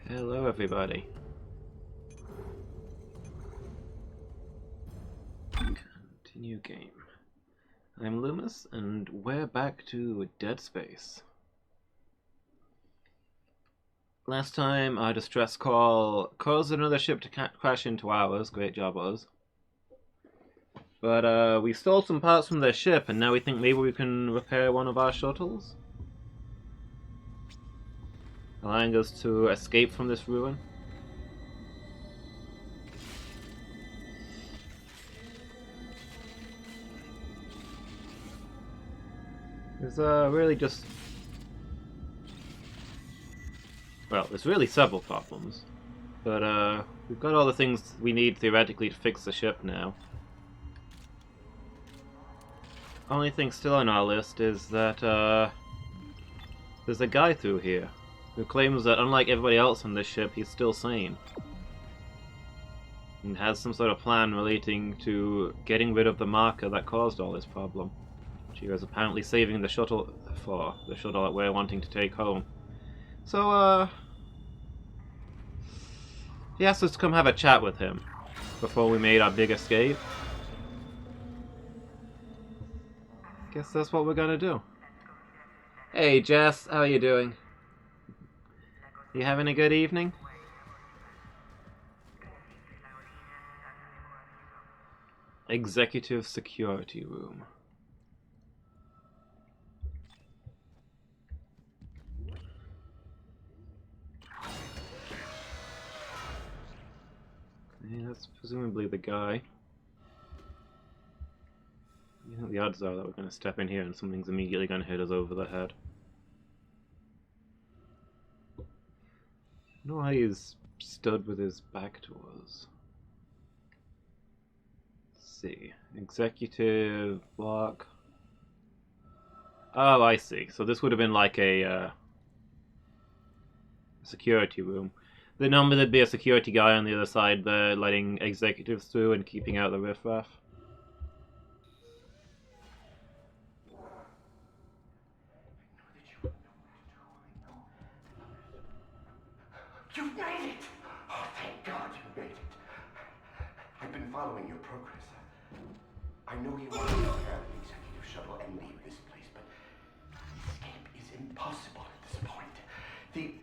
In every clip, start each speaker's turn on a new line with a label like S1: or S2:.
S1: Hello everybody. Continue game. I'm Loomis, and we're back to Dead Space. Last time our distress call caused another ship to crash into ours. Great job, us. But we stole some parts from their ship, and now we think maybe we can repair one of our shuttles, allowing us to escape from this ruin. There's really just... well, there's really several problems. But we've got all the things we need theoretically to fix the ship now. Only thing still on our list is that there's a guy through here who claims that unlike everybody else on this ship, he's still sane. And has some sort of plan relating to getting rid of the marker that caused all this problem. She was apparently saving the shuttle for the shuttle that we're wanting to take home. So, he asked us to come have a chat with him before we made our big escape. Guess that's what we're gonna do. Hey Jess, how are you doing? You having a good evening? Executive Security Room. Okay, that's presumably the guy. You think the odds are that we're going to step in here and something's immediately going to hit us over the head. I don't know why he's stood with his back to us. Let's see. Executive block. Oh, I see. So this would have been like a security room. Normally there'd be a security guy on the other side there letting executives through and keeping out the riffraff.
S2: You made it! Oh, thank God you made it. I've been following your progress. I know you want to repair the executive shuttle and leave this place, but escape is impossible at this point. The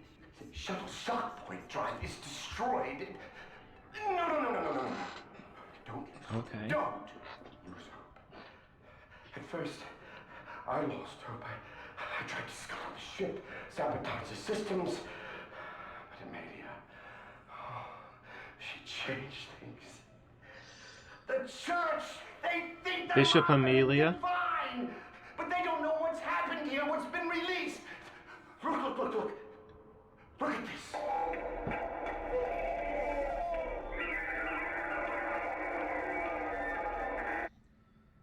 S2: shuttle shock point drive is destroyed. No. Don't.
S1: Okay.
S2: Don't lose hope. At first, I lost hope. I tried to scuttle the ship, sabotage the systems. Amelia. Oh, she changed things. The church, they think they're
S1: Bishop Amelia?
S2: divine, but they don't know what's happened here, what's been released. Look. Look at this.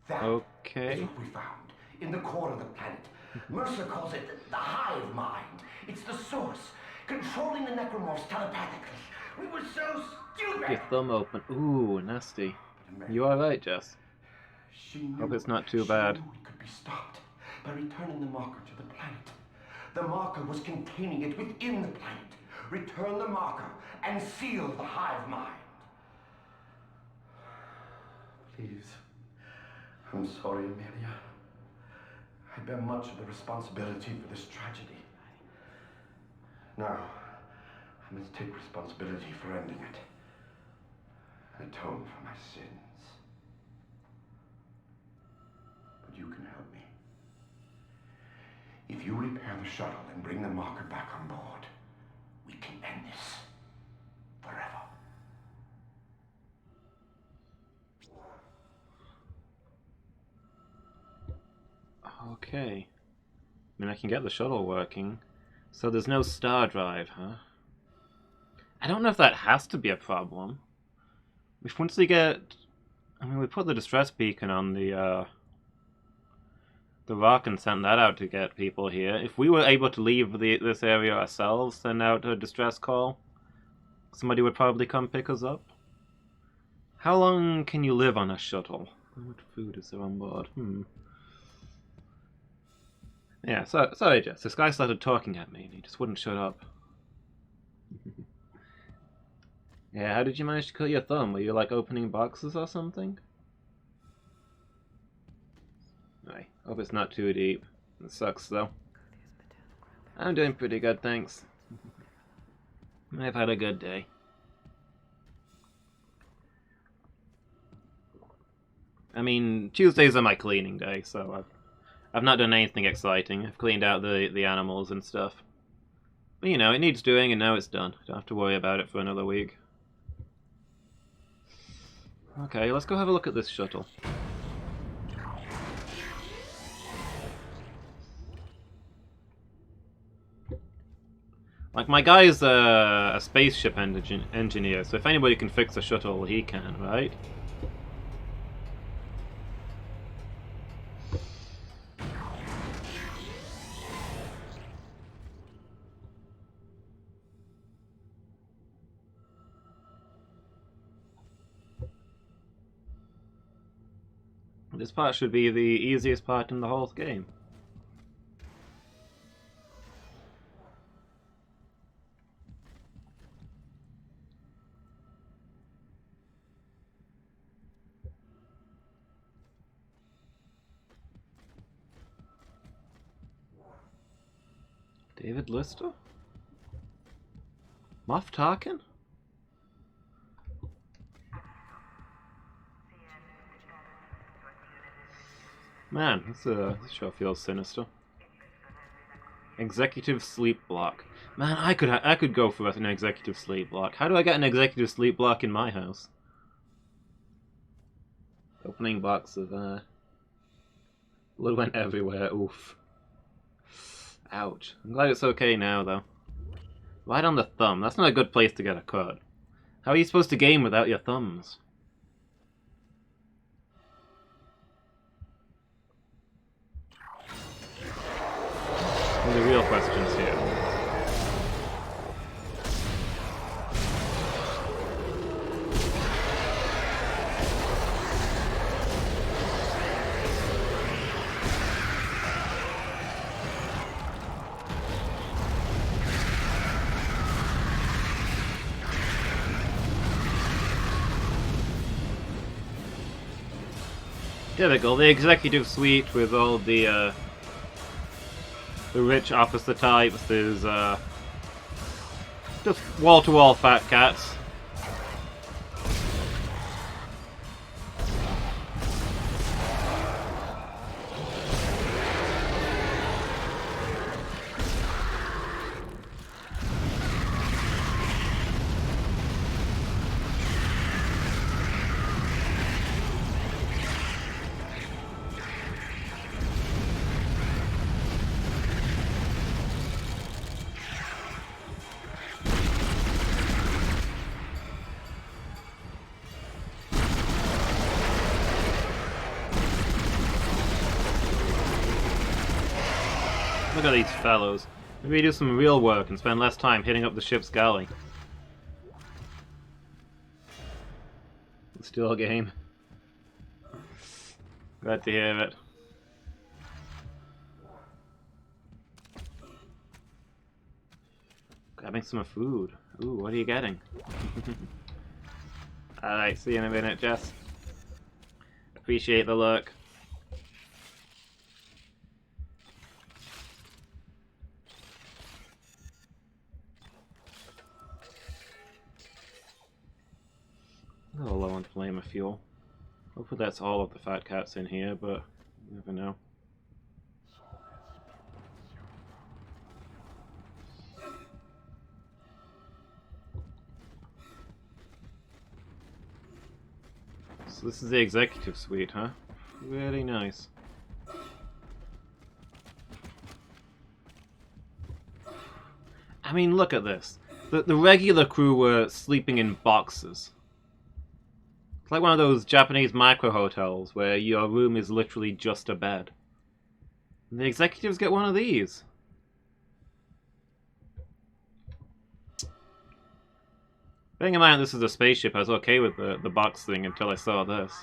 S2: That
S1: Okay.
S2: is what we found in the core of the planet. Mercer calls it the hive mind. It's the source. Controlling the necromorphs telepathically. We were so stupid!
S1: Your thumb open. Ooh, nasty. You alright, Jess? Hope it's not too bad.
S2: She knew it could be stopped by returning the marker to the planet. The marker was containing it within the planet. Return the marker and seal the hive mind. Please. I'm sorry, Amelia. I bear much of the responsibility for this tragedy. Now, I must take responsibility for ending it. Atone for my sins. But you can help me. If you repair the shuttle and bring the marker back on board, we can end this forever.
S1: Okay. I mean, I can get the shuttle working. So there's no star drive, huh? I don't know if that has to be a problem. If once we get... I mean, we put the distress beacon on the rock and sent that out to get people here. If we were able to leave this area ourselves, send out a distress call, somebody would probably come pick us up. How long can you live on a shuttle? How much food is there on board? Yeah, sorry, Jess. This guy started talking at me and he just wouldn't shut up. Yeah, how did you manage to cut your thumb? Were you like opening boxes or something? I hope it's not too deep. It sucks though. I'm doing pretty good, thanks. I've had a good day. I mean, Tuesdays are my cleaning day, so I've not done anything exciting. I've cleaned out the animals and stuff. But you know, it needs doing and now it's done. Don't have to worry about it for another week. Okay, let's go have a look at this shuttle. Like, my guy's a spaceship engineer, so if anybody can fix a shuttle, he can, right? This part should be the easiest part in the whole game. David Lister? Moff Tarkin? Man, this sure feels sinister. Executive sleep block. Man, I could go for an executive sleep block. How do I get an executive sleep block in my house? Opening box of blood went everywhere. Oof. Ouch. I'm glad it's okay now though. Right on the thumb. That's not a good place to get a cut. How are you supposed to game without your thumbs? What are the real questions here? Typical, the executive suite with all the rich officer types. There's just wall-to-wall fat cats. Look at these fellows. Maybe do some real work and spend less time hitting up the ship's galley. Still a game. Glad to hear it. Grabbing some food. Ooh, what are you getting? Alright, see you in a minute, Jess. Appreciate the look. A little low on flame of fuel. Hopefully that's all of the fat cats in here, but you never know. So this is the executive suite, huh? Really nice. I mean, look at this. The regular crew were sleeping in boxes. It's like one of those Japanese micro hotels where your room is literally just a bed. And the executives get one of these. Bearing in mind this is a spaceship, I was okay with the box thing until I saw this.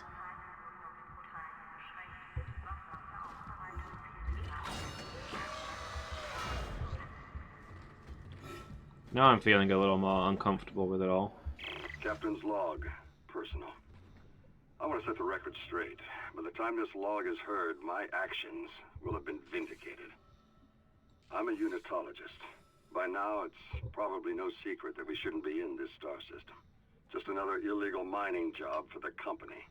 S1: Now I'm feeling a little more uncomfortable with it all.
S3: Captain's log. Personal. I want to set the record straight. By the time this log is heard, my actions will have been vindicated. I'm a unitologist. By now, it's probably no secret that we shouldn't be in this star system. Just another illegal mining job for the company.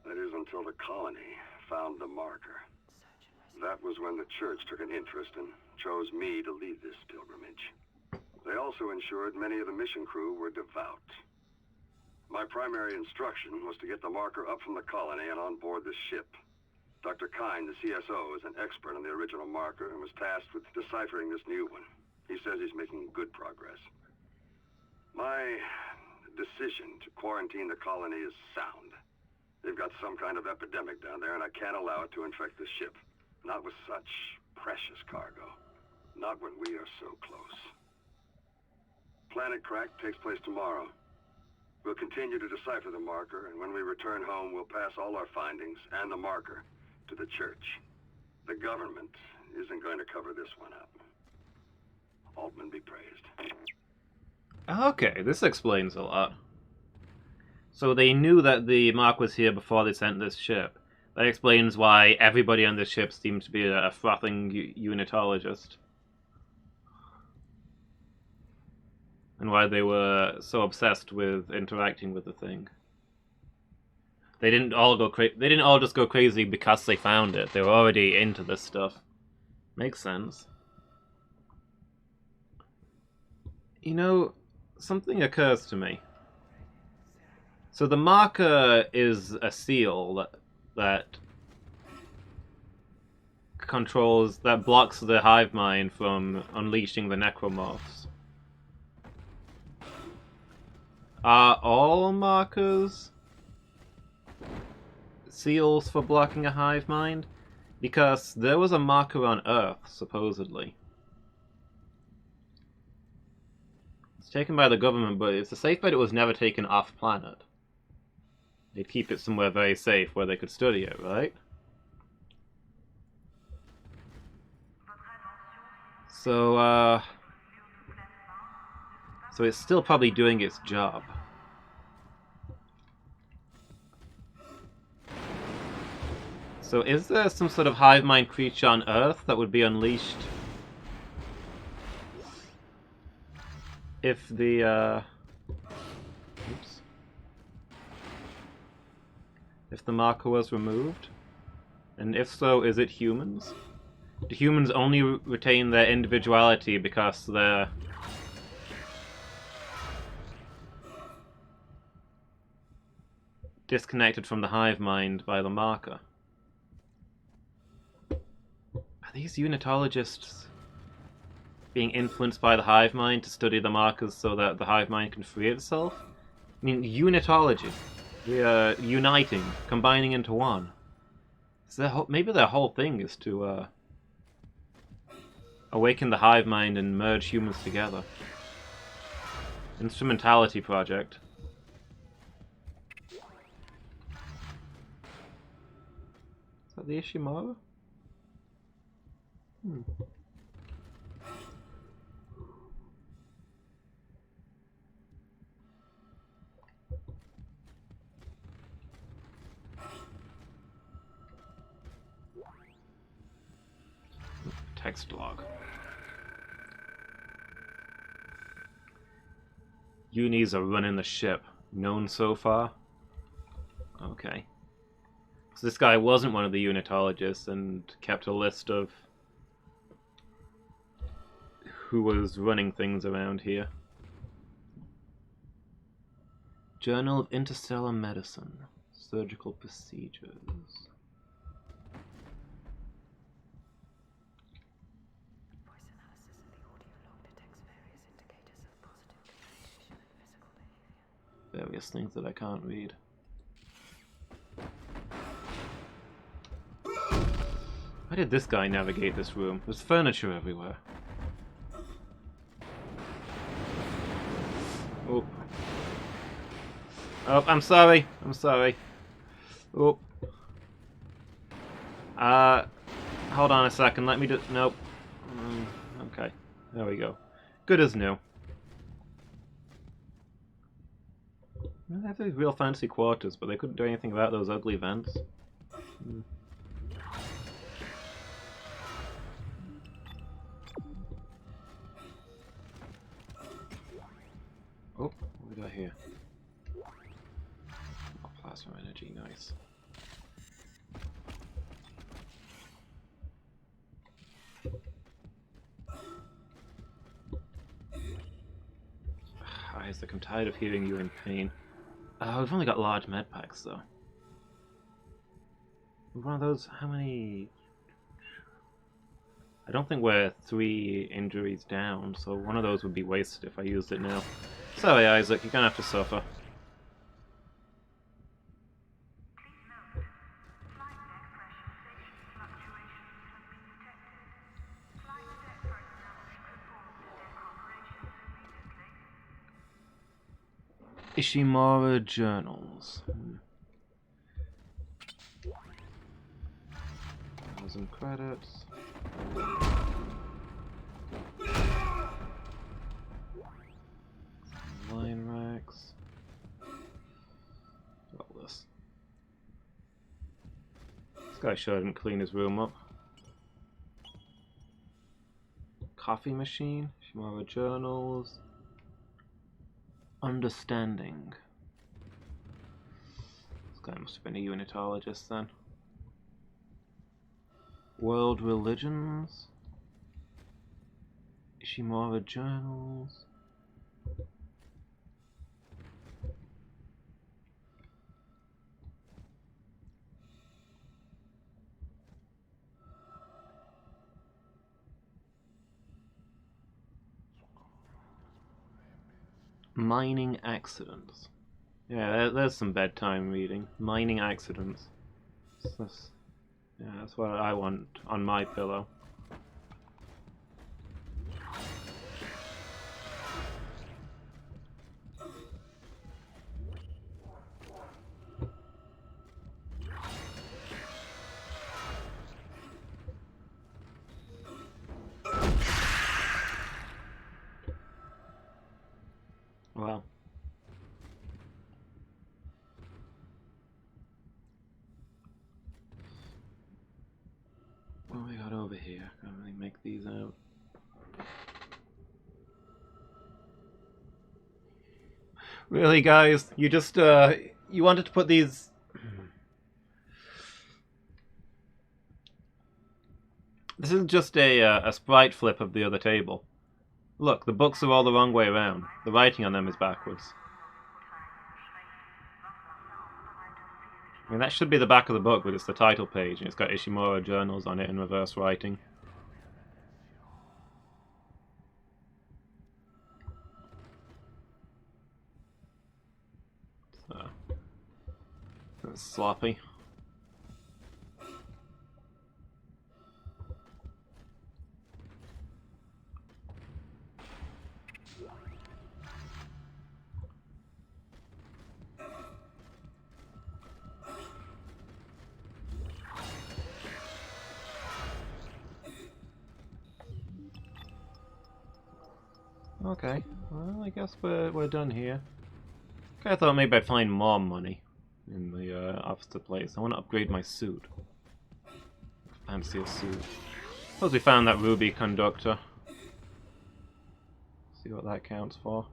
S3: That is until the colony found the marker. That was when the church took an interest and chose me to lead this pilgrimage. They also ensured many of the mission crew were devout. My primary instruction was to get the marker up from the colony and on board the ship. Dr. Kine, the CSO, is an expert on the original marker and was tasked with deciphering this new one. He says he's making good progress. My decision to quarantine the colony is sound. They've got some kind of epidemic down there, and I can't allow it to infect the ship. Not with such precious cargo. Not when we are so close. Planet Crack takes place tomorrow. We'll continue to decipher the marker, and when we return home, we'll pass all our findings and the marker to the church. The government isn't going to cover this one up. Altman be praised.
S1: Okay, this explains a lot. So they knew that the mark was here before they sent this ship. That explains why everybody on this ship seemed to be a frothing unitologist. And why they were so obsessed with interacting with the thing. They didn't all just go crazy because they found it. They were already into this stuff. Makes sense. You know, something occurs to me. So the marker is a seal that blocks the hive mind from unleashing the necromorphs. Are all markers seals for blocking a hive mind? Because there was a marker on Earth, supposedly. It's taken by the government, but it's a safe bet it was never taken off planet. They'd keep it somewhere very safe where they could study it, right? So it's still probably doing its job. So is there some sort of hive mind creature on Earth that would be unleashed if the if the marker was removed? And if so, is it humans? Do humans only retain their individuality because they're disconnected from the hive mind by the marker? Are these unitologists being influenced by the hive mind to study the markers so that the hive mind can free itself? I mean, unitology. We are uniting, combining into one. So maybe their whole thing is to awaken the hive mind and merge humans together. Instrumentality project. Is that the Ishimara? Text log. Unis are running the ship. Known so far? Okay. So this guy wasn't one of the unitologists and kept a list of who was running things around here. Journal of Interstellar Medicine. Surgical procedures. Various things that I can't read. Why did this guy navigate this room? There's furniture everywhere. Oh. Oh, I'm sorry. I'm sorry. Oh. Hold on a second. Let me just... Nope. Okay. There we go. Good as new. They have these real fancy quarters, but they couldn't do anything about those ugly vents. Oh, what do we got here? Oh, plasma energy, nice. Isaac, I'm tired of hearing you in pain. We've only got large med packs, though. One of those, how many? I don't think we're 3 injuries down, so one of those would be wasted if I used it now. Sorry, Isaac, you're gonna have to suffer. Ishimura journals. 1,000 credits. Line racks. All this. This guy sure didn't clean his room up. Coffee machine. Ishimura journals. Understanding. This guy must have been a unitologist then. World religions. Ishimura journals. Mining accidents. Yeah, there's some bedtime reading. Mining accidents. Yeah, that's what I want on my pillow. Wow. What do we got over here? Can't really make these out. Really, guys? You just, you wanted to put these... This is just a sprite flip of the other table. Look, the books are all the wrong way around. The writing on them is backwards. I mean, that should be the back of the book, but it's the title page, and it's got Ishimura journals on it in reverse writing. So, that's sloppy. Okay, well, I guess we're done here. Okay, I thought maybe I'd find more money in the opposite place. I want to upgrade my suit. Fancy a suit. Suppose we found that ruby conductor. See what that counts for.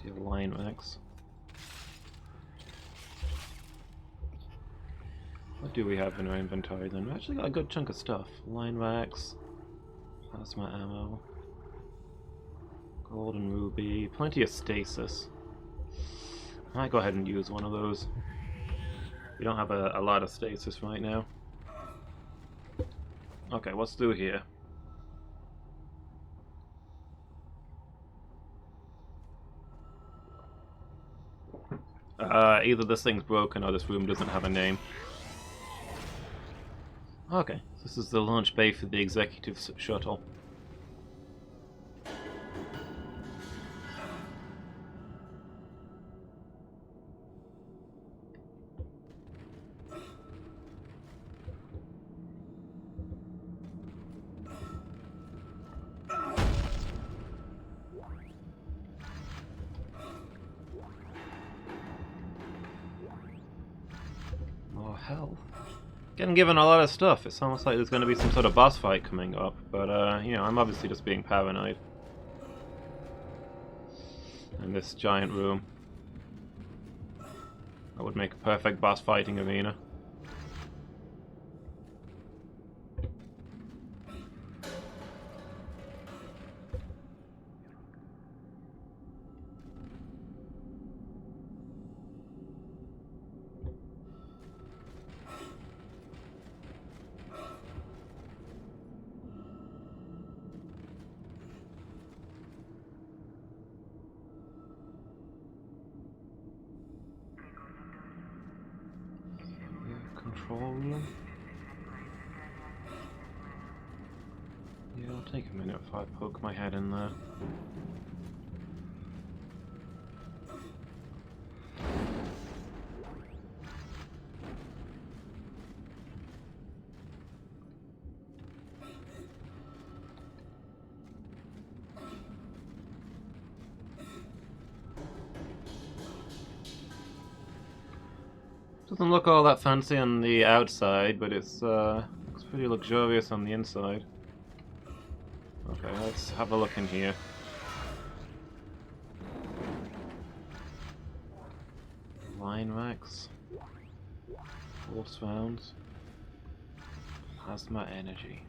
S1: Deal line racks. What do we have in our inventory then? We actually got a good chunk of stuff. Line racks, plasma ammo, gold and ruby, plenty of stasis. I might go ahead and use one of those. We don't have a lot of stasis right now. Okay, what's through here? Either this thing's broken or this room doesn't have a name. Okay, this is the launch bay for the executive shuttle. more health. Getting given a lot of stuff. It's almost like there's going to be some sort of boss fight coming up, but you know, I'm obviously just being paranoid. In this giant room. That would make a perfect boss fighting arena. Control room. Yeah, it'll take a minute if I poke my head in there. Doesn't look all that fancy on the outside, but it's looks pretty luxurious on the inside. Okay, let's have a look in here. Line racks, force rounds, plasma energy.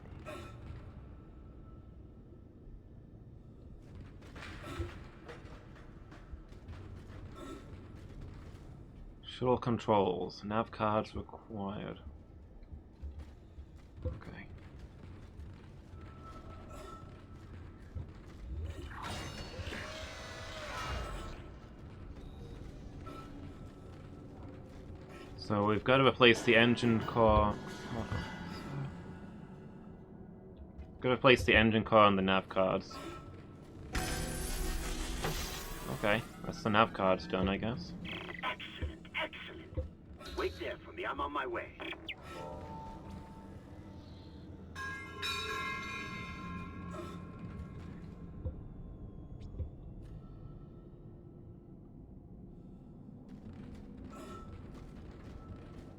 S1: Shuttle controls. Nav cards required. Okay. So we've got to replace the engine core. Got to replace the engine core and the nav cards. Okay, that's the nav cards done, I guess.
S2: Wait there for me. I'm on my way.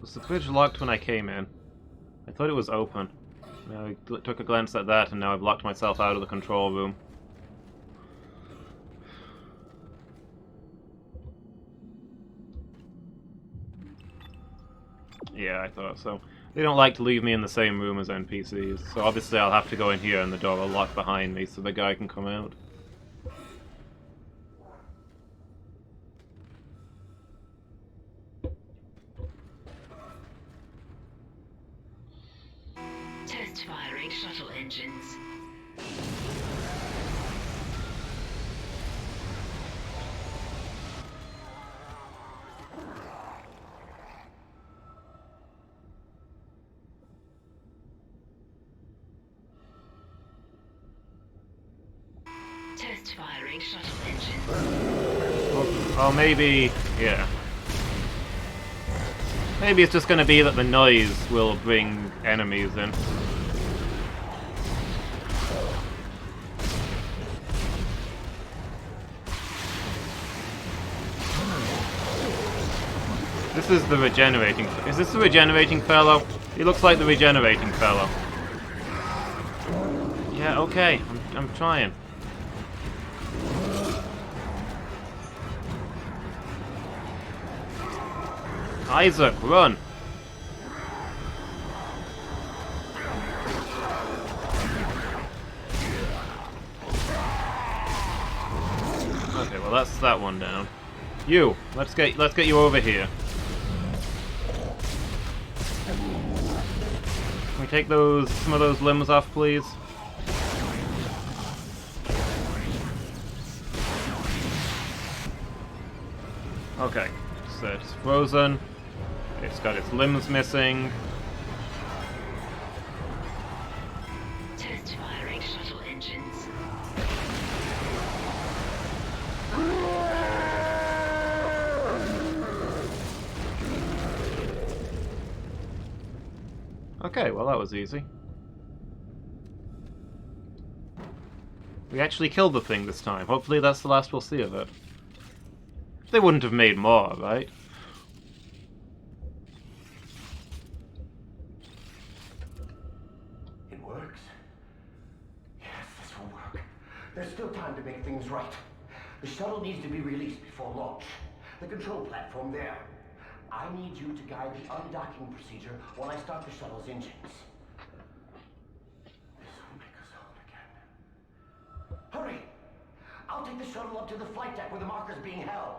S1: Was the bridge locked when I came in? I thought it was open. I took a glance at that and now I've locked myself out of the control room. Yeah, I thought so. They don't like to leave me in the same room as NPCs, so obviously I'll have to go in here and the door will lock behind me so the guy can come out.
S4: Test firing shuttle engines. Test firing shuttle engines.
S1: Oh, maybe... yeah. Maybe it's just gonna be that the noise will bring enemies in. This is the regenerating... Is this the regenerating fellow? He looks like the regenerating fellow. Yeah, okay. I'm trying. Isaac, run! Okay, well that's that one down. You, let's get you over here. Can we take some of those limbs off, please? Okay, so it's frozen. It's got its limbs missing.
S4: Test firing shuttle engines.
S1: Okay, well that was easy. We actually killed the thing this time. Hopefully that's the last we'll see of it. They wouldn't have made more, right?
S2: There's still time to make things right. The shuttle needs to be released before launch. The control platform there. I need you to guide the undocking procedure while I start the shuttle's engines. This will make us whole again. Hurry! I'll take the shuttle up to the flight deck where the marker's being held.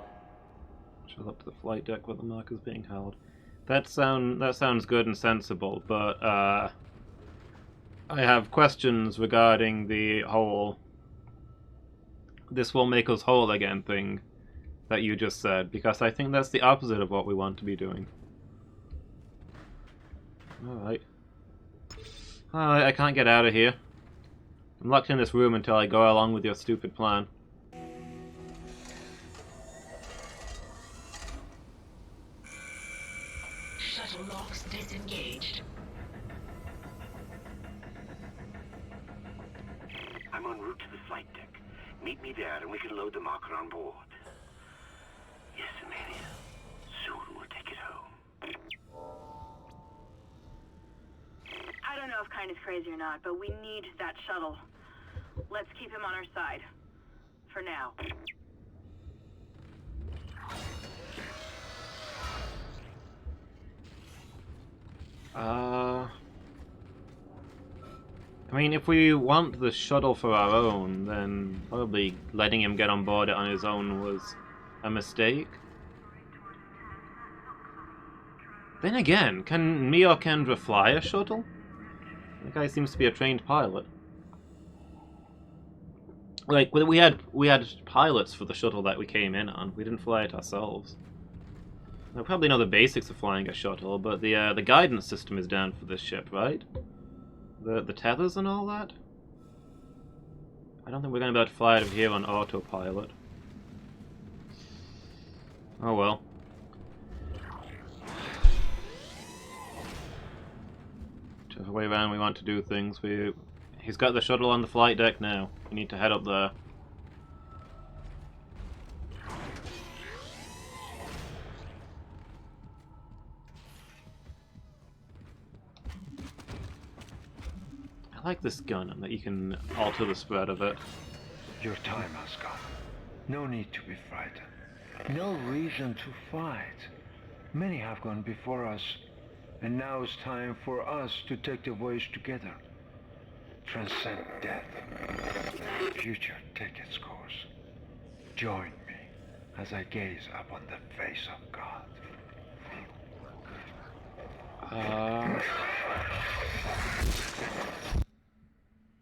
S1: Shuttle up to the flight deck where the marker's being held. That sounds good and sensible, but I have questions regarding the whole "this will make us whole again" thing that you just said, because I think that's the opposite of what we want to be doing. Alright. Alright, I can't get out of here. I'm locked in this room until I go along with your stupid plan.
S4: Shuttle locks disengaged.
S2: I'm en route to the flight deck. Meet me there and we can load the marker on board. Yes, Amelia. Soon we'll take it home.
S5: I don't know if Kind is crazy or not, but we need that shuttle. Let's keep him on our side. For now.
S1: I mean, if we want the shuttle for our own, then probably letting him get on board it on his own was a mistake. Then again, can me or Kendra fly a shuttle? That guy seems to be a trained pilot. Like, we had pilots for the shuttle that we came in on. We didn't fly it ourselves. I probably know the basics of flying a shuttle, but the guidance system is down for this ship, right? The tethers and all that? I don't think we're going to be able to fly out of here on autopilot. Oh well. Whichever way around we want to do things, he's got the shuttle on the flight deck now. We need to head up there. I like this gun and that you can alter the spread of it.
S6: Your time has come. No need to be frightened. No reason to fight. Many have gone before us, and now it's time for us to take the voyage together. Transcend death. Future take its course. Join me as I gaze upon the face of God.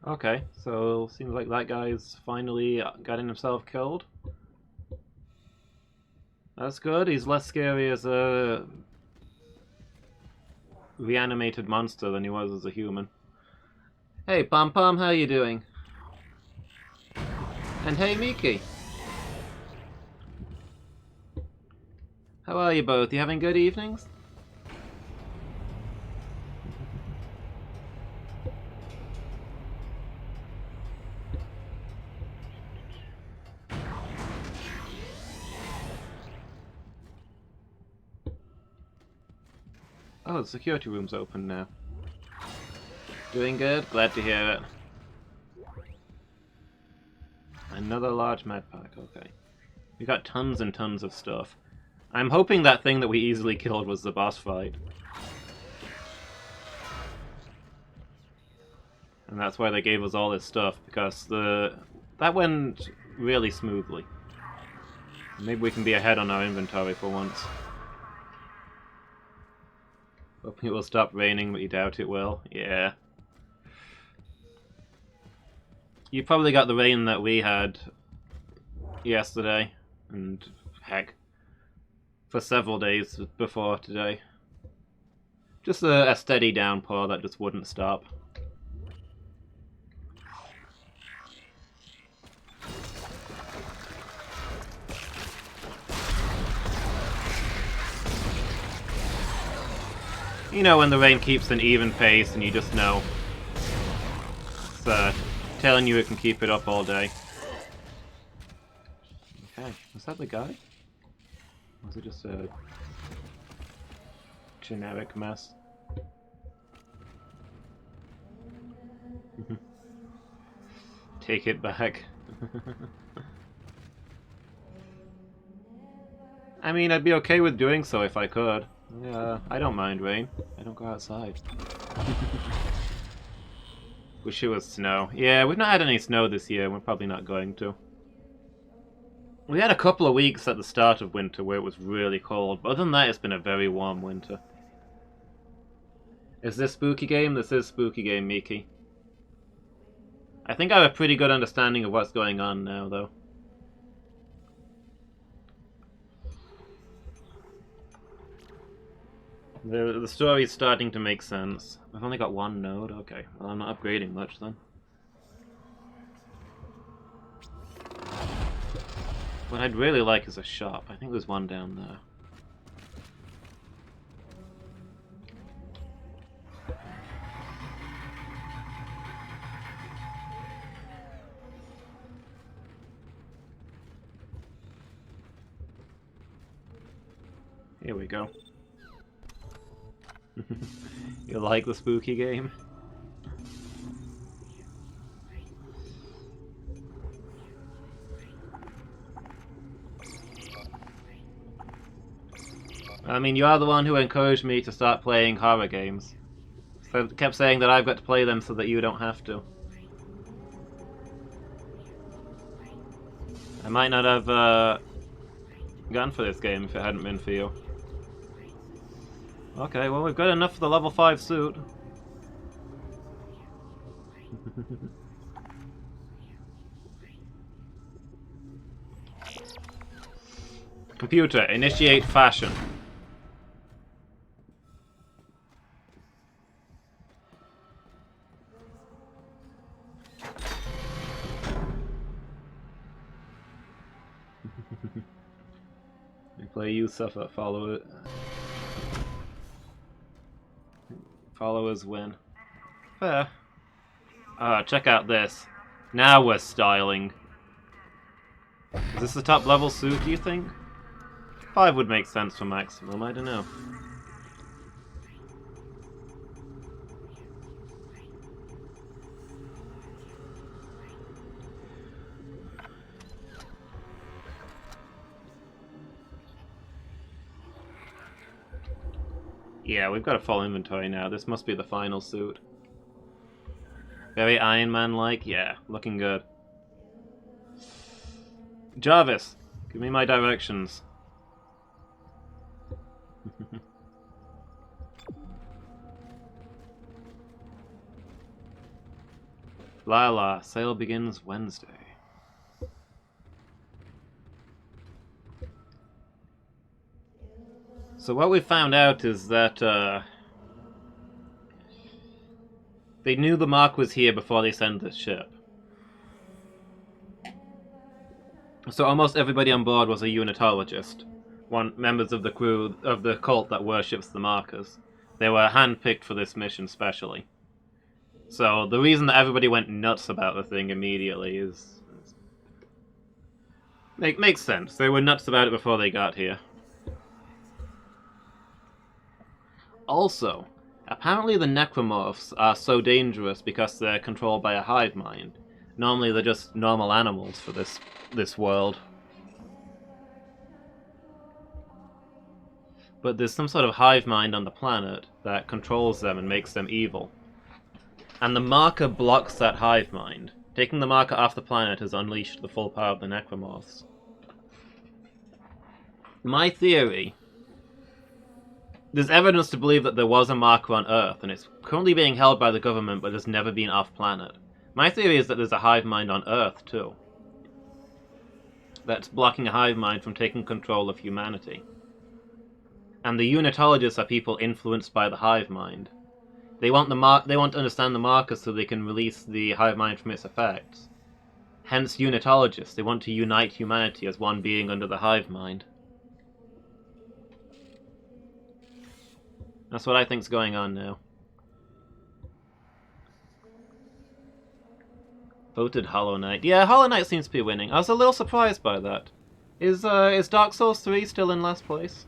S1: Okay, so seems like that guy's finally gotten himself killed. That's good. He's less scary as a reanimated monster than he was as a human. Hey, Pom Pom, how you doing? And hey, Miki. How are you both? You having good evenings? Oh, the security room's open now. Doing good? Glad to hear it. Another large med pack, okay. We got tons and tons of stuff. I'm hoping that thing that we easily killed was the boss fight. And that's why they gave us all this stuff, because that went really smoothly. Maybe we can be ahead on our inventory for once. Hoping it will stop raining, but you doubt it will. Yeah. You probably got the rain that we had yesterday, and heck, for several days before today. Just a steady downpour that just wouldn't stop. You know when the rain keeps an even pace and you just know. It's telling you it can keep it up all day. Okay, was that the guy? Or was it just a generic mess? Take it back. I mean, I'd be okay with doing so if I could. Yeah, I don't mind rain. I don't go outside. Wish it was snow. Yeah, we've not had any snow this year. We're probably not going to. We had a couple of weeks at the start of winter where it was really cold, but other than that, it's been a very warm winter. Is this spooky game? This is spooky game, Miki. I think I have a pretty good understanding of what's going on now, though. The story's starting to make sense. I've only got one node? Okay. Well, I'm not upgrading much then. What I'd really like is a shop. I think there's one down there. Here we go. You like the spooky game? I mean, you are the one who encouraged me to start playing horror games. So kept saying that I've got to play them so that you don't have to. I might not have gone for this game if it hadn't been for you. Okay, well we've got enough for the level 5 suit. Computer, initiate fashion. We play you suffer, follow it. Followers win. Fair. Check out this. Now we're styling. Is this the top level suit, do you think? 5 would make sense for maximum, I don't know. Yeah, we've got a full inventory now. This must be the final suit. Very Iron Man-like? Yeah, looking good. Jarvis, give me my directions. Lala, sale begins Wednesday. So what we found out is that they knew the mark was here before they sent the ship. So almost everybody on board was a unitologist, members of the crew of the cult that worships the markers. They were handpicked for this mission specially. So the reason that everybody went nuts about the thing immediately makes sense. They were nuts about it before they got here. Also, apparently the necromorphs are so dangerous because they're controlled by a hive mind. Normally they're just normal animals for this world. But there's some sort of hive mind on the planet that controls them and makes them evil. And the marker blocks that hive mind. Taking the marker off the planet has unleashed the full power of the necromorphs. My theory... There's evidence to believe that there was a marker on Earth, and it's currently being held by the government, but has never been off-planet. My theory is that there's a hive mind on Earth, too. That's blocking a hive mind from taking control of humanity. And the unitologists are people influenced by the hive mind. They want to understand the marker so they can release the hive mind from its effects. Hence unitologists, they want to unite humanity as one being under the hive mind. That's what I think's going on now. Voted Hollow Knight. Yeah, Hollow Knight seems to be winning. I was a little surprised by that. Is Dark Souls 3 still in last place?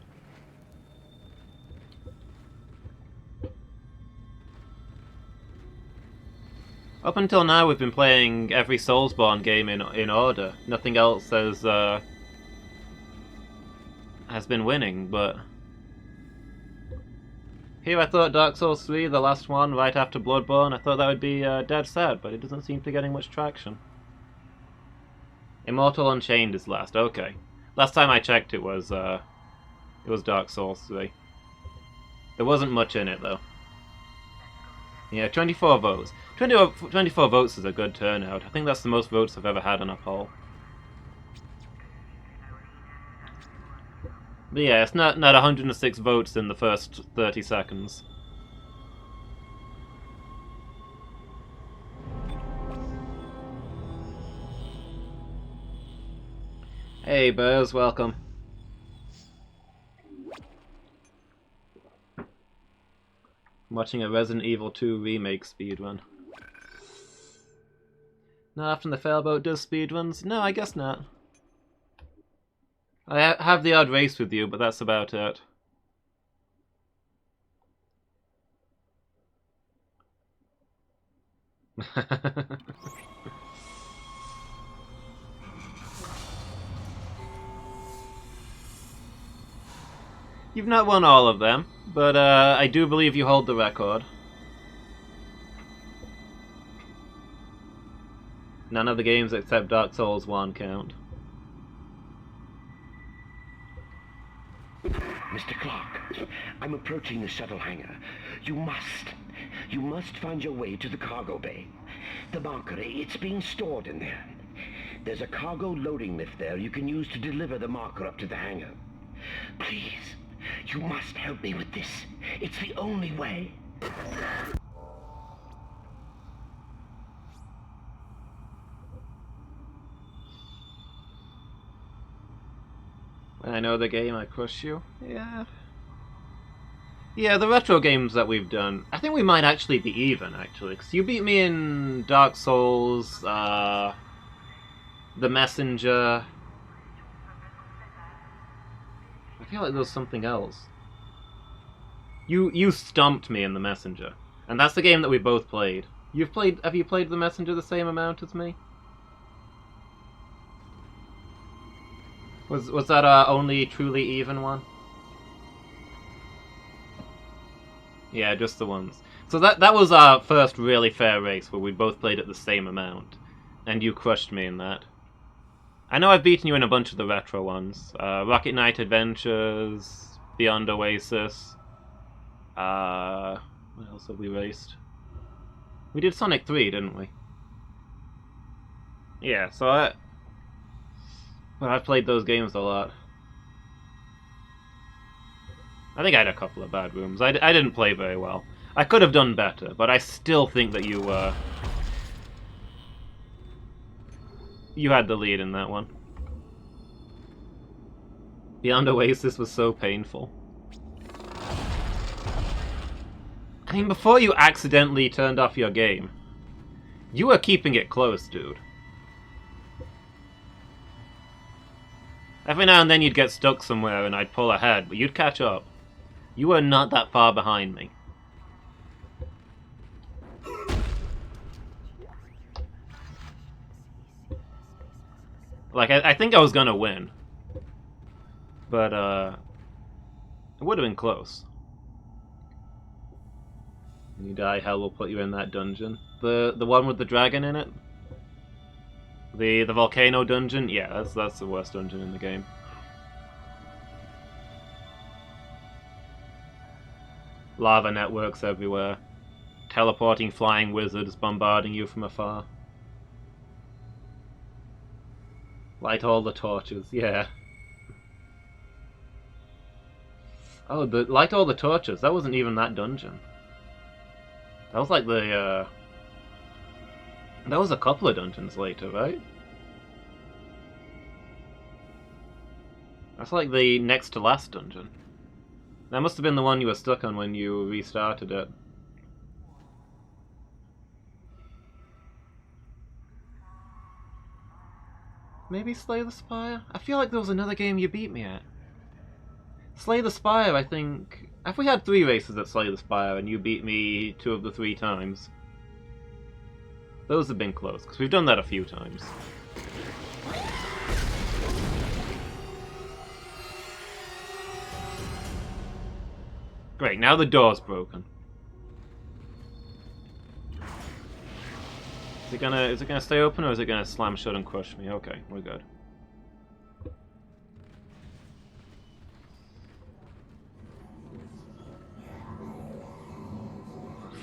S1: Up until now, we've been playing every Soulsborne game in order. Nothing else has been winning, but here I thought Dark Souls 3, the last one, right after Bloodborne, I thought that would be dead sad, but it doesn't seem to be getting much traction. Immortal Unchained is last, okay. Last time I checked it was Dark Souls 3. There wasn't much in it, though. Yeah, 24 votes. 24 votes is a good turnout. I think that's the most votes I've ever had on a poll. But yeah, it's not 106 votes in the first 30 seconds. Hey, Burrs, welcome. I'm watching a Resident Evil 2 remake speedrun. Not often the Failboat does speedruns? No, I guess not. I have the odd race with you, but that's about it. You've not won all of them, but I do believe you hold the record. None of the games except Dark Souls 1 count.
S2: Mr. Clark, I'm approaching the shuttle hangar. You must find your way to the cargo bay. The marker, it's being stored in there. There's a cargo loading lift there you can use to deliver the marker up to the hangar. Please, you must help me with this. It's the only way.
S1: I know the game, I crush you. Yeah. Yeah, the retro games that we've done, I think we might actually be even, actually. Because you beat me in Dark Souls, The Messenger. I feel like there was something else. You stumped me in The Messenger. And that's the game that we both played. Have you played The Messenger the same amount as me? Was that our only truly even one? Yeah, just the ones. So that was our first really fair race where we both played at the same amount. And you crushed me in that. I know I've beaten you in a bunch of the retro ones. Rocket Knight Adventures, Beyond Oasis. What else have we raced? We did Sonic 3, didn't we? Yeah, so I've played those games a lot. I think I had a couple of bad rooms. I didn't play very well. I could have done better, but I still think that you had the lead in that one. Beyond Oasis was so painful. I mean, before you accidentally turned off your game, you were keeping it close, dude. Every now and then you'd get stuck somewhere and I'd pull ahead, but you'd catch up. You were not that far behind me. Like, I think I was gonna win. But, it would have been close. When you die, hell will put you in that dungeon. The one with the dragon in it? The volcano dungeon? Yeah, that's the worst dungeon in the game. Lava networks everywhere. Teleporting flying wizards bombarding you from afar. Light all the torches, yeah. Oh, light all the torches. That wasn't even that dungeon. That was like the, that was a couple of dungeons later, right? That's like the next to last dungeon. That must have been the one you were stuck on when you restarted it. Maybe Slay the Spire? I feel like there was another game you beat me at. Slay the Spire, I think... Have we had 3 races at Slay the Spire and you beat me 2 of the 3 times? Those have been close, because we've done that a few times. Great, now the door's broken. Is it gonna stay open, or is it gonna slam shut and crush me? Okay, we're good.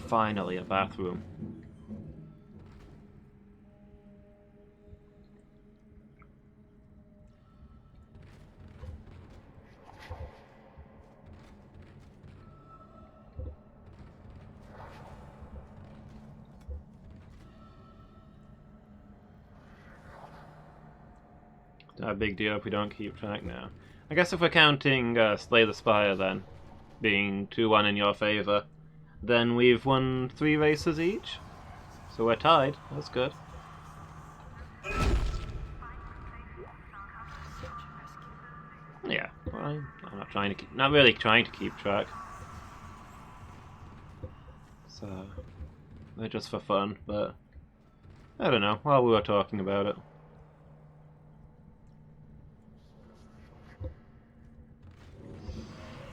S1: Finally, a bathroom. Not a big deal if we don't keep track now. I guess if we're counting Slay the Spire then, being 2-1 in your favour, then we've won 3 races each. So we're tied. That's good. Yeah, well, I'm not really trying to keep track. So they're just for fun, but I don't know. While we were talking about it.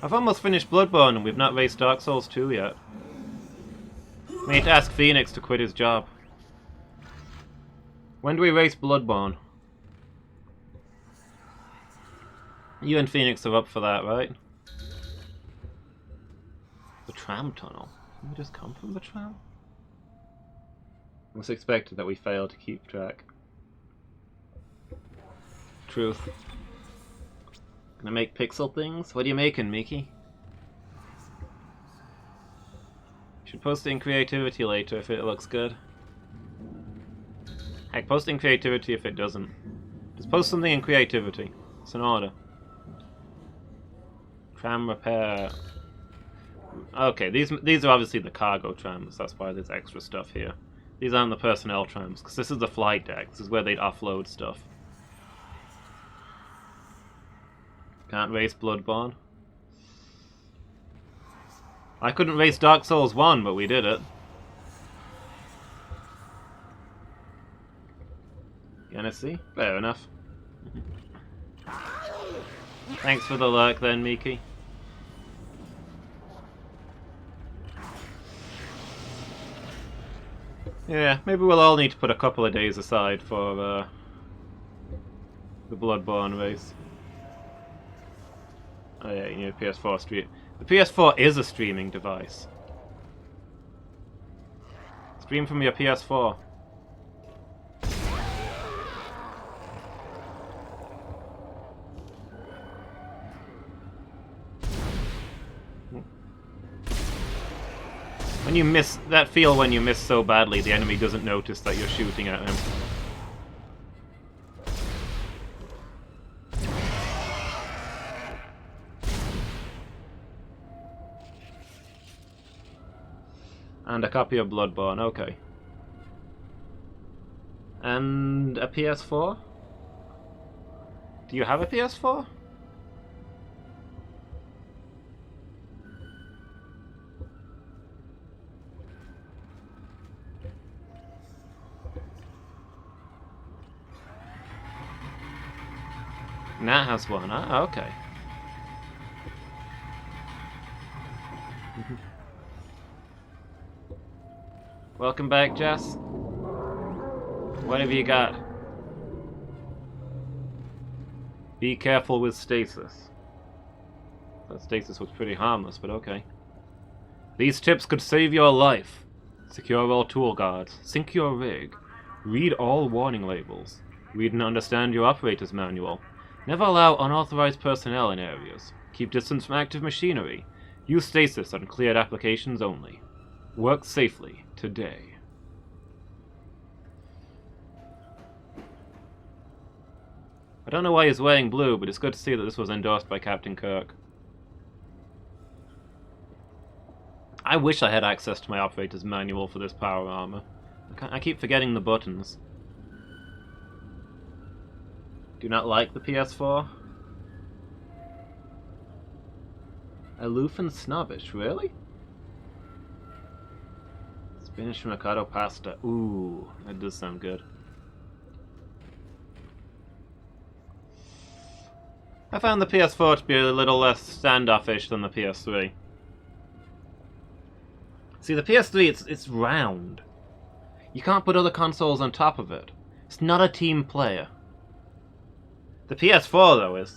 S1: I've almost finished Bloodborne and we've not raced Dark Souls 2 yet. We need to ask Phoenix to quit his job. When do we race Bloodborne? You and Phoenix are up for that, right? The tram tunnel. Did we just come from the tram? It was expected that we failed to keep track. Truth. Gonna make pixel things? What are you making, Mickey? Should post it in creativity later if it looks good. Heck, post it in creativity if it doesn't. Just post something in creativity. It's an order. Tram repair. Okay, these are obviously the cargo trams. That's why there's extra stuff here. These aren't the personnel trams, because this is the flight deck. This is where they'd offload stuff. Can't race Bloodborne. I couldn't race Dark Souls 1, but we did it. You wanna see? Fair enough. Thanks for the lurk then, Miki. Yeah, maybe we'll all need to put a couple of days aside for the Bloodborne race. Oh yeah, you need a PS4 stream. The PS4 is a streaming device. Stream from your PS4. When you miss that feel when you miss so badly, the enemy doesn't notice that you're shooting at him. And a copy of Bloodborne, okay. And a PS4? Do you have a PS4? Nat has one, ah, okay. Welcome back, Jess. What have you got? Be careful with stasis. That stasis was pretty harmless, but okay. These tips could save your life. Secure all tool guards. Sync your rig. Read all warning labels. Read and understand your operator's manual. Never allow unauthorized personnel in areas. Keep distance from active machinery. Use stasis on cleared applications only. Work safely today. I don't know why he's wearing blue, but it's good to see that this was endorsed by Captain Kirk. I wish I had access to my operator's manual for this power armor. I keep forgetting the buttons. Do not like the PS4? Aloof and snobbish, really? Spinach Mercado pasta. Ooh, that does sound good. I found the PS4 to be a little less standoffish than the PS3. See, the PS3, it's round. You can't put other consoles on top of it. It's not a team player. The PS4, though, it's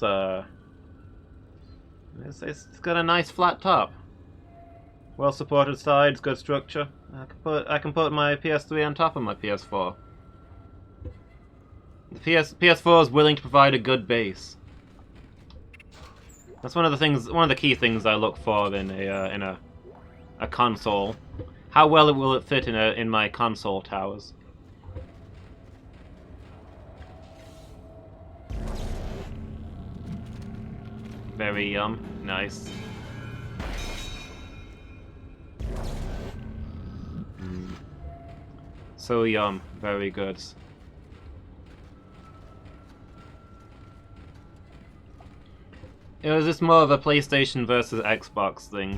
S1: got a nice flat top. Well-supported sides, good structure. I can put my PS3 on top of my PS4. The PS4 is willing to provide a good base. That's one of the key things I look for in a console. How well will it fit in my console towers? Very nice. So yum, very good. It was just more of a PlayStation versus Xbox thing.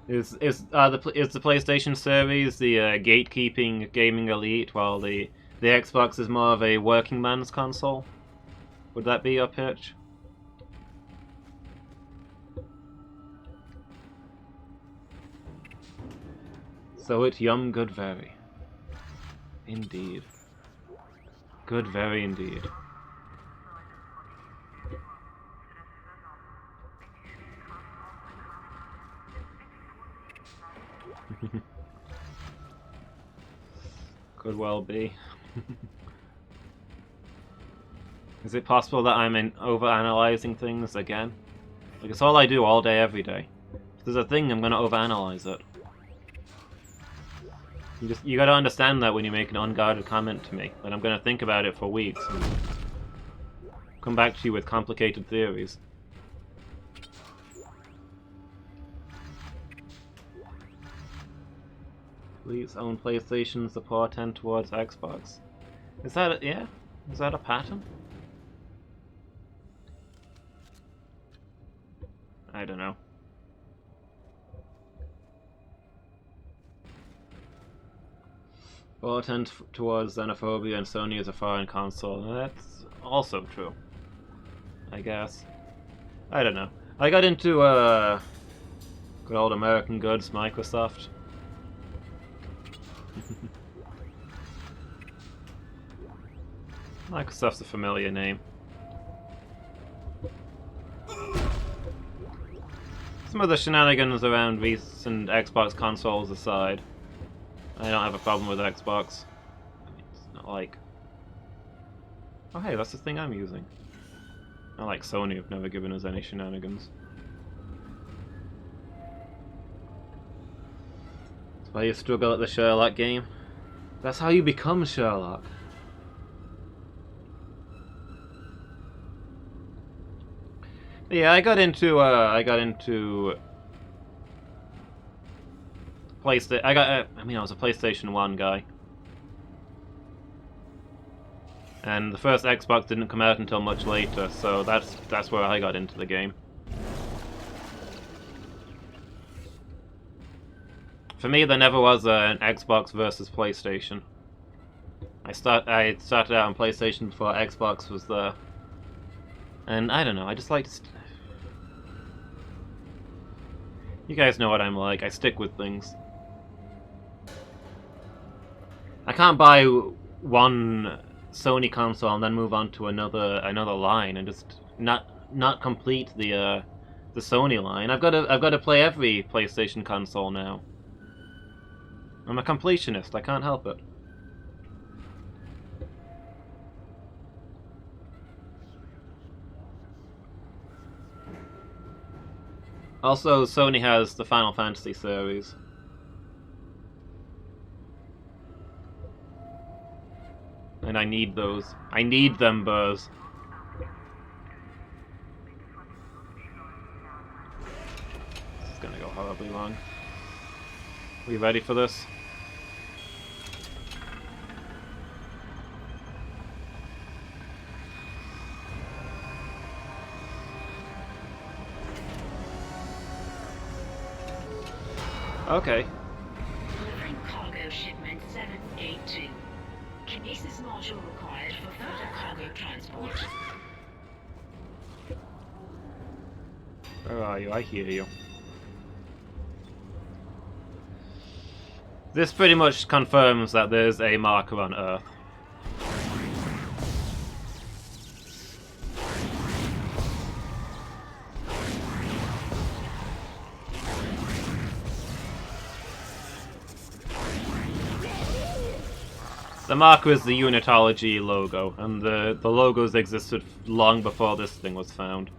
S1: Is the PlayStation series the gatekeeping gaming elite, while the Xbox is more of a working man's console? Would that be your pitch? So it yum good very. Indeed. Good very indeed. Could well be. Is it possible that I'm overanalyzing things again? Like, it's all I do all day, every day. If there's a thing, I'm gonna overanalyze it. You gotta understand that when you make an unguarded comment to me, that I'm gonna think about it for weeks and come back to you with complicated theories. Please own PlayStation support and towards Xbox. Is that yeah? Is that a pattern? I don't know. Or tend towards xenophobia and Sony as a foreign console. That's also true, I guess. I don't know. I got into good old American goods, Microsoft. Microsoft's a familiar name. Some of the shenanigans around recent Xbox consoles aside, I don't have a problem with Xbox. It's not like... Oh hey, that's the thing I'm using. Not like Sony have never given us any shenanigans. That's why you struggle at the Sherlock game. That's how you become Sherlock. Yeah, I got into PlayStation. I was a PlayStation 1 guy. And the first Xbox didn't come out until much later, so that's where I got into the game. For me, there never was an Xbox versus PlayStation. I started out on PlayStation before Xbox was there. And I don't know, I just like to... You guys know what I'm like, I stick with things. I can't buy one Sony console and then move on to another line and just not complete the Sony line. I've got to play every PlayStation console now. I'm a completionist, I can't help it. Also, Sony has the Final Fantasy series. And I need those. I need them, Buzz. This is gonna go horribly long. Are we ready for this? Okay.
S4: Delivering cargo shipment 782. Kinesis module required for further cargo transport.
S1: Where are you? I hear you. This pretty much confirms that there's a marker on Earth. The marker is the Unitology logo, and the logos existed long before this thing was found.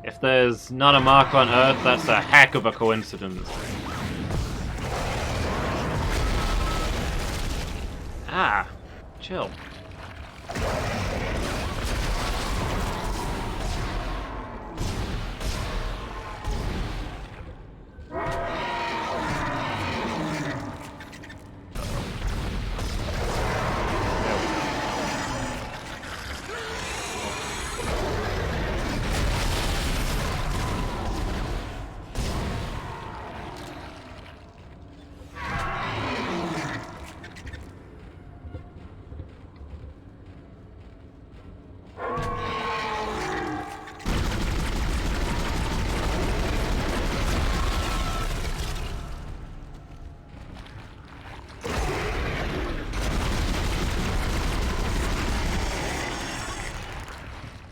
S1: If there's not a marker on Earth, that's a heck of a coincidence. Ah, chill.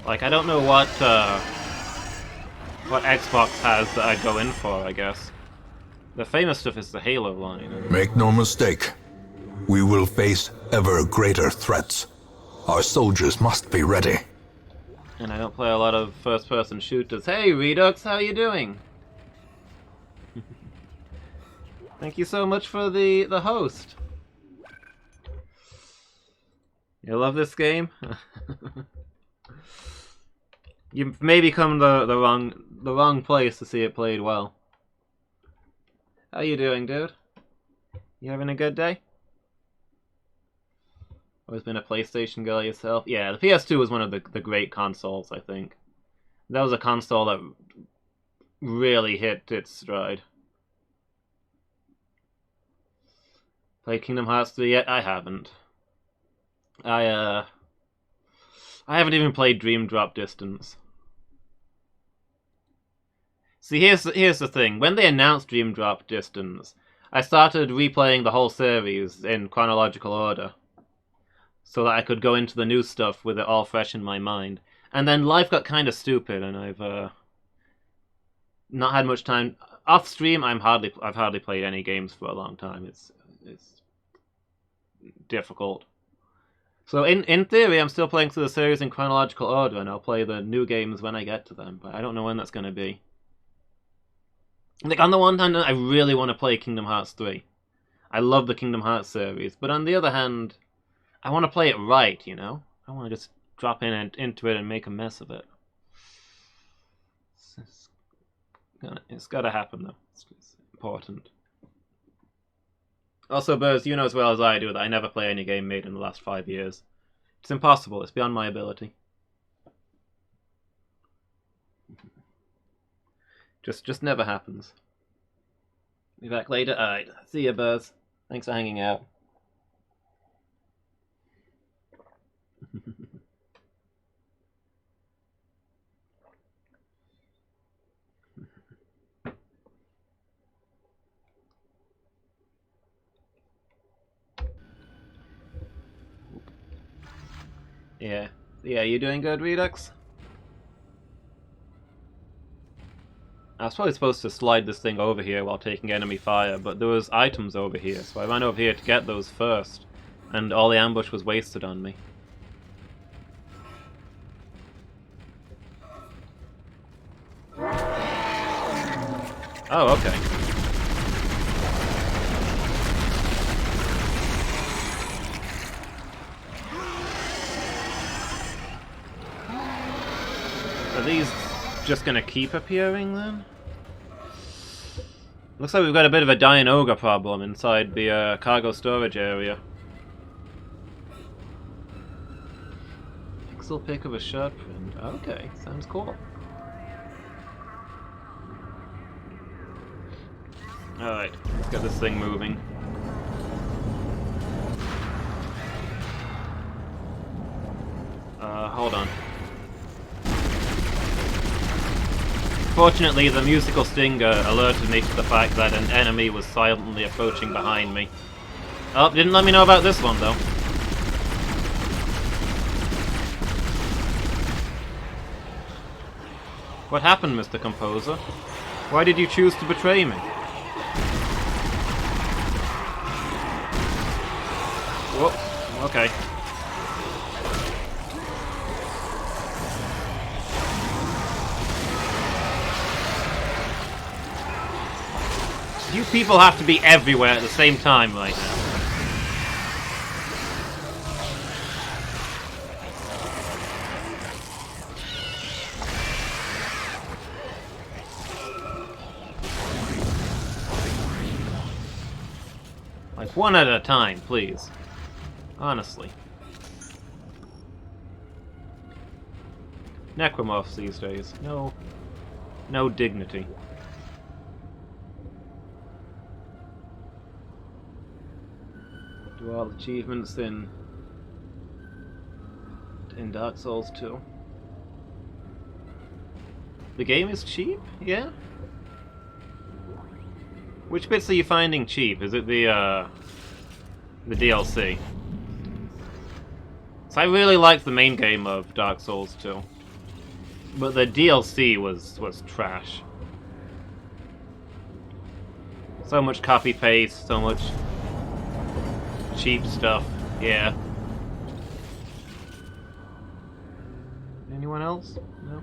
S1: Like, I don't know what Xbox has that I'd go in for, I guess. The famous stuff is the Halo line.
S7: Make no mistake. We will face ever greater threats. Our soldiers must be ready.
S1: And I don't play a lot of first-person shooters. Hey, Redux, how you doing? Thank you so much for the host. You love this game? You've maybe come the wrong place to see it played well. How you doing, dude? You having a good day? Always been a PlayStation girl yourself? Yeah, the PS2 was one of the great consoles, I think. That was a console that really hit its stride. Played Kingdom Hearts 3 yet? I haven't. I haven't even played Dream Drop Distance. See, here's the thing. When they announced Dream Drop Distance, I started replaying the whole series in chronological order, so that I could go into the new stuff with it all fresh in my mind. And then life got kind of stupid, and I've not had much time. Off stream, I've hardly played any games for a long time. It's difficult. So in theory, I'm still playing through the series in chronological order, and I'll play the new games when I get to them. But I don't know when that's going to be. Like, on the one hand, I really want to play Kingdom Hearts 3. I love the Kingdom Hearts series. But on the other hand, I want to play it right, you know? I don't want to just drop into it and make a mess of it. It's got to happen, though. It's important. Also, Burrs, you know as well as I do that I never play any game made in the last 5 years. It's impossible. It's beyond my ability. Just never happens. Be back later? Alright. See ya, Burrs. Thanks for hanging out. Yeah. Yeah, you doing good, Redux? I was probably supposed to slide this thing over here while taking enemy fire, but there was items over here, so I ran over here to get those first, and all the ambush was wasted on me. Oh, okay. Are these just gonna keep appearing then? Looks like we've got a bit of a dying ogre problem inside the cargo storage area. Pixel pic of a shirt print. Okay, sounds cool. Alright, let's get this thing moving. Hold on. Fortunately, the musical stinger alerted me to the fact that an enemy was silently approaching behind me. Oh, didn't let me know about this one, though. What happened, Mr. Composer? Why did you choose to betray me? Whoa, okay. You people have to be everywhere at the same time right now. Like, one at a time, please. Honestly. Necromorphs these days. No dignity. Do all achievements in Dark Souls 2. The game is cheap? Yeah? Which bits are you finding cheap? Is it the DLC? So I really liked the main game of Dark Souls 2. But the DLC was trash. So much copy-paste, so much cheap stuff. Yeah. Anyone else? No?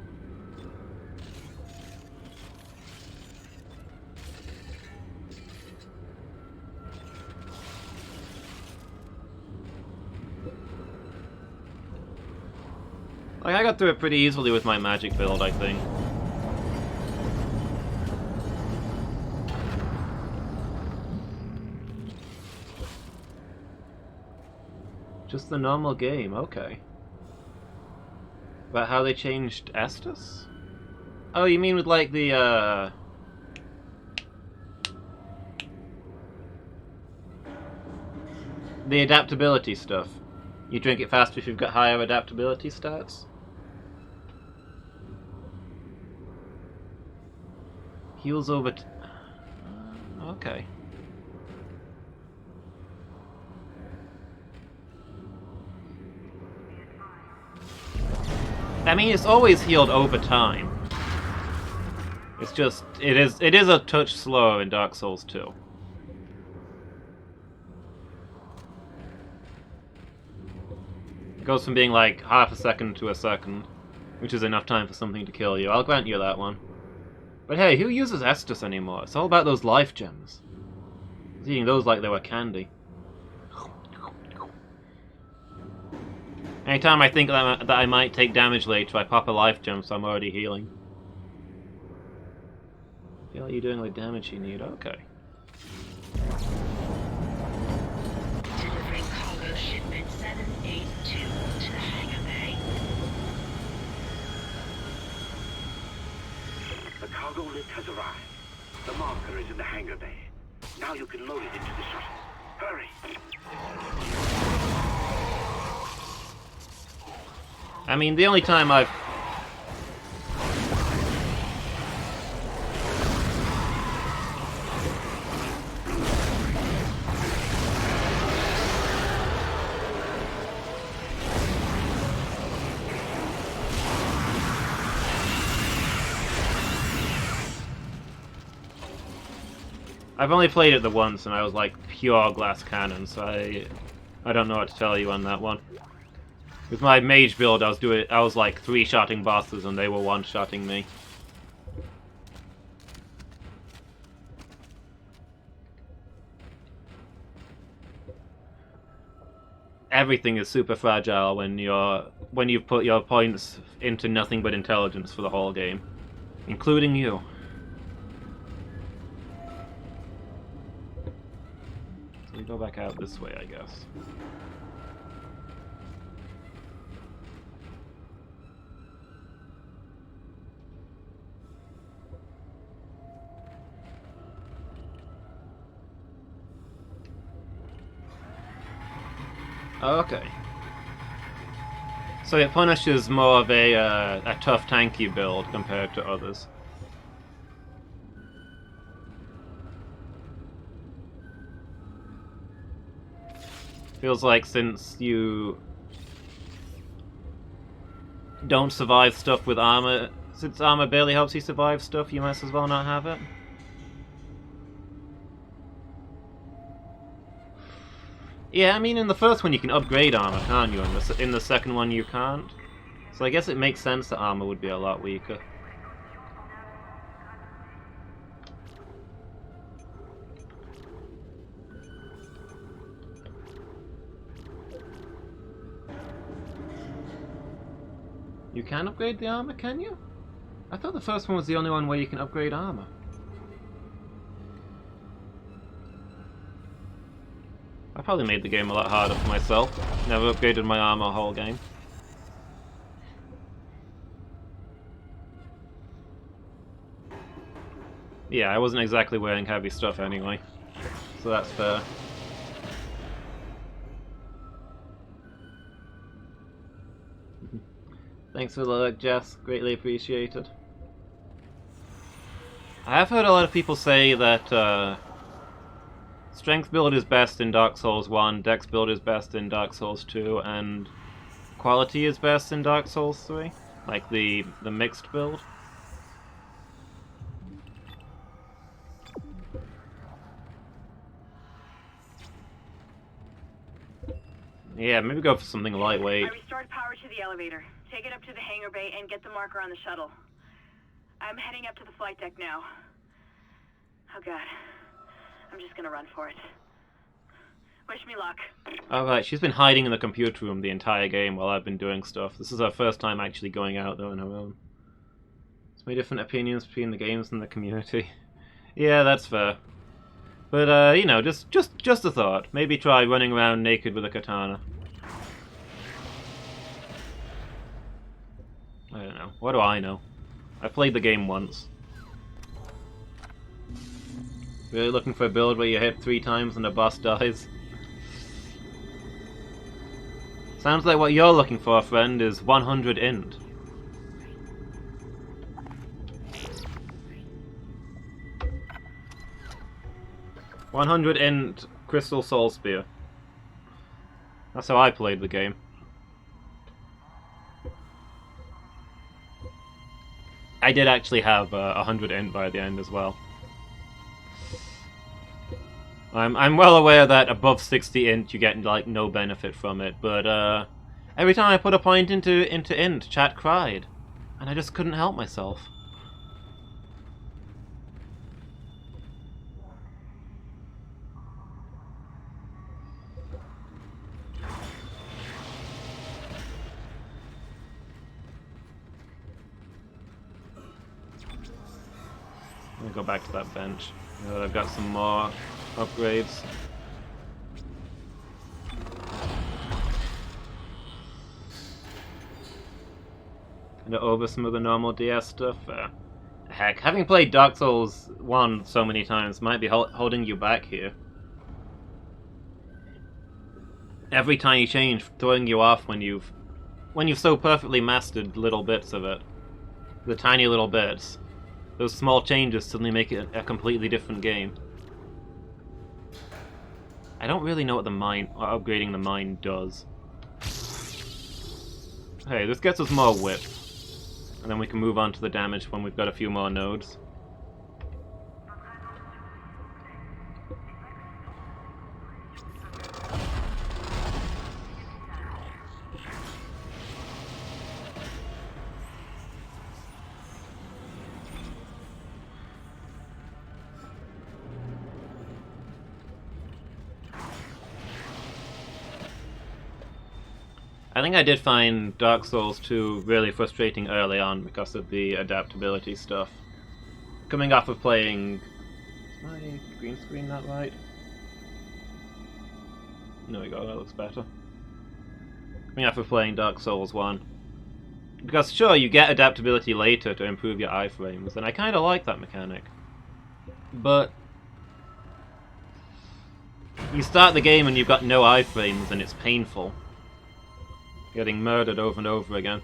S1: Like, I got through it pretty easily with my magic build, I think. Just the normal game, okay. About how they changed Estus? Oh, you mean with, like, the adaptability stuff. You drink it faster if you've got higher adaptability stats? Heals over okay. I mean, it's always healed over time. It's just, it is a touch slower in Dark Souls 2. It goes from being like half a second to a second, which is enough time for something to kill you. I'll grant you that one. But hey, who uses Estus anymore? It's all about those life gems. I was eating those like they were candy. Anytime I think that I might take damage later, I pop a life gem, so I'm already healing. I feel like you're doing the damage you need. Okay.
S4: Delivering cargo shipment 782 to the hangar bay.
S2: The cargo lift has arrived. The marker is in the hangar bay. Now you can load it into the shuttle. Hurry!
S1: I mean, the only time I've... I've only played it the once, and I was like pure glass cannon, so I don't know what to tell you on that one. With my mage build, I was like 3-shotting bosses, and they were 1-shotting me. Everything is super fragile when you've put your points into nothing but intelligence for the whole game, including you. So we go back out this way, I guess. Okay. So it punishes more of a tough tanky build compared to others. Feels like since you don't survive stuff with armor, since armor barely helps you survive stuff, you might as well not have it. Yeah, I mean, in the first one you can upgrade armor, can't you? In the second one you can't. So I guess it makes sense that armor would be a lot weaker. You can upgrade the armor, can you? I thought the first one was the only one where you can upgrade armor. I probably made the game a lot harder for myself. Never upgraded my armor whole game. Yeah, I wasn't exactly wearing heavy stuff anyway, so that's fair. Thanks for the look, Jess. Greatly appreciated. I have heard a lot of people say that strength build is best in Dark Souls 1, Dex build is best in Dark Souls 2, and quality is best in Dark Souls 3. Like the mixed build. Yeah, maybe go for something lightweight.
S5: I restored power to the elevator. Take it up to the hangar bay and get the marker on the shuttle. I'm heading up to the flight deck now. Oh god. I'm just gonna run for it. Wish me luck.
S1: Alright, she's been hiding in the computer room the entire game while I've been doing stuff. This is her first time actually going out though on her own. There's many different opinions between the games and the community. Yeah, that's fair. But, you know, just a thought. Maybe try running around naked with a katana. I don't know. What do I know? I played the game once. Really looking for a build where you hit 3 times and the boss dies? Sounds like what you're looking for, friend, is 100 int. "100 int Crystal Soul Spear." That's how I played the game. I did actually have 100 int by the end as well. I'm well aware that above 60 int you get like no benefit from it, but every time I put a point into int, chat cried, and I just couldn't help myself. Let me go back to that bench. I've got some more upgrades. And over some of the normal DS stuff. Heck, having played Dark Souls 1 so many times might be holding you back here. Every tiny change throwing you off when you've so perfectly mastered little bits of it. The tiny little bits. Those small changes suddenly make it a completely different game. I don't really know what upgrading the mine does. Hey, this gets us more whip. And then we can move on to the damage when we've got a few more nodes. I think I did find Dark Souls 2 really frustrating early on because of the adaptability stuff. Coming off of playing... Is my green screen not right? There we go, that looks better. Coming off of playing Dark Souls 1. Because sure, you get adaptability later to improve your iframes, and I kinda like that mechanic. But... You start the game and you've got no iframes and it's painful. Getting murdered over and over again.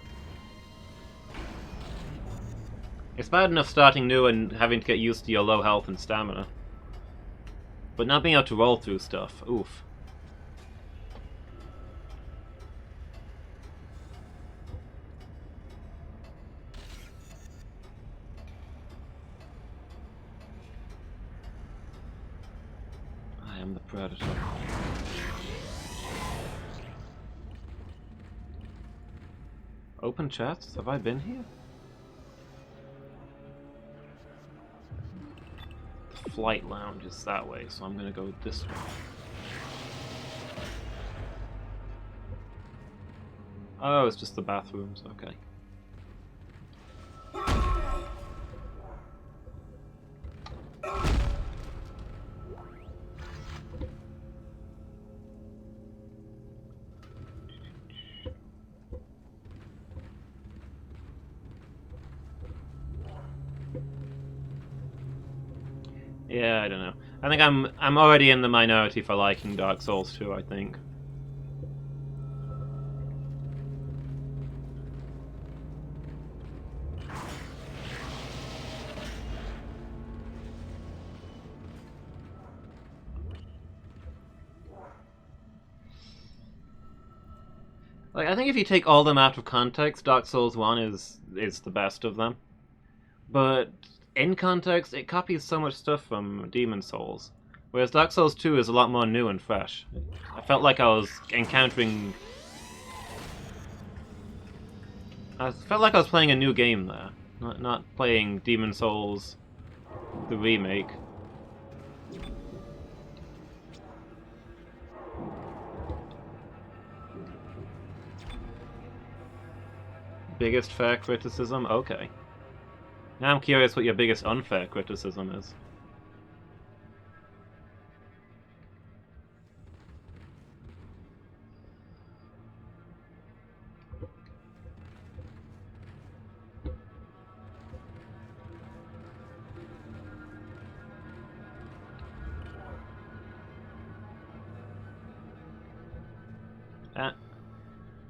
S1: It's bad enough starting new and having to get used to your low health and stamina. But not being able to roll through stuff, oof. I am the Predator. Open chests? Have I been here? The flight lounge is that way, so I'm gonna go this way. Oh, it's just the bathrooms, okay. Yeah, I don't know. I think I'm already in the minority for liking Dark Souls 2, I think. Like, I think if you take all them out of context, Dark Souls 1 is the best of them. But in context, it copies so much stuff from Demon Souls. Whereas Dark Souls 2 is a lot more new and fresh. I felt like I was encountering... I felt like I was playing a new game there. Not playing Demon Souls, the remake. Biggest fair criticism? Okay. Now I'm curious what your biggest unfair criticism is. I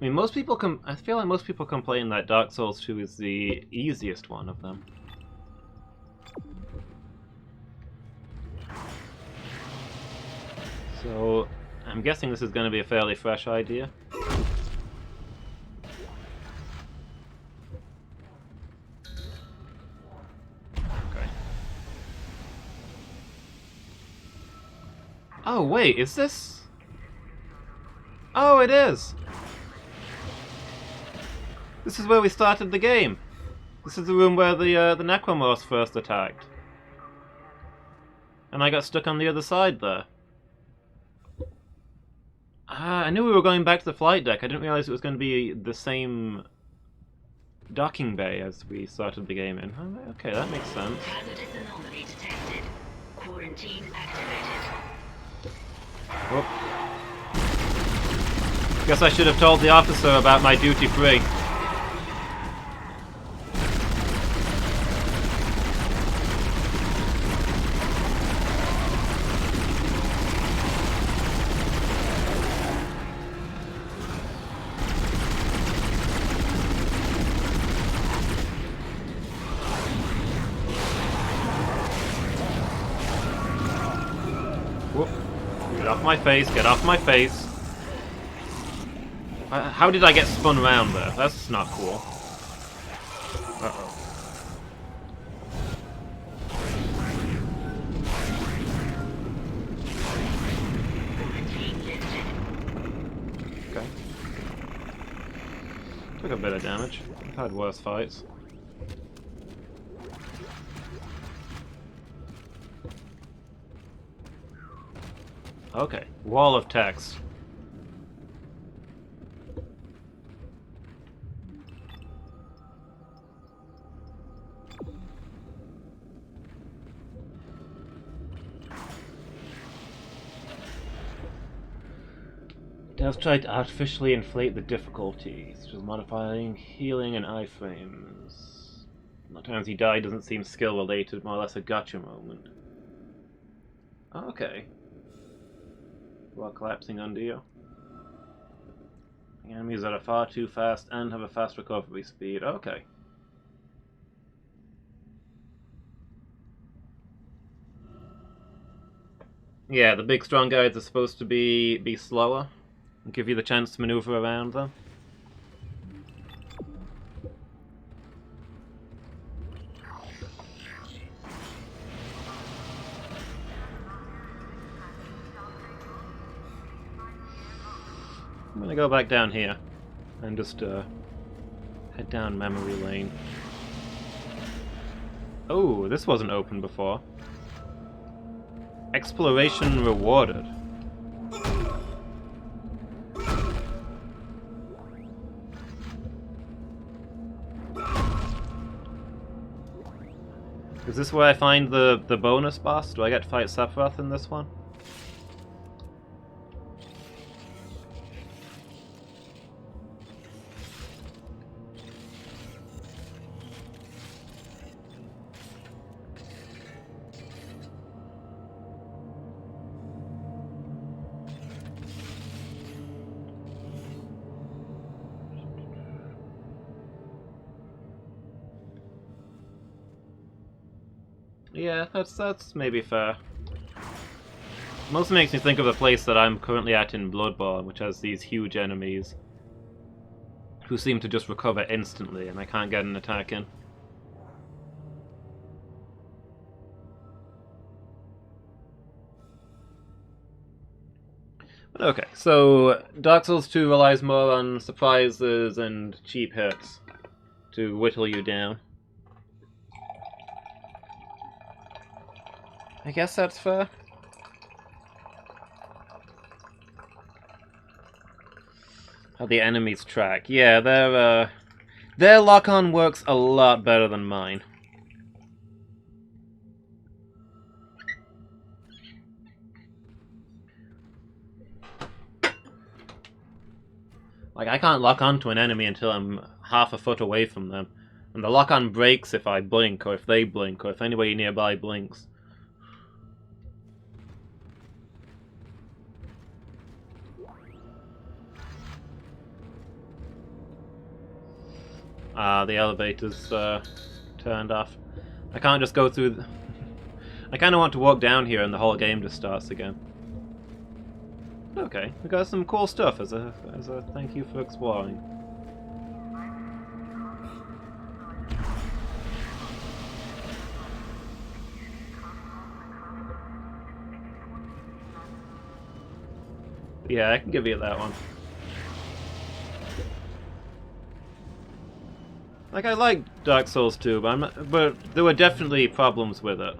S1: mean, most people I feel like most people complain that Dark Souls 2 is the easiest one of them. So, I'm guessing this is going to be a fairly fresh idea. Okay. Oh, wait, is this... Oh, it is! This is where we started the game. This is the room where the Necromorphs first attacked. And I got stuck on the other side there. Ah, I knew we were going back to the flight deck. I didn't realize it was going to be the same docking bay as we started the game in. Okay, that makes sense.
S4: Hazardous anomaly detected. Quarantine activated.
S1: Whoop. Guess I should have told the officer about my duty free. Whoop. Get off my face, get off my face. How did I get spun around there? That's not cool. Uh-oh. Okay. Took a bit of damage. I've had worse fights. Okay, wall of text. Devs tried to artificially inflate the difficulty, such as modifying healing and iframes. The times he died doesn't seem skill related, more or less a gotcha moment. Okay. while collapsing under you. The enemies that are far too fast and have a fast recovery speed. Okay. Yeah, the big strong guys are supposed to be slower and give you the chance to maneuver around them. I'm gonna go back down here and just head down memory lane. Oh, this wasn't open before. Exploration rewarded. Is this where I find the bonus boss? Do I get to fight Sephiroth in this one? Yeah, that's maybe fair. Mostly makes me think of the place that I'm currently at in Bloodborne, which has these huge enemies who seem to just recover instantly, and I can't get an attack in. Okay, so Dark Souls 2 relies more on surprises and cheap hits to whittle you down. I guess that's fair. How the enemies track. Yeah, their lock-on works a lot better than mine. Like, I can't lock onto an enemy until I'm half a foot away from them. And the lock-on breaks if I blink, or if they blink, or if anybody nearby blinks. The elevator's turned off. I can't just go through... I kind of want to walk down here and the whole game just starts again. Okay, we got some cool stuff as a thank you for exploring. Yeah, I can give you that one. Like, I like Dark Souls 2, but there were definitely problems with it.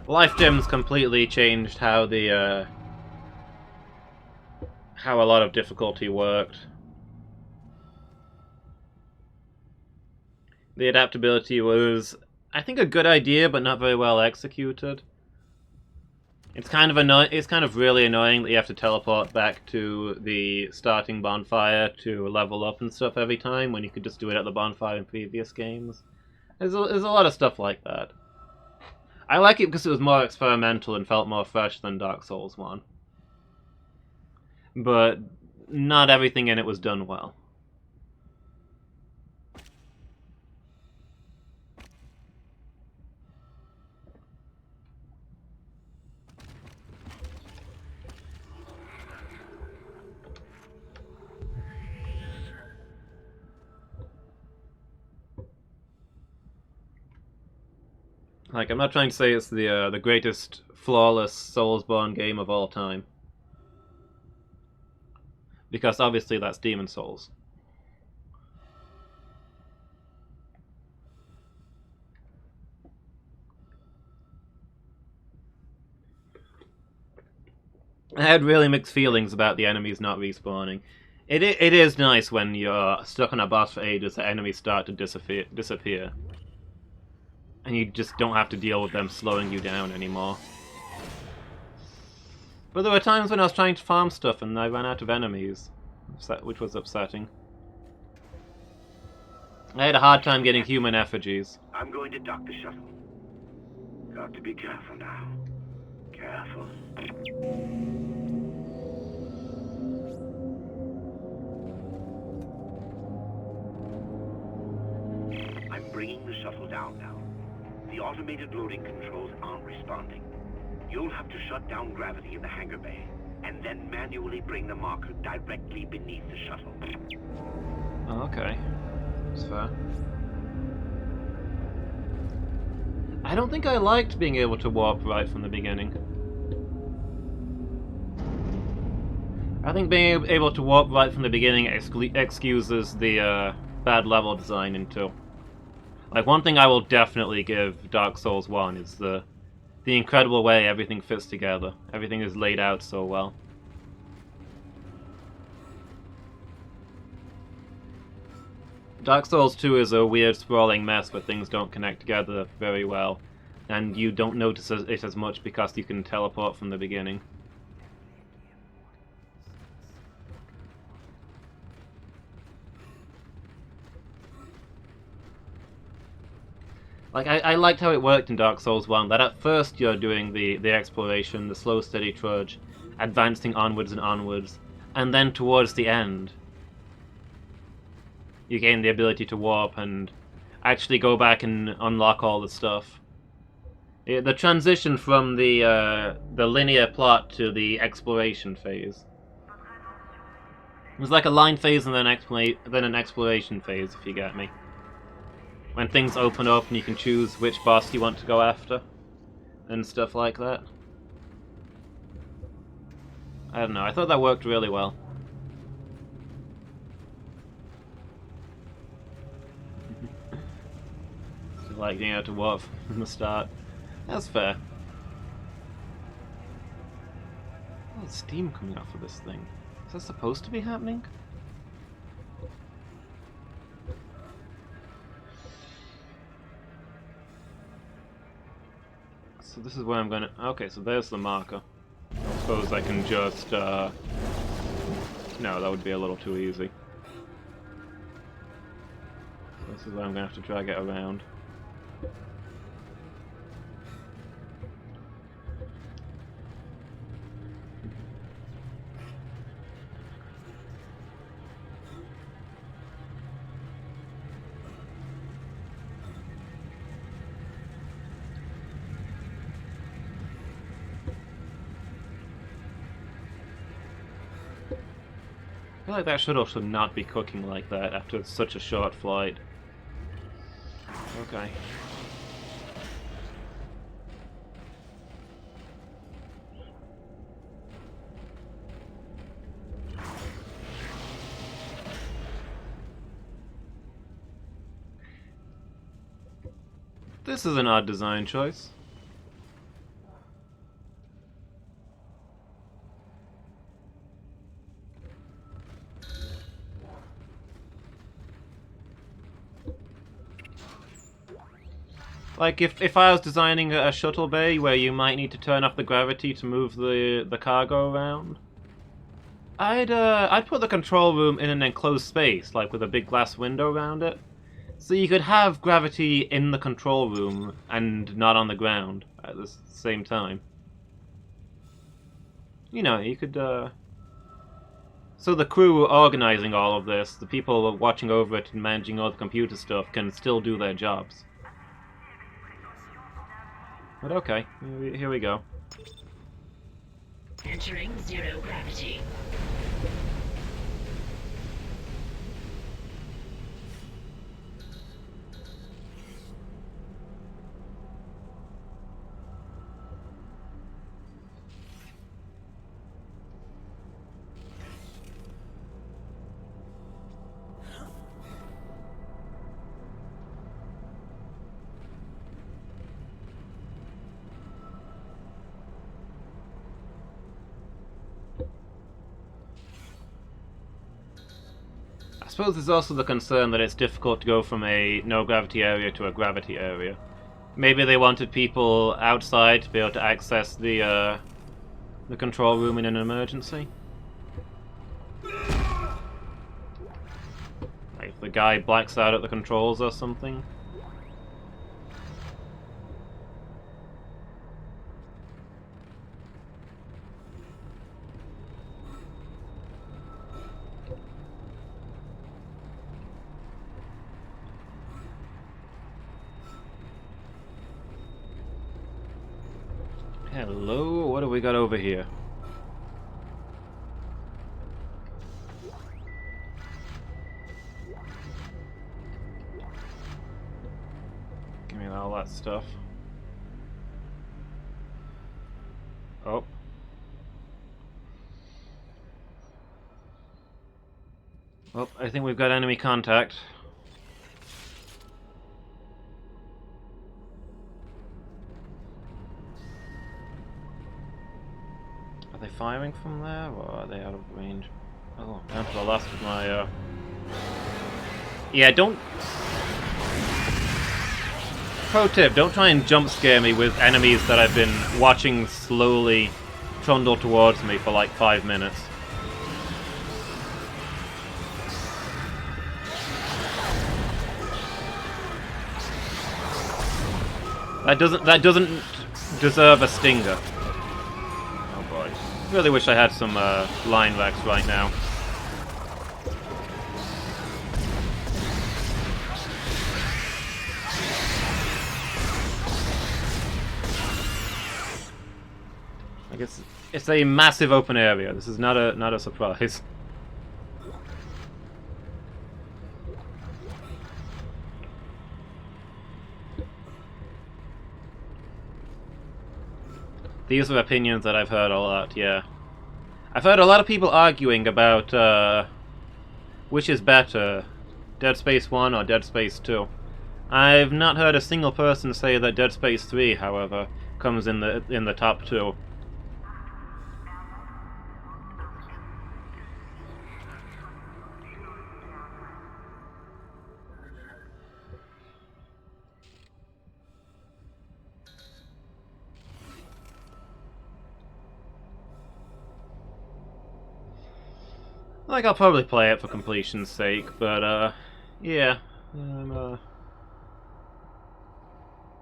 S1: Life Gems completely changed how how a lot of difficulty worked. The adaptability was, I think, a good idea, but not very well executed. It's kind of It's kind of really annoying that you have to teleport back to the starting bonfire to level up and stuff every time, when you could just do it at the bonfire in previous games. There's a lot of stuff like that. I like it because it was more experimental and felt more fresh than Dark Souls 1. But not everything in it was done well. Like, I'm not trying to say it's the greatest flawless Soulsborne game of all time, because obviously that's Demon Souls. I had really mixed feelings about the enemies not respawning. It is nice when you're stuck on a boss for ages that enemies start to disappear. And you just don't have to deal with them slowing you down anymore. But there were times when I was trying to farm stuff and I ran out of enemies, which was upsetting. I had a hard time getting human effigies.
S2: I'm going to dock the shuttle. Got to be careful now. Careful. I'm bringing the shuttle down now. The automated loading controls aren't responding. You'll have to shut down gravity in the hangar bay, and then manually bring the marker directly beneath the shuttle.
S1: Oh, okay. That's fair. I don't think I liked being able to warp right from the beginning. I think being able to warp right from the beginning excuses the bad level design into. Like, one thing I will definitely give Dark Souls 1 is the incredible way everything fits together. Everything is laid out so well. Dark Souls 2 is a weird sprawling mess where things don't connect together very well, and you don't notice it as much because you can teleport from the beginning. Like, I liked how it worked in Dark Souls 1, that at first you're doing the exploration, the slow steady trudge, advancing onwards and onwards, and then towards the end you gain the ability to warp and actually go back and unlock all the stuff. The transition from the linear plot to the exploration phase. It was like a line phase and then an exploration phase, if you get me. When things open up and you can choose which boss you want to go after, and stuff like that. I don't know, I thought that worked really well. Like being able to warp from the start. That's fair. Oh, there's steam coming off of this thing. Is that supposed to be happening? So this is where I'm gonna... Okay, so there's the marker. I suppose I can just, No, that would be a little too easy. So this is where I'm gonna have to drag it around. I feel like that shuttle should not be cooking like that after such a short flight. Okay. This is an odd design choice. Like, if I was designing a shuttle bay where you might need to turn off the gravity to move the cargo around, I'd put the control room in an enclosed space, like with a big glass window around it, so you could have gravity in the control room and not on the ground at the same time. You know, you could, so the crew organizing all of this, the people watching over it and managing all the computer stuff, can still do their jobs. But okay, here we go.
S4: Entering zero gravity.
S1: I suppose there's also the concern that it's difficult to go from a no-gravity area to a gravity area. Maybe they wanted people outside to be able to access the control room in an emergency. Like, the guy blacks out at the controls or something. Hello, what do we got over here? Give me all that stuff. Oh. Well, I think we've got enemy contact. Are they firing from there, or are they out of range? Oh, down to the last of my, Yeah, don't... Pro tip, don't try and jump scare me with enemies that I've been watching slowly trundle towards me for like 5 minutes. That doesn't deserve a stinger. Oh boy. Really wish I had some line racks right now. I guess it's a massive open area. This is not a surprise. These are opinions that I've heard a lot, yeah. I've heard a lot of people arguing about which is better, Dead Space 1 or Dead Space 2. I've not heard a single person say that Dead Space 3, however, comes in the top 2. Like, I'll probably play it for completion's sake, but, yeah.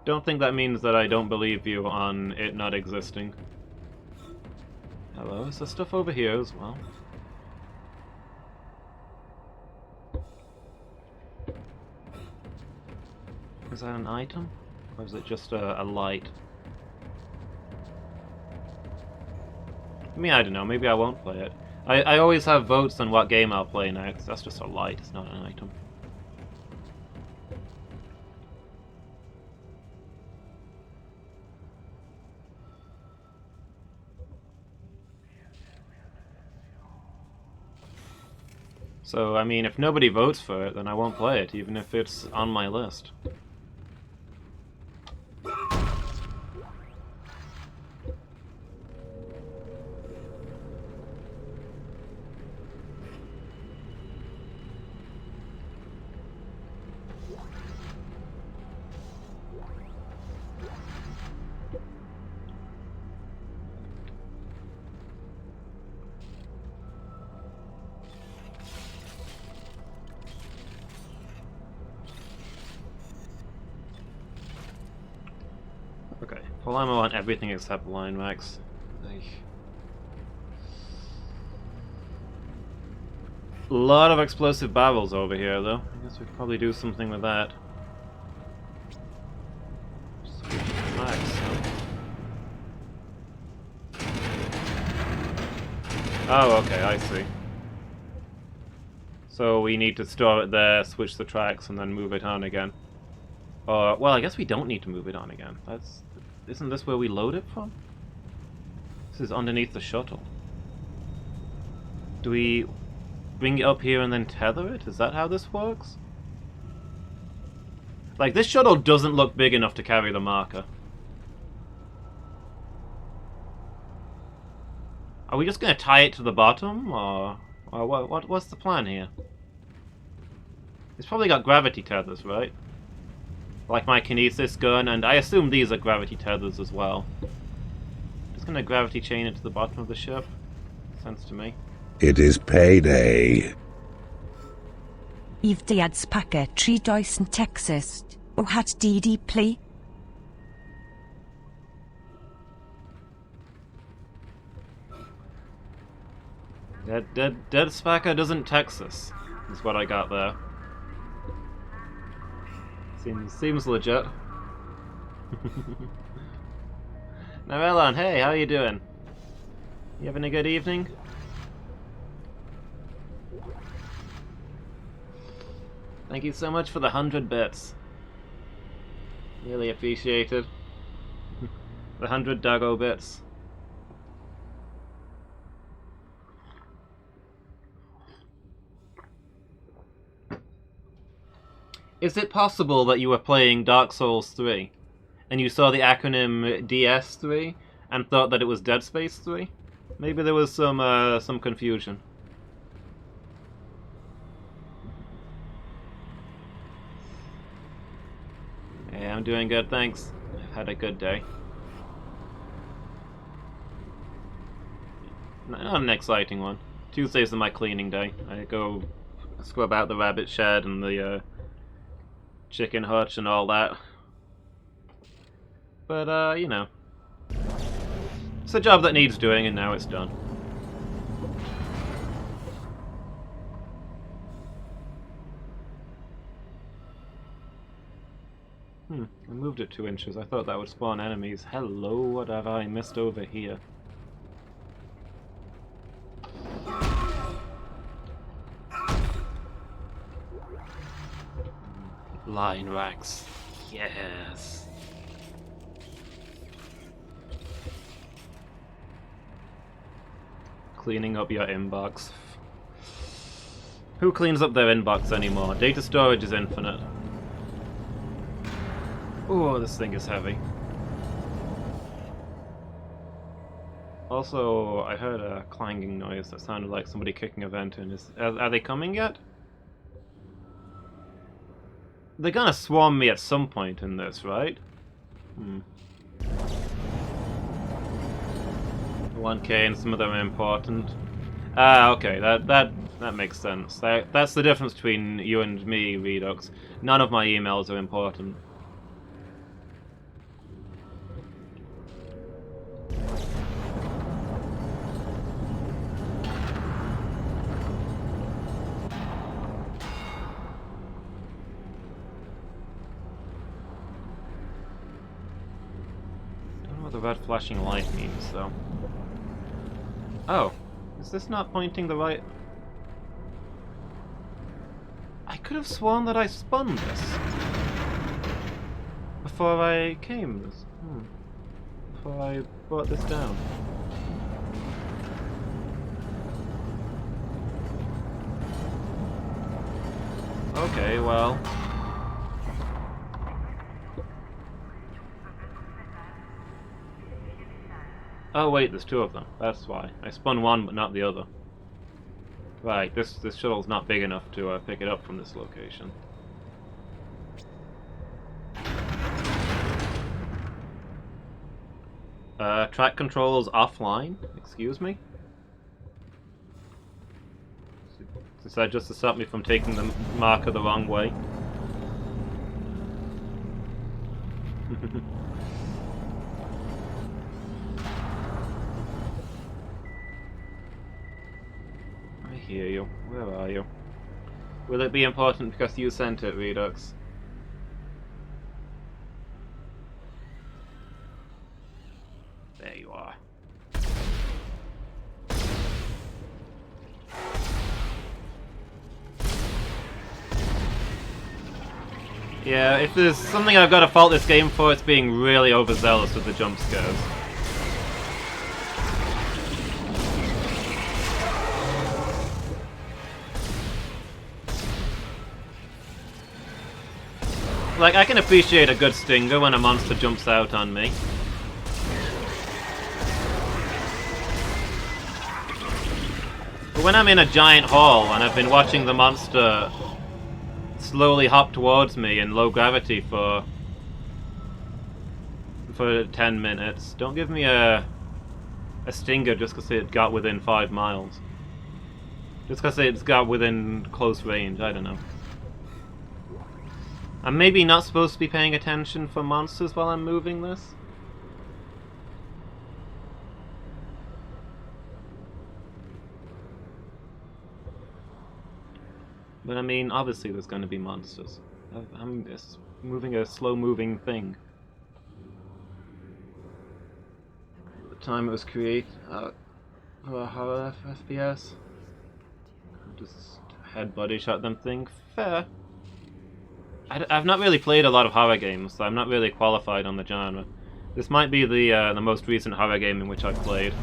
S1: Don't think that means that I don't believe you on it not existing. Hello, is there stuff over here as well? Is that an item? Or is it just a light? I mean, I don't know, maybe I won't play it. I always have votes on what game I'll play next. That's just a light, it's not an item. So, I mean, if nobody votes for it, then I won't play it, even if it's on my list. Okay, full ammo on everything except line racks. A lot of explosive barrels over here, though. I guess we could probably do something with that. Switch to max, huh? Oh, okay, I see. So we need to store it there, switch the tracks, and then move it on again. Well, I guess we don't need to move it on again. Isn't this where we load it from? This is underneath the shuttle. Do we bring it up here and then tether it? Is that how this works? Like, this shuttle doesn't look big enough to carry the marker. Are we just going to tie it to the bottom, or what's the plan here? It's probably got gravity tethers, right? Like my kinesis gun, and I assume these are gravity tethers as well. Just gonna gravity chain it to the bottom of the ship. Makes sense to me.
S8: It is payday. Yf dead spaca tri does in Texas, o hat DD play.
S1: Dead Spacker doesn't Texas, is what I got there. Seems legit. Now, Elon, hey, how you doing? You having a good evening? Thank you so much for the 100 bits. Really appreciated. The 100 Doggo bits. Is it possible that you were playing Dark Souls 3 and you saw the acronym DS3 and thought that it was Dead Space 3? Maybe there was some confusion. Hey, I'm doing good, thanks. I've had a good day. Not an exciting one. Tuesdays are my cleaning day. I go scrub out the rabbit shed and the chicken hutch and all that. But, you know. It's a job that needs doing, and now it's done. I moved it 2 inches. I thought that would spawn enemies. Hello, what have I missed over here? Line racks. Yes. Cleaning up your inbox. Who cleans up their inbox anymore? Data storage is infinite. Oh, this thing is heavy. Also, I heard a clanging noise that sounded like somebody kicking a vent in. Are they coming yet? They're gonna swarm me at some point in this, right? 1K and some of them are important. Ah, okay, that makes sense. That's the difference between you and me, Redux. None of my emails are important. The red flashing light means, though. Oh, is this not pointing the right... I could have sworn that I spun this before I came. Before I brought this down. Okay, well... Oh wait, there's 2 of them. That's why. I spun one, but not the other. Right, this shuttle's not big enough to pick it up from this location. Track controls offline? Excuse me? Is that just to stop me from taking the marker the wrong way? I hear you. Where are you? Will it be important because you sent it, Redux? There you are. Yeah, if there's something I've got to fault this game for, it's being really overzealous with the jump scares. Like, I can appreciate a good stinger when a monster jumps out on me. But when I'm in a giant hall and I've been watching the monster slowly hop towards me in low gravity for 10 minutes, don't give me a stinger just because it got within 5 miles. Just because it's got within close range, I don't know. I'm maybe not supposed to be paying attention for monsters while I'm moving this. But I mean, obviously there's going to be monsters. I'm just moving a slow-moving thing. The time it was created for a horror FPS. Just head body shot them thing. Fair. I've not really played a lot of horror games, so I'm not really qualified on the genre. This might be the most recent horror game in which I've played.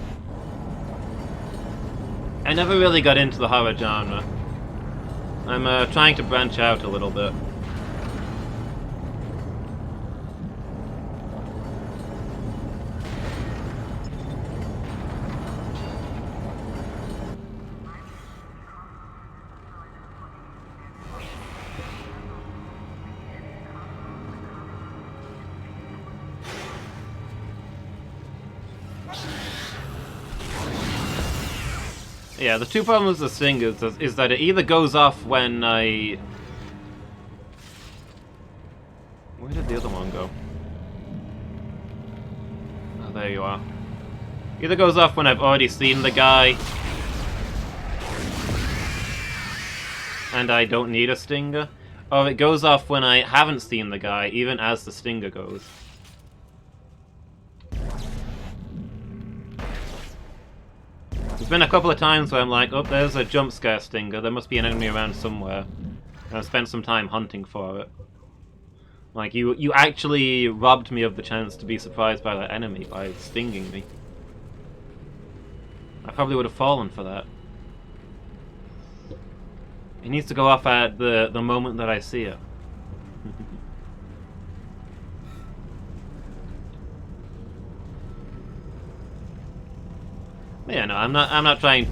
S1: I never really got into the horror genre. I'm trying to branch out a little bit. Yeah, the two problems with this thing is that it either goes off when I... Where did the other one go? Oh, there you are. Either goes off when I've already seen the guy and I don't need a stinger, or it goes off when I haven't seen the guy, even as the stinger goes. There's been a couple of times where I'm like, oh, there's a jump scare stinger, there must be an enemy around somewhere. And I've spent some time hunting for it. Like, you actually robbed me of the chance to be surprised by that enemy by stinging me. I probably would have fallen for that. It needs to go off at the moment that I see it. Yeah, no, I'm not trying...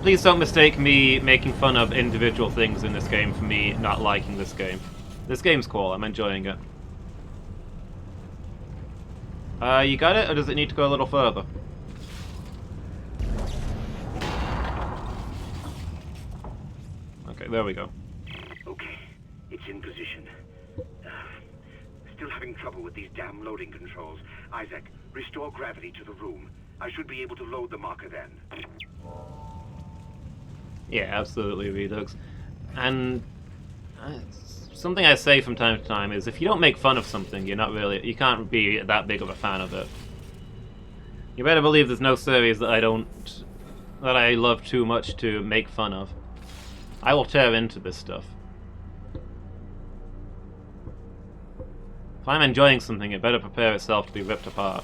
S1: Please don't mistake me making fun of individual things in this game for me not liking this game. This game's cool, I'm enjoying it. You got it, or does it need to go a little further? Okay, there we go.
S2: Okay, it's in position. Still having trouble with these damn loading controls. Isaac, restore gravity to the room. I should be able to load the marker then.
S1: Yeah, absolutely, Redux. And something I say from time to time is, if you don't make fun of something, you can't be that big of a fan of it. You better believe there's no series that I love too much to make fun of. I will tear into this stuff. If I'm enjoying something, it better prepare itself to be ripped apart.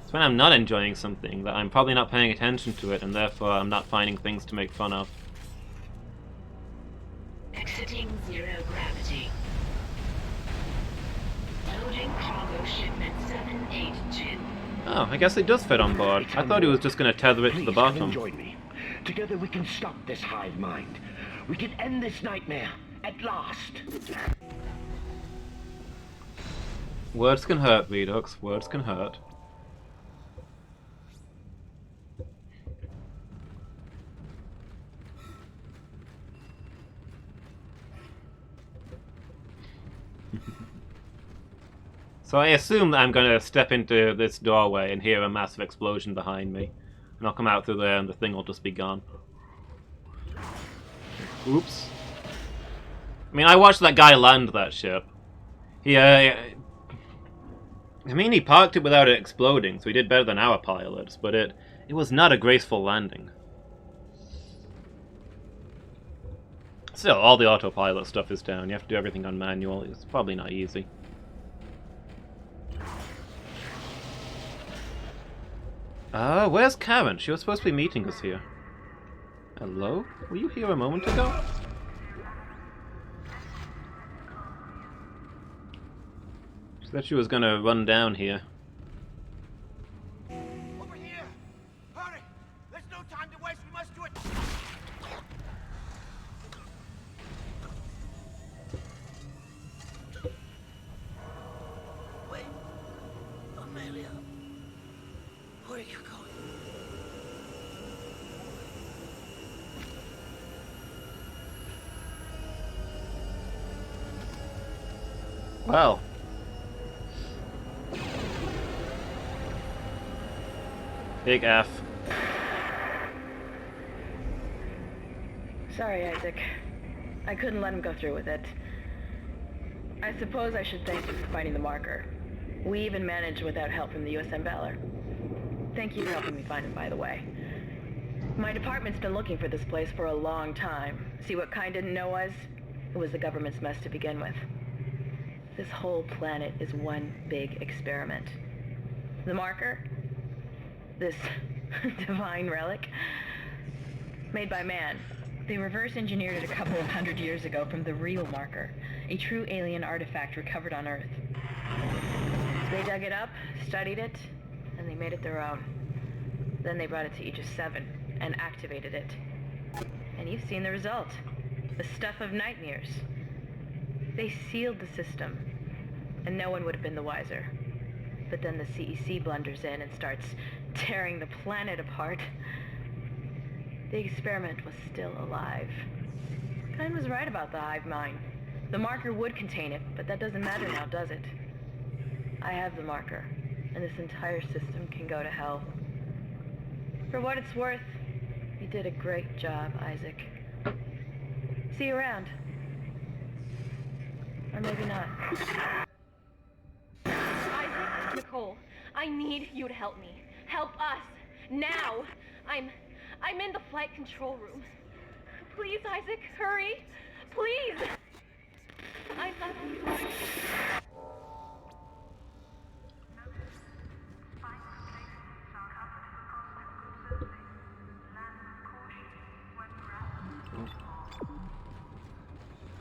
S1: It's when I'm not enjoying something that I'm probably not paying attention to it, and therefore I'm not finding things to make fun of.
S4: Exiting zero gravity. Loading cargo shipment 782.
S1: Oh, I guess it does fit on board. I thought he was just going to tether it to the bottom.
S2: Join me. Together we can stop this hive mind. We can end this nightmare at last.
S1: Words can hurt, Redux. Words can hurt. So I assume that I'm going to step into this doorway and hear a massive explosion behind me. And I'll come out through there and the thing will just be gone. Oops. I mean, I watched that guy land that ship. I mean, he parked it without it exploding, so he did better than our pilots, but it was not a graceful landing. Still, all the autopilot stuff is down. You have to do everything on manual. It's probably not easy. Where's Karen? She was supposed to be meeting us here. Hello? Were you here a moment ago? She said she was gonna run down here.
S9: Over here! Hurry! There's no time to waste. We must do it. Wait, Amelia. Where are you going?
S1: Well. Big F.
S5: Sorry, Isaac. I couldn't let him go through with it. I suppose I should thank you for finding the marker. We even managed without help from the USM Valor. Thank you for helping me find him, by the way. My department's been looking for this place for a long time. See what Kind didn't know was? It was the government's mess to begin with. This whole planet is one big experiment. The marker? This divine relic? Made by man. They reverse engineered it a couple of 100 years ago from the real marker, a true alien artifact recovered on Earth. They dug it up, studied it, and they made it their own. Then they brought it to Aegis 7 and activated it. And you've seen the result. The stuff of nightmares. They sealed the system, and no one would have been the wiser. But then the CEC blunders in and starts tearing the planet apart. The experiment was still alive. Kind was right about the hive mind. The marker would contain it, but that doesn't matter now, does it? I have the marker, and this entire system can go to hell. For what it's worth, you did a great job, Isaac. See you around. Or maybe not.
S10: Isaac, Nicole, I need you to help me. Help us. Now. I'm in the flight control room. Please, Isaac, hurry. Please. I'm not...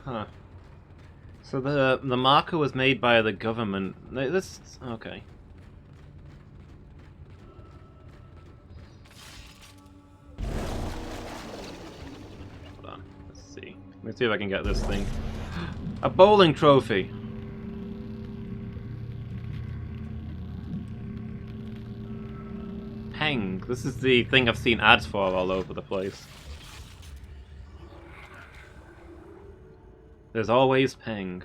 S1: Huh. So the marker was made by the government. This okay. Hold on. Let's see. Let's see if I can get this thing. A bowling trophy. Peng. This is the thing I've seen ads for all over the place. There's always Peng.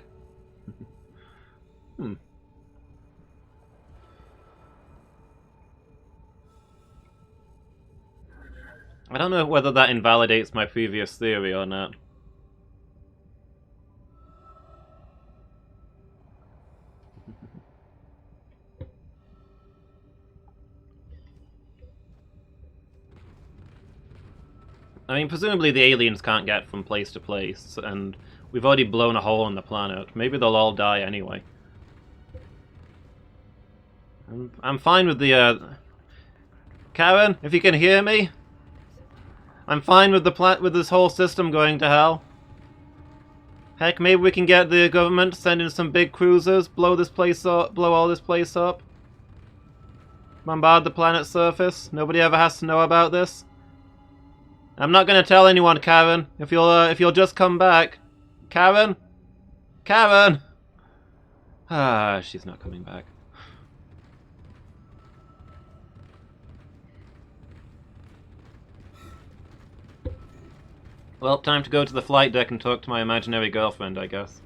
S1: I don't know whether that invalidates my previous theory or not. I mean, presumably the aliens can't get from place to place, and we've already blown a hole in the planet. Maybe they'll all die anyway. I'm fine with the, Karen, if you can hear me? I'm fine with with this whole system going to hell. Heck, maybe we can get the government to send in some big cruisers, blow this place up, blow all this place up. Bombard the planet's surface. Nobody ever has to know about this. I'm not gonna tell anyone, Karen. If you'll just come back. Karen? Karen! Ah, she's not coming back. Well, time to go to the flight deck and talk to my imaginary girlfriend, I guess.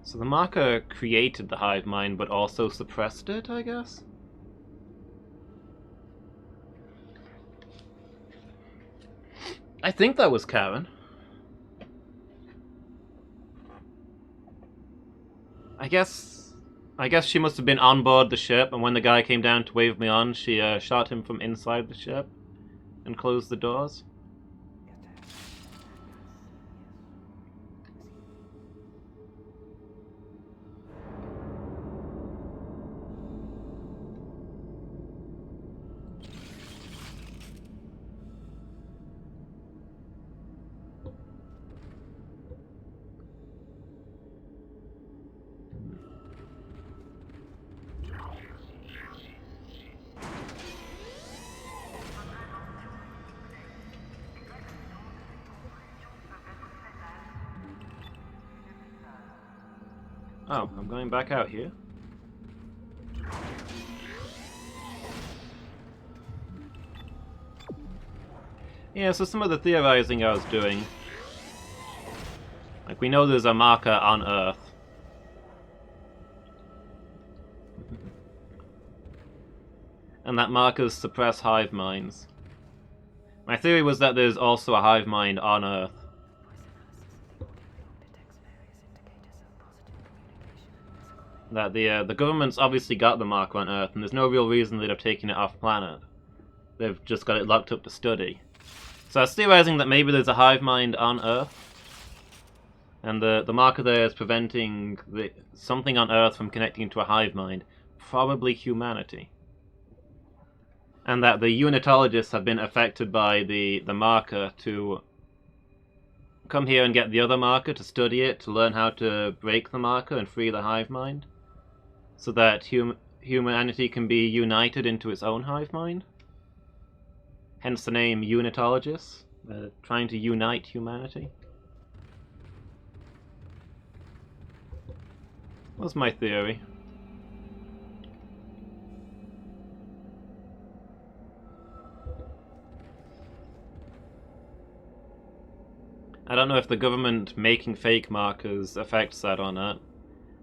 S1: So the marker created the hive mind, but also suppressed it, I guess? I think that was Karen. I guess she must have been on board the ship, and when the guy came down to wave me on, she shot him from inside the ship and closed the doors. Oh, I'm going back out here. Yeah, so some of the theorizing I was doing. Like, we know there's a marker on Earth. And that markers suppress hive minds. My theory was that there's also a hive mind on Earth. That the government's obviously got the marker on Earth, and there's no real reason they'd have taken it off planet. They've just got it locked up to study. So I was theorizing that maybe there's a hive mind on Earth, and the marker there is preventing something on Earth from connecting to a hive mind, probably humanity. And that the unitologists have been affected by the marker to come here and get the other marker, to study it, to learn how to break the marker and free the hive mind, so that humanity can be united into its own hive mind. Hence the name unitologists, trying to unite humanity. That's my theory. I don't know if the government making fake markers affects that or not,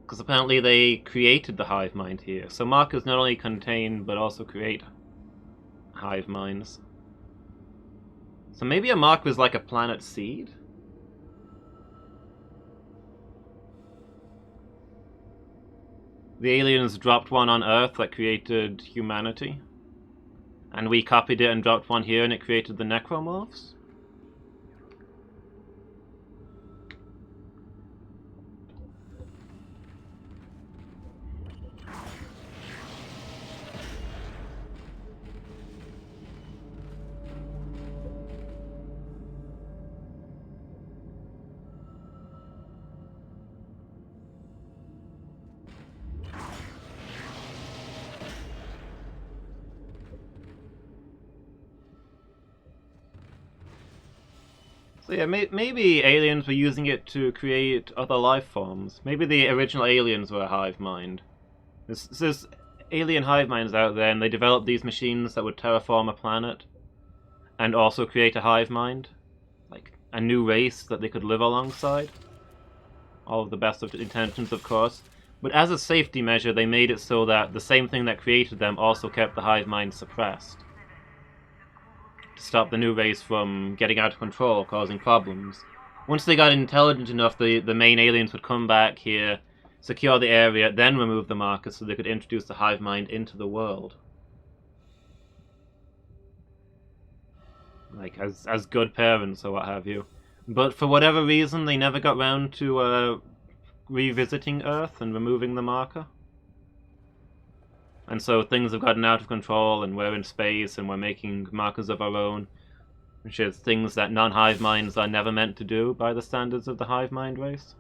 S1: because apparently they created the hive mind here. So markers not only contain, but also create hive minds. So maybe a marker is like a planet seed? The aliens dropped one on Earth that created humanity, and we copied it and dropped one here and it created the necromorphs? So yeah, maybe aliens were using it to create other life forms. Maybe the original aliens were a hive mind. There's alien hive minds out there, and they developed these machines that would terraform a planet and also create a hive mind. Like, a new race that they could live alongside. All of the best of intentions, of course. But as a safety measure, they made it so that the same thing that created them also kept the hive mind suppressed. To stop the new race from getting out of control, causing problems. Once they got intelligent enough, the main aliens would come back here, secure the area, then remove the marker so they could introduce the hive mind into the world. Like, as good parents or what have you. But for whatever reason, they never got round to revisiting Earth and removing the marker. And so things have gotten out of control, and we're in space, and we're making markers of our own, which is things that non-hive minds are never meant to do by the standards of the hive mind race.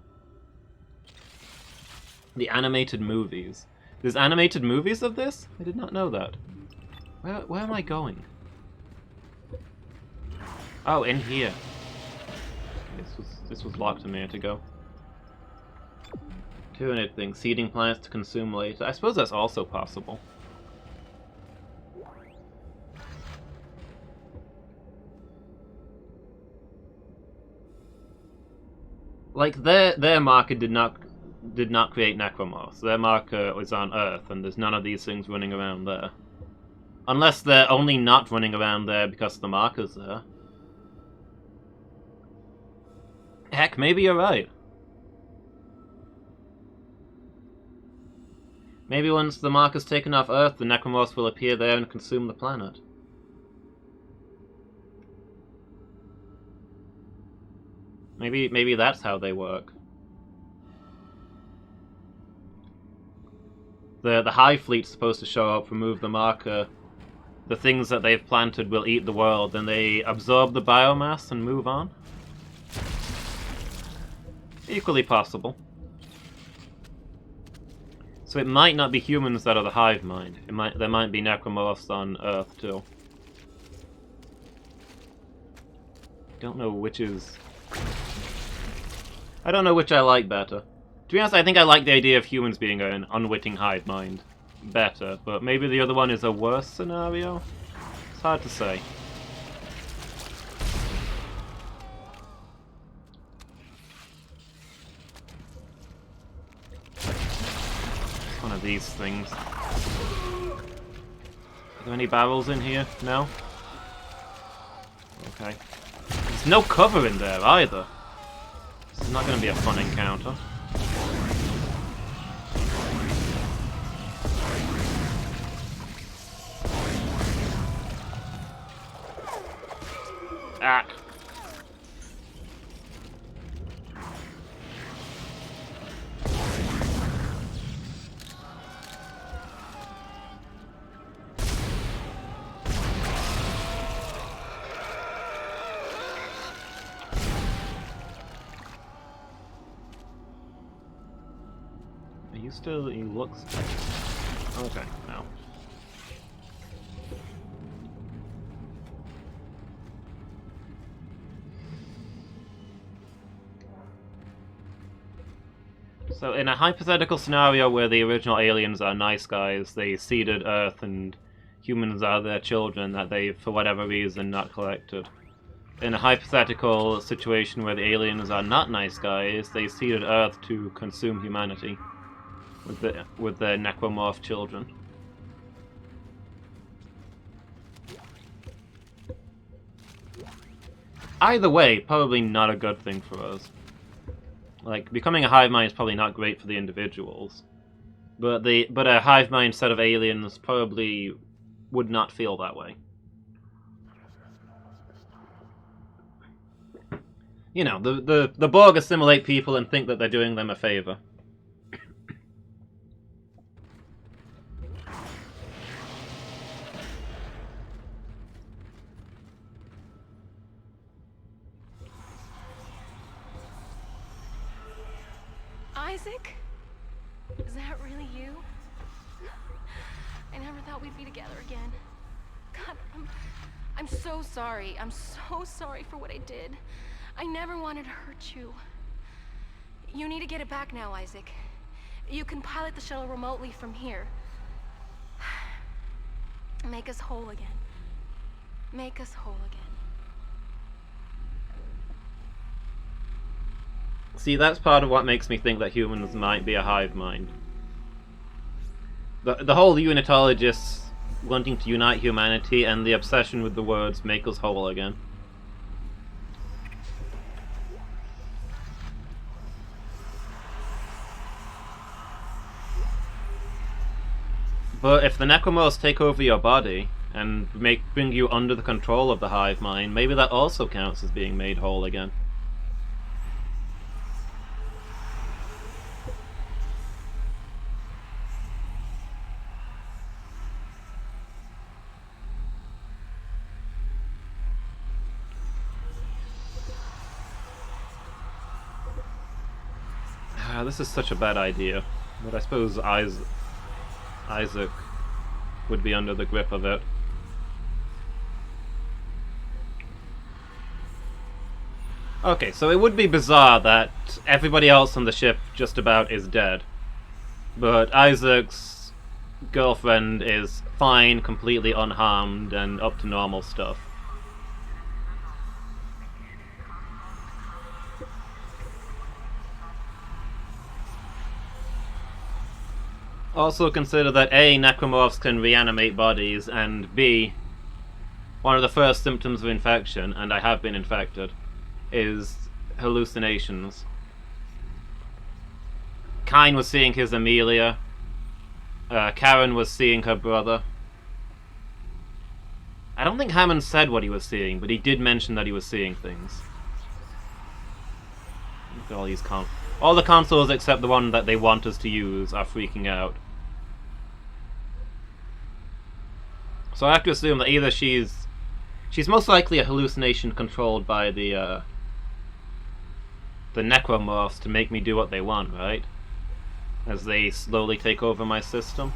S1: The animated movies. There's animated movies of this? I did not know that. Where am I going? Oh, in here. This was locked a minute ago. Tyrannid thing, seeding plants to consume later. I suppose that's also possible. Like, their marker did not create necromorphs. Their marker was on Earth, and there's none of these things running around there. Unless they're only not running around there because the marker's there. Heck, maybe you're right. Maybe once the marker's taken off Earth, the necromorphs will appear there and consume the planet. Maybe that's how they work. The Hive Fleet's supposed to show up, remove the marker. The things that they've planted will eat the world, then they absorb the biomass and move on. Equally possible. So it might not be humans that are the hive mind. There might be necromorphs on Earth too. Don't know which is... I don't know which I like better. To be honest, I think I like the idea of humans being an unwitting hive mind better, but maybe the other one is a worse scenario? It's hard to say. It's one of these things. Are there any barrels in here? No? Okay. There's no cover in there either. This is not going to be a fun encounter. Ah. Are you still... he looks... okay, no. So in a hypothetical scenario where the original aliens are nice guys, they seeded Earth and humans are their children that they, for whatever reason, not collected. In a hypothetical situation where the aliens are not nice guys, they seeded Earth to consume humanity with their necromorph children. Either way, probably not a good thing for us. Like, becoming a hive mind is probably not great for the individuals. But a hive mind set of aliens probably would not feel that way. You know, the Borg assimilate people and think that they're doing them a favor.
S10: Isaac? Is that really you? I never thought we'd be together again. God, I'm so sorry. I'm so sorry for what I did. I never wanted to hurt you. You need to get it back now, Isaac. You can pilot the shuttle remotely from here. Make us whole again. Make us whole again.
S1: See, that's part of what makes me think that humans might be a hive mind. The whole unitologists wanting to unite humanity and the obsession with the words "make us whole again." But if the necromorphs take over your body and bring you under the control of the hive mind, maybe that also counts as being made whole again. This is such a bad idea, but I suppose Isaac would be under the grip of it. Okay, so it would be bizarre that everybody else on the ship just about is dead, but Isaac's girlfriend is fine, completely unharmed, and up to normal stuff. Also consider that A, necromorphs can reanimate bodies, and B, one of the first symptoms of infection, and I have been infected, is hallucinations. Kine was seeing his Amelia, Karen was seeing her brother. I don't think Hammond said what he was seeing, but he did mention that he was seeing things. Look at all these all the consoles except the one that they want us to use are freaking out. So I have to assume that either she's most likely a hallucination controlled by the necromorphs to make me do what they want, right? As they slowly take over my system.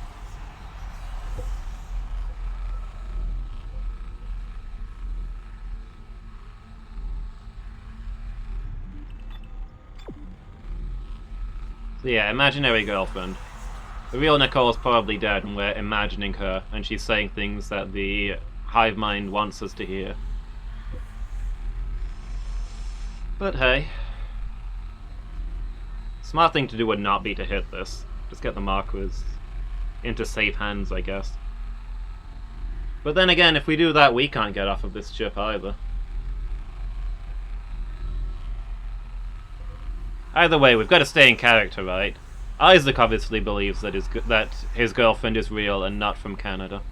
S1: So yeah, imaginary girlfriend. The real Nicole's probably dead and we're imagining her, and she's saying things that the hive mind wants us to hear. But hey. Smart thing to do would not be to hit this. Just get the markers into safe hands, I guess. But then again, if we do that, we can't get off of this ship either. Either way, we've got to stay in character, right? Isaac obviously believes that his girlfriend is real and not from Canada.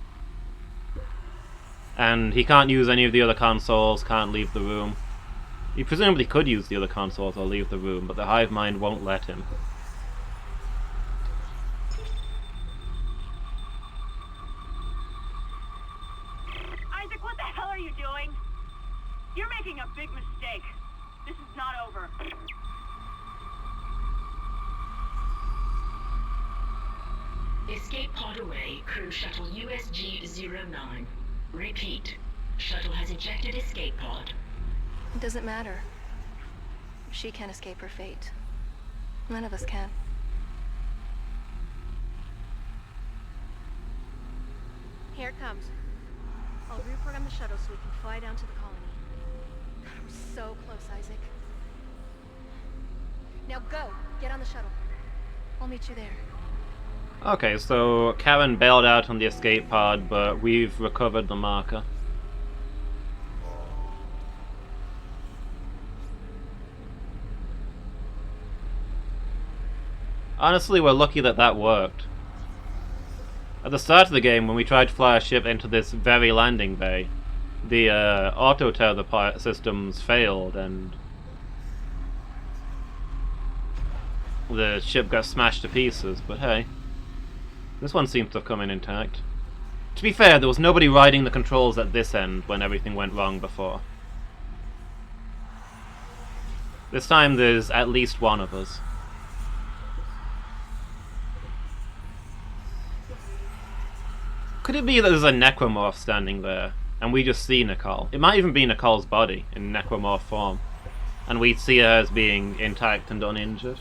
S1: And he can't use any of the other consoles, can't leave the room. He presumably could use the other consoles or leave the room, but the hive mind won't let him.
S5: Isaac, what the hell are you doing? You're making a big mistake. This is not over.
S4: Escape pod away, crew shuttle USG-09. Repeat. Shuttle has ejected escape pod.
S10: It doesn't matter. She can't escape her fate. None of us can. Here it comes. I'll reprogram the shuttle so we can fly down to the colony. God, we're so close, Isaac. Now go! Get on the shuttle. I'll meet you there.
S1: Okay, so Karen bailed out on the escape pod, but we've recovered the marker. Honestly, we're lucky that that worked. At the start of the game, when we tried to fly our ship into this very landing bay, the auto-tether systems failed and the ship got smashed to pieces, but hey. This one seems to have come in intact. To be fair, there was nobody riding the controls at this end when everything went wrong before. This time there's at least one of us. Could it be that there's a necromorph standing there, and we just see Nicole? It might even be Nicole's body in necromorph form, and we see her as being intact and uninjured.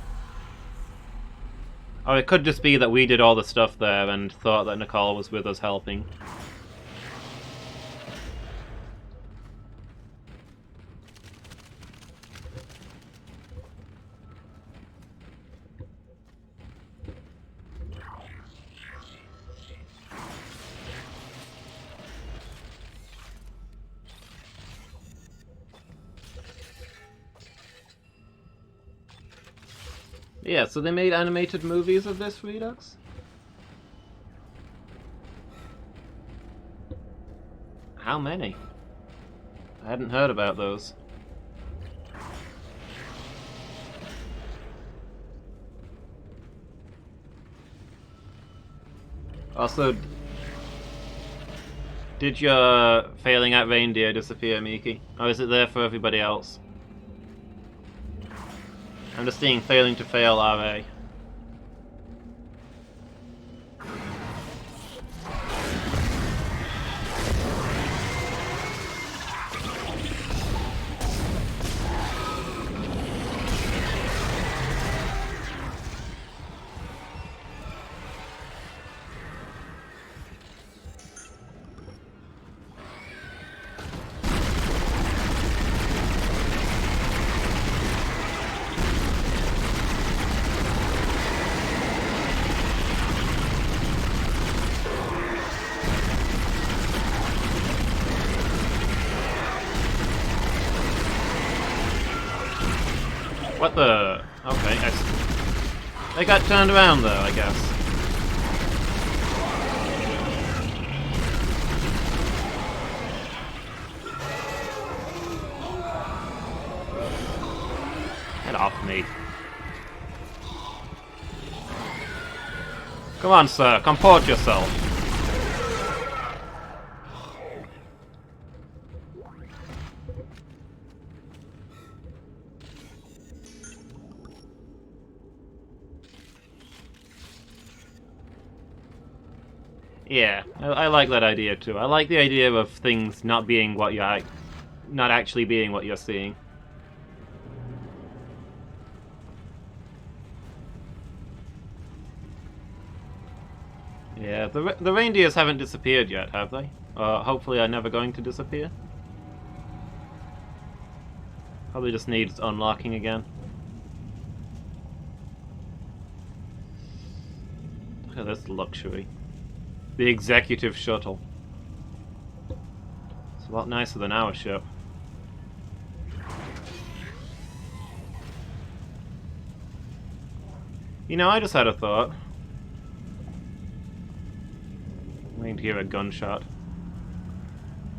S1: Or it could just be that we did all the stuff there and thought that Nicole was with us helping. Yeah, so they made animated movies of this, Redux? How many? I hadn't heard about those. Also, did your failing at reindeer disappear, Miki? Or is it there for everybody else? I'm just seeing failing to fail RA. What the? Okay, they got turned around though, I guess. Get off me. Come on, sir, comport yourself. Yeah, I like that idea too. I like the idea of things not being what you're not actually being what you're seeing. Yeah, the reindeers haven't disappeared yet, have they? Hopefully are never going to disappear. Probably just needs unlocking again. Look at this luxury. The executive shuttle. It's a lot nicer than our ship. You know, I just had a thought. Waiting to hear a gunshot.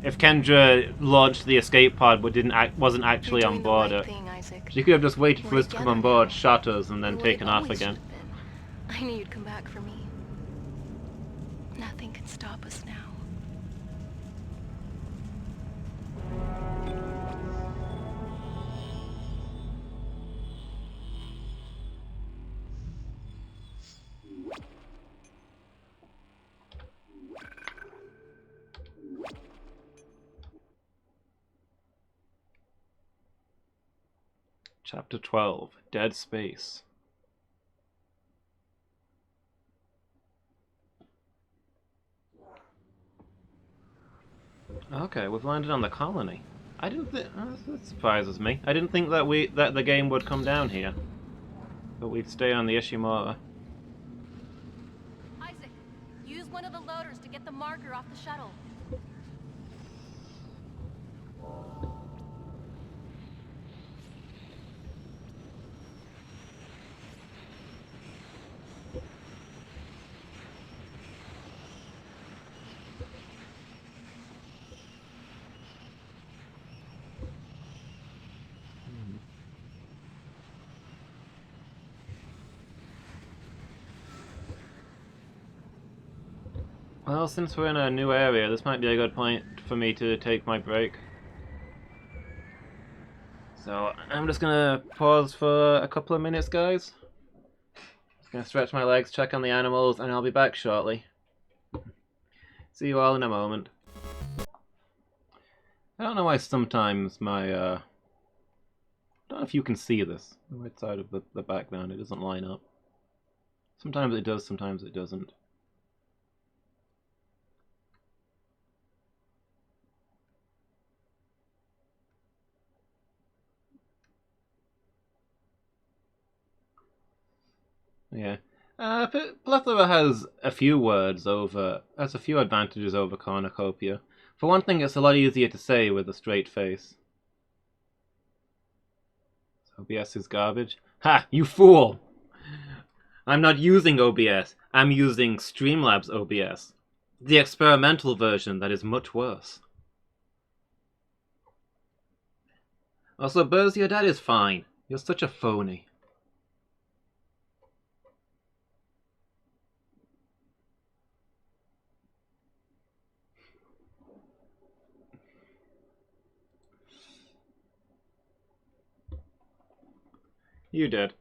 S1: If Kendra launched the escape pod but wasn't actually on board it, she could have just waited for us to come on board, shot us, and then taken off again.
S10: I knew you'd come back for me. Nothing can stop us now.
S1: Chapter 12, Dead Space. Okay, we've landed on the colony. I didn't think that surprises me. I didn't think that the game would come down here, but we'd stay on the Ishimura.
S10: Isaac, use one of the loaders to get the marker off the shuttle.
S1: Well, since we're in a new area, this might be a good point for me to take my break. So, I'm just gonna pause for a couple of minutes, guys. Just gonna stretch my legs, check on the animals, and I'll be back shortly. See you all in a moment. I don't know why sometimes my, I don't know if you can see this. The right side of the background, it doesn't line up. Sometimes it does, sometimes it doesn't. Yeah. Plethora has a few advantages over cornucopia. For one thing, it's a lot easier to say with a straight face. OBS is garbage. Ha! You fool! I'm not using OBS. I'm using Streamlabs OBS. The experimental version that is much worse. Also, Buzz, your dad is fine. You're such a phony. You did.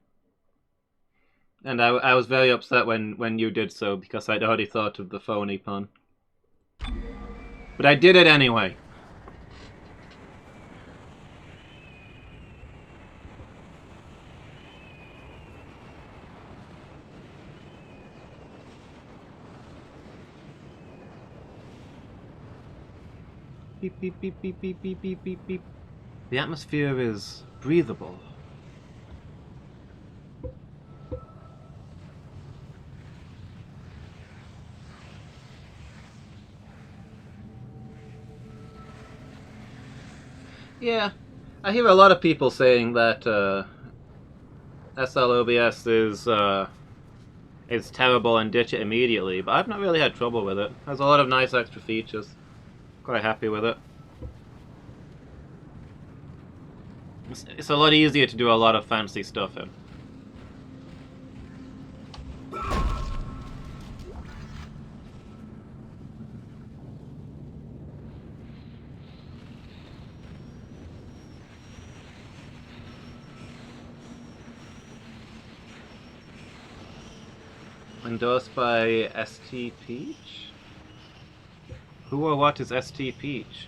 S1: And I was very upset when you did so, because I'd already thought of the phony pun. But I did it anyway. Beep, beep, beep, beep, beep, beep, beep, beep, beep. The atmosphere is breathable. Yeah, I hear a lot of people saying that SLOBS is terrible and ditch it immediately, but I've not really had trouble with it. There's a lot of nice extra features. Quite happy with it. It's a lot easier to do a lot of fancy stuff in. Endorsed by ST Peach? Who or what is ST Peach?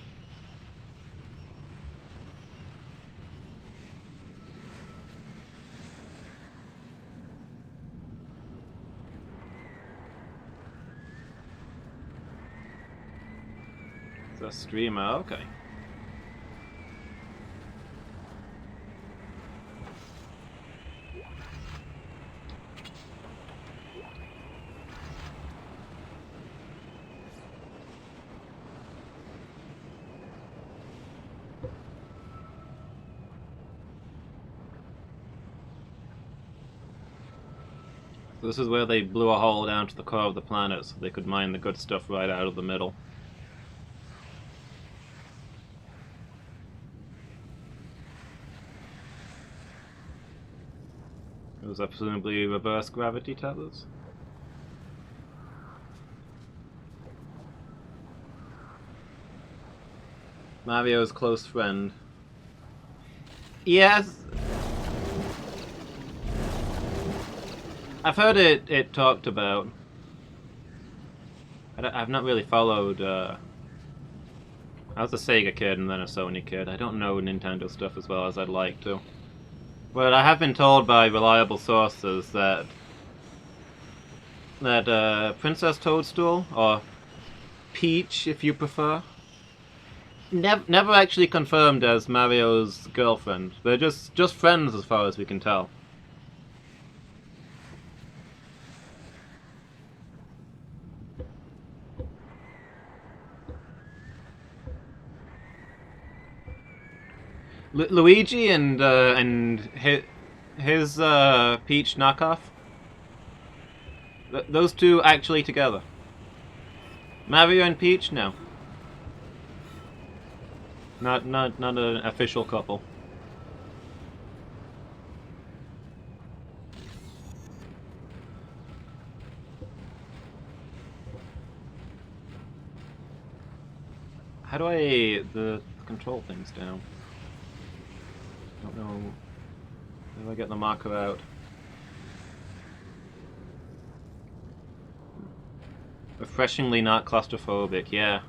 S1: It's a streamer, okay. This is where they blew a hole down to the core of the planet so they could mine the good stuff right out of the middle. Those are presumably reverse gravity tethers. Mario's close friend. Yes! I've heard it talked about. I've not really followed. I was a Sega kid and then a Sony kid. I don't know Nintendo stuff as well as I'd like to. But I have been told by reliable sources that Princess Toadstool, or Peach if you prefer, never actually confirmed as Mario's girlfriend. They're just friends as far as we can tell. Luigi and his Peach knockoff. Those two actually together. Mario and Peach, no. Not an official couple. How do I the control things down? I don't know. How do I get the marker out? Refreshingly not claustrophobic, yeah.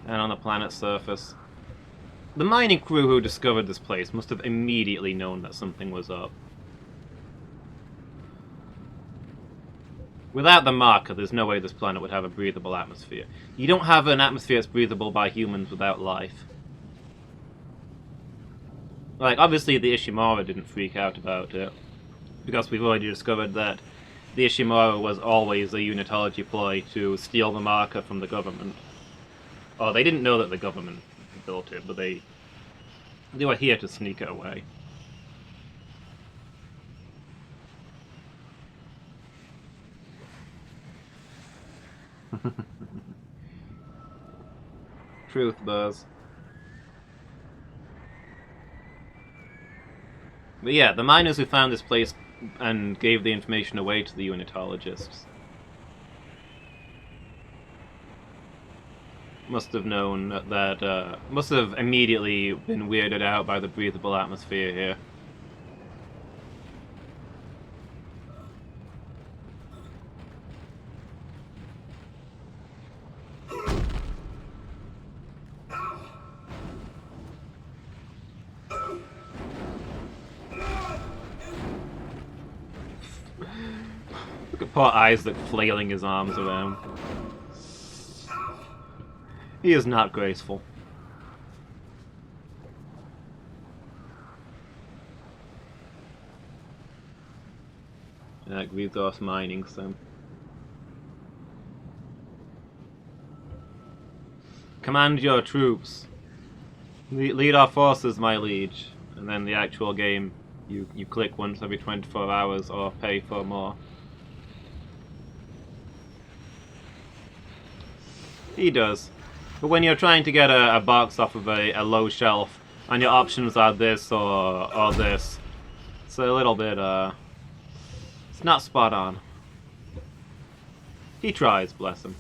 S1: And on the planet's surface. The mining crew who discovered this place must have immediately known that something was up. Without the marker, there's no way this planet would have a breathable atmosphere. You don't have an atmosphere that's breathable by humans without life. Like, obviously the Ishimura didn't freak out about it, because we've already discovered that the Ishimura was always a unitology ploy to steal the marker from the government. Oh, they didn't know that the government built it, but they were here to sneak it away. Truth, Buzz. But yeah, the miners who found this place and gave the information away to the unitologists must have known that, must have immediately been weirded out by the breathable atmosphere here. Look at poor Isaac flailing his arms around. He is not graceful. Resource mining sim. Command your troops. Lead our forces, my liege. And then the actual game, you click once every 24 hours or pay for more. He does. But when you're trying to get a box off of a low shelf, and your options are this or this, it's a little bit, it's not spot on. He tries, bless him.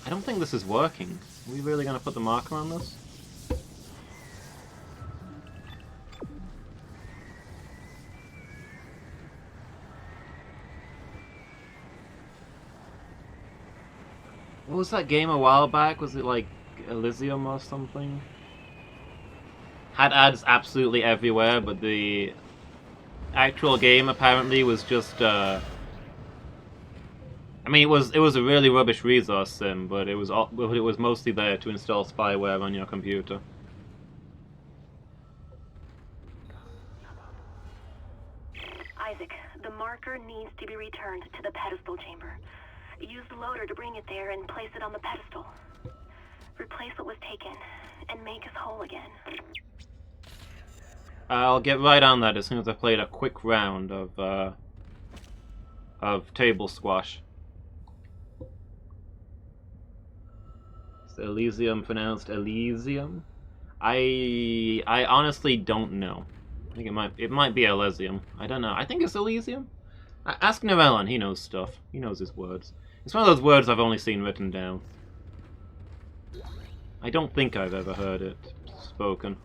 S1: I don't think this is working. Are we really gonna put the marker on this? What was that game a while back? Was it like Elysium or something? Had ads absolutely everywhere, but the actual game apparently was just a I mean, it was a really rubbish resource sim, but it was mostly there to install spyware on your computer.
S5: Isaac, the marker needs to be returned to the pedestal chamber. Use the loader to bring it there and place it on the pedestal. Replace what was taken, and make us whole again.
S1: I'll get right on that as soon as I played a quick round of table squash. Is Elysium pronounced Elysium? I honestly don't know. I think it might be Elysium. I don't know. I think it's Elysium. Ask Narellon, he knows stuff. He knows his words. It's one of those words I've only seen written down. I don't think I've ever heard it spoken.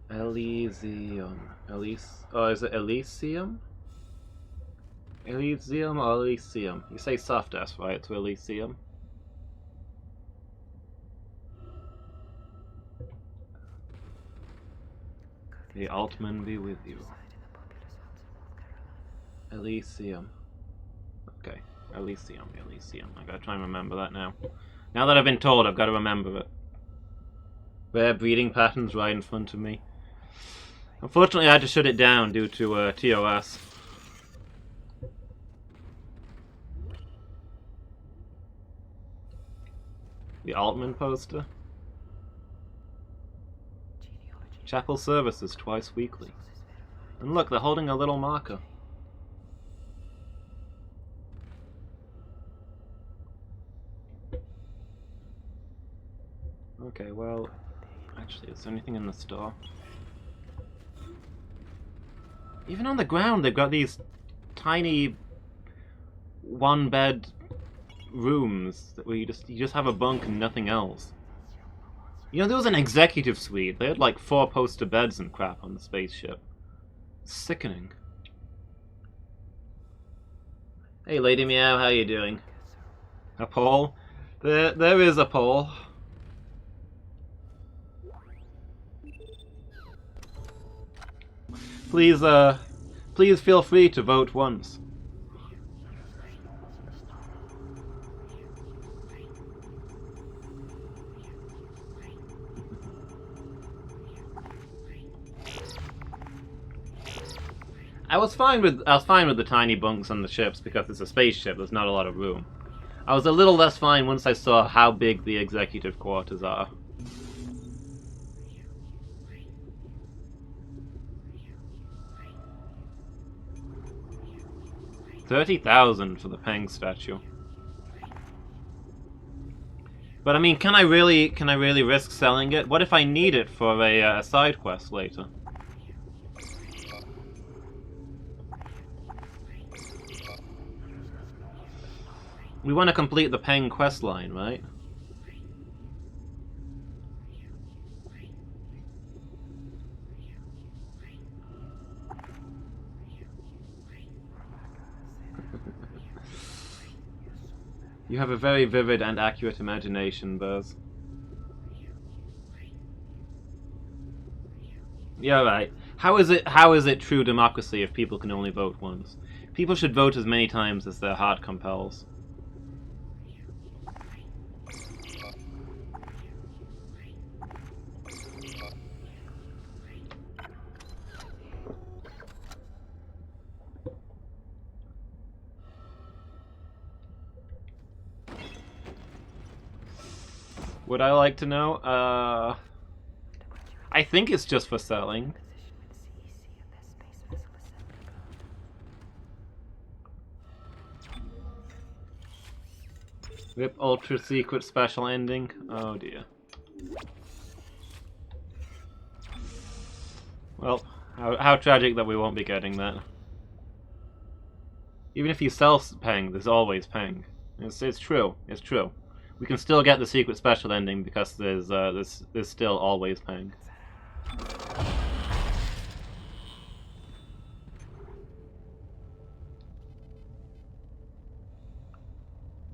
S1: Elysium. Oh, is it Elysium? Elysium or Elysium? You say soft S, right? To Elysium. The Altman be with you. Elysium. Okay. Elysium. I gotta try and remember that now. Now that I've been told, I've got to remember it. Rare breeding patterns right in front of me. Unfortunately, I had to shut it down due to TOS. The Altman poster. Chapel services twice weekly. And look, they're holding a little marker. Okay, well, actually, is there anything in the store? Even on the ground, they've got these tiny one-bed rooms where you just have a bunk and nothing else. You know, there was an executive suite. They had like 4 poster beds and crap on the spaceship. Sickening. Hey, Lady Meow, how you doing? A poll? There is a poll. Please feel free to vote once. I was fine with the tiny bunks on the ships because it's a spaceship. There's not a lot of room. I was a little less fine once I saw how big the executive quarters are. 30,000 for the Peng statue. But I mean, can I really risk selling it? What if I need it for a side quest later? We want to complete the Peng quest line, right? You have a very vivid and accurate imagination, Buzz. Yeah, right. How is it true democracy if people can only vote once? People should vote as many times as their heart compels. Would I like to know? I think it's just for selling. Rip ultra secret special ending. Oh dear. Well, how tragic that we won't be getting that. Even if you sell Peng, there's always Peng. It's true. It's true. We can still get the secret special ending because there's still always Peng.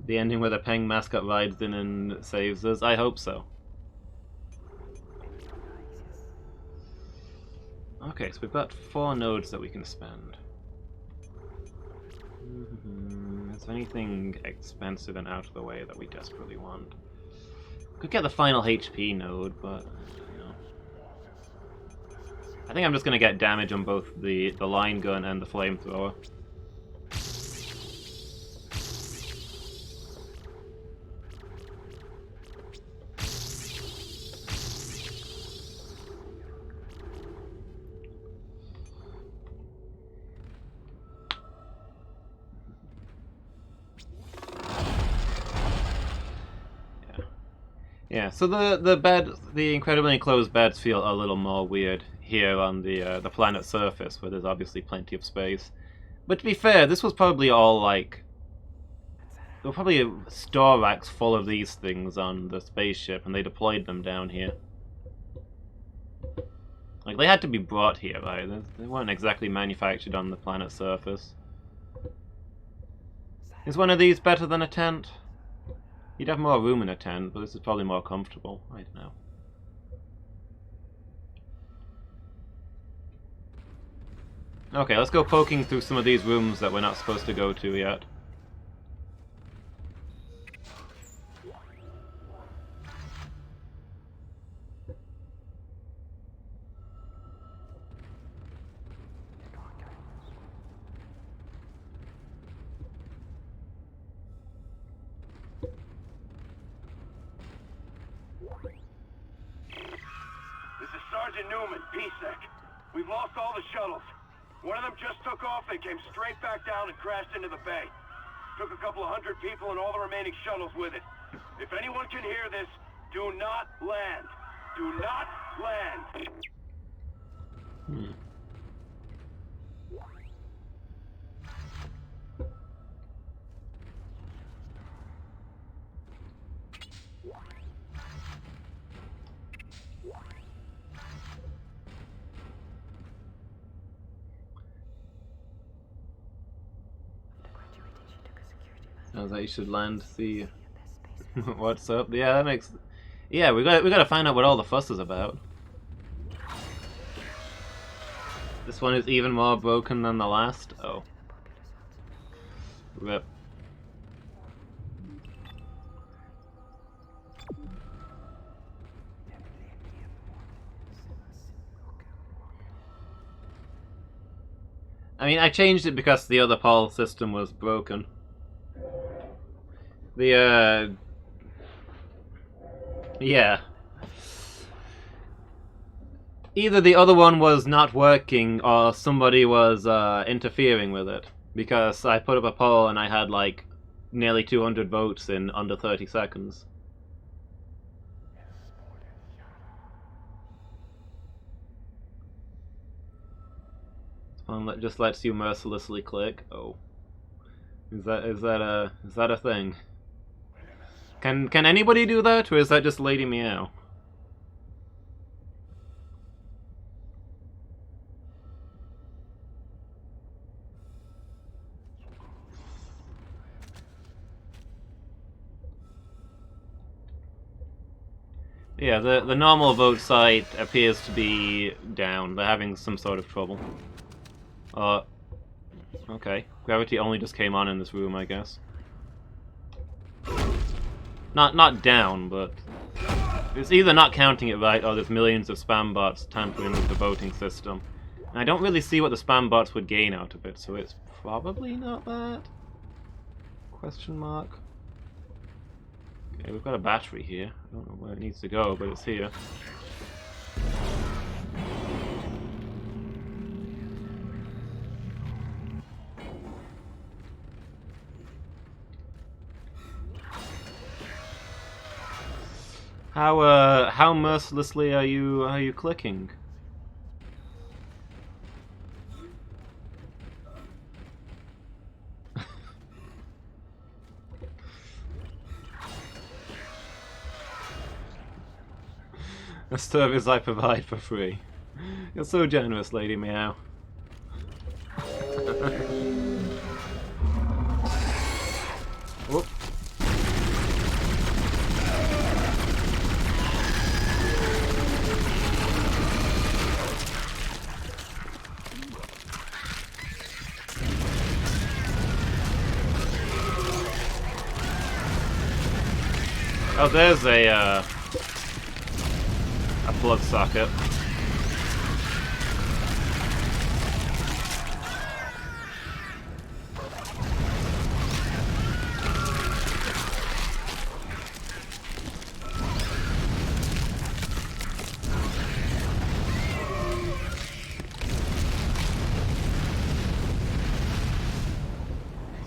S1: The ending where the Peng mascot rides in and saves us? I hope so. Okay, so we've got 4 nodes that we can spend. Is there anything expensive and out of the way that we desperately want? Could get the final HP node, but I don't know. I think I'm just gonna get damage on both the line gun and the flamethrower. Yeah, so the incredibly enclosed beds feel a little more weird here on the planet's surface, where there's obviously plenty of space. But to be fair, this was probably all like... There were probably store racks full of these things on the spaceship, and they deployed them down here. Like, they had to be brought here, right? They weren't exactly manufactured on the planet's surface. Is one of these better than a tent? You'd have more room in a tent, but this is probably more comfortable. I don't know. Okay, let's go poking through some of these rooms that we're not supposed to go to yet.
S3: Sergeant Newman, PSEC. We've lost all the shuttles. One of them just took off and came straight back down and crashed into the bay. Took a couple of 100 people and all the remaining shuttles with it. If anyone can hear this, do not land. Do not land.
S1: Sounds like you should land. See what's up. Yeah, that makes. Yeah, we gotta find out what all the fuss is about. This one is even more broken than the last. Oh, rip. I mean, I changed it because the other PAL system was broken. Yeah. Either the other one was not working or somebody was interfering with it. Because I put up a poll and I had like nearly 200 votes in under 30 seconds. This one just lets you mercilessly click. Oh. Is that a thing? Can anybody do that, or is that just Lady Meow? Yeah, the normal vote site appears to be down. They're having some sort of trouble. Okay. Gravity only just came on in this room, I guess. Not down, but it's either not counting it right or there's millions of spam bots tampering with the voting system. And I don't really see what the spam bots would gain out of it, so it's probably not that. Question mark. Okay, we've got a battery here. I don't know where it needs to go, but it's here. How mercilessly are you clicking? A service I provide for free. You're so generous, Lady Meow. Whoop. Oh, there's a plug socket.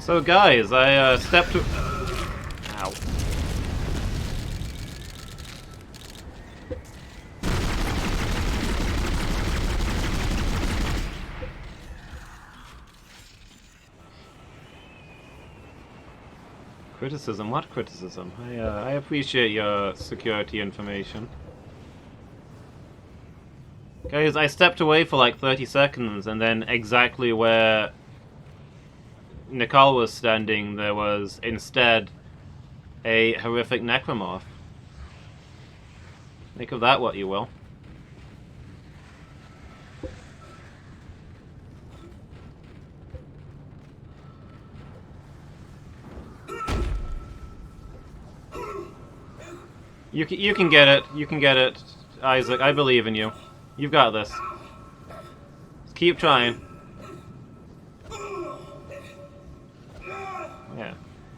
S1: So guys, I stepped. Ow. Criticism? What criticism? I appreciate your security information. Guys, I stepped away for like 30 seconds, and then exactly where Nicole was standing, there was instead a horrific necromorph. Make of that what you will. You can get it. You can get it, Isaac. I believe in you. You've got this. Just keep trying. Yeah.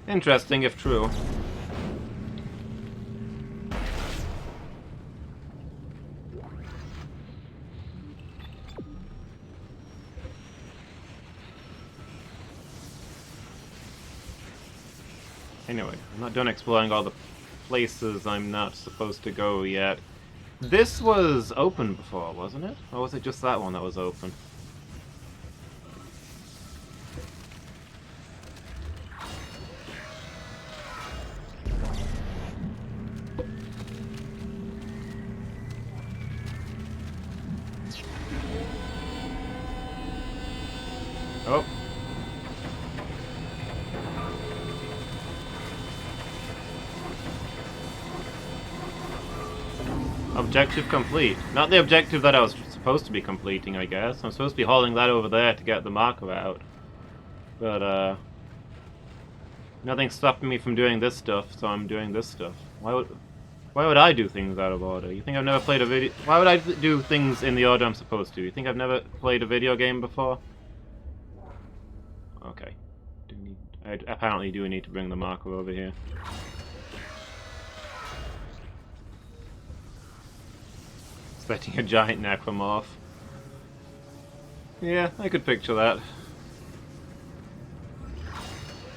S1: Interesting, if true. Anyway, I'm not done exploring all the places I'm not supposed to go yet. This was open before, wasn't it? Or was it just that one that was open? Oh. Objective complete. Not the objective that I was supposed to be completing, I guess. I'm supposed to be hauling that over there to get the marker out. But, nothing's stopping me from doing this stuff, so I'm doing this stuff. Why would I do things out of order? You think I've never played a video... Why would I do things in the order I'm supposed to? You think I've never played a video game before? Okay. I apparently do need to bring the marker over here. Expecting a giant necromorph. Yeah, I could picture that.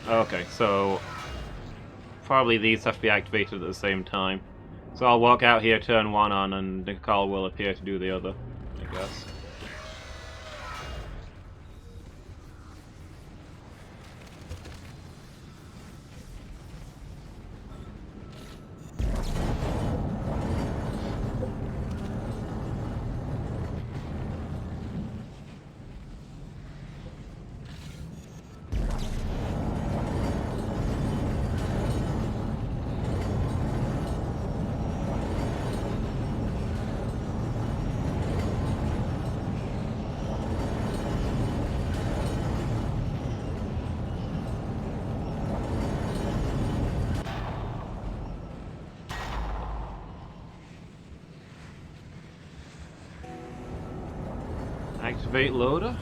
S1: Okay, so probably these have to be activated at the same time. So I'll walk out here, turn one on, and Nicole will appear to do the other, I guess. Activate loader.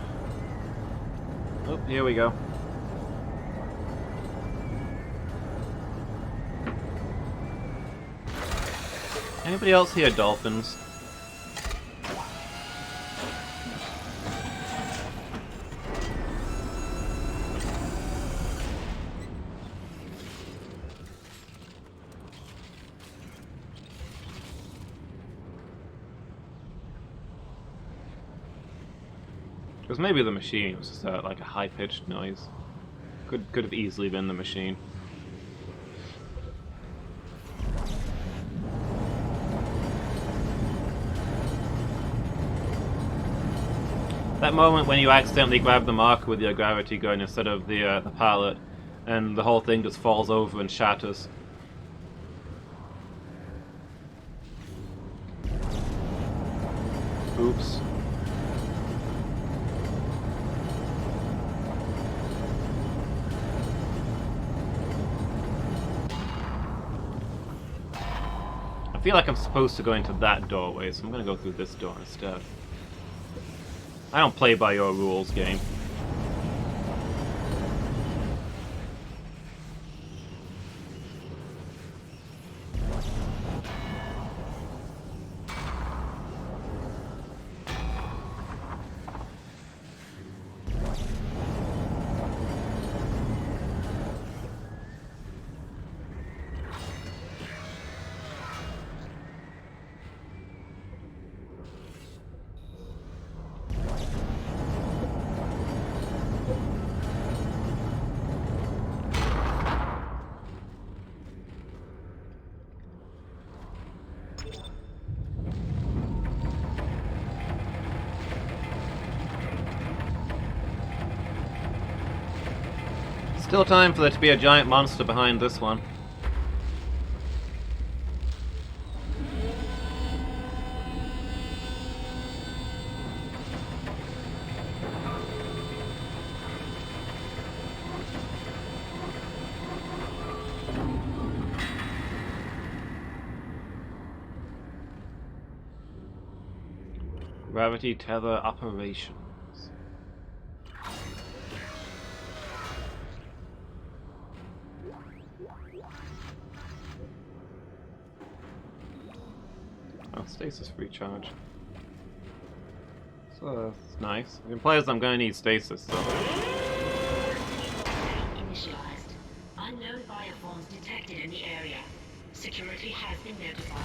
S1: Oh, here we go. Anybody else hear dolphins? Because maybe the machine was just like a high-pitched noise. Could have easily been the machine. That moment when you accidentally grab the marker with your gravity gun instead of the pallet, and the whole thing just falls over and shatters. Oops. I feel like I'm supposed to go into that doorway, so I'm gonna go through this door instead. I don't play by your rules, game. Still time for there to be a giant monster behind this one. Gravity tether operations. Oh, stasis recharge. So that's nice. It implies I'm gonna need stasis, so.
S4: Initialized. Unknown bioforms detected in the area. Security has been notified.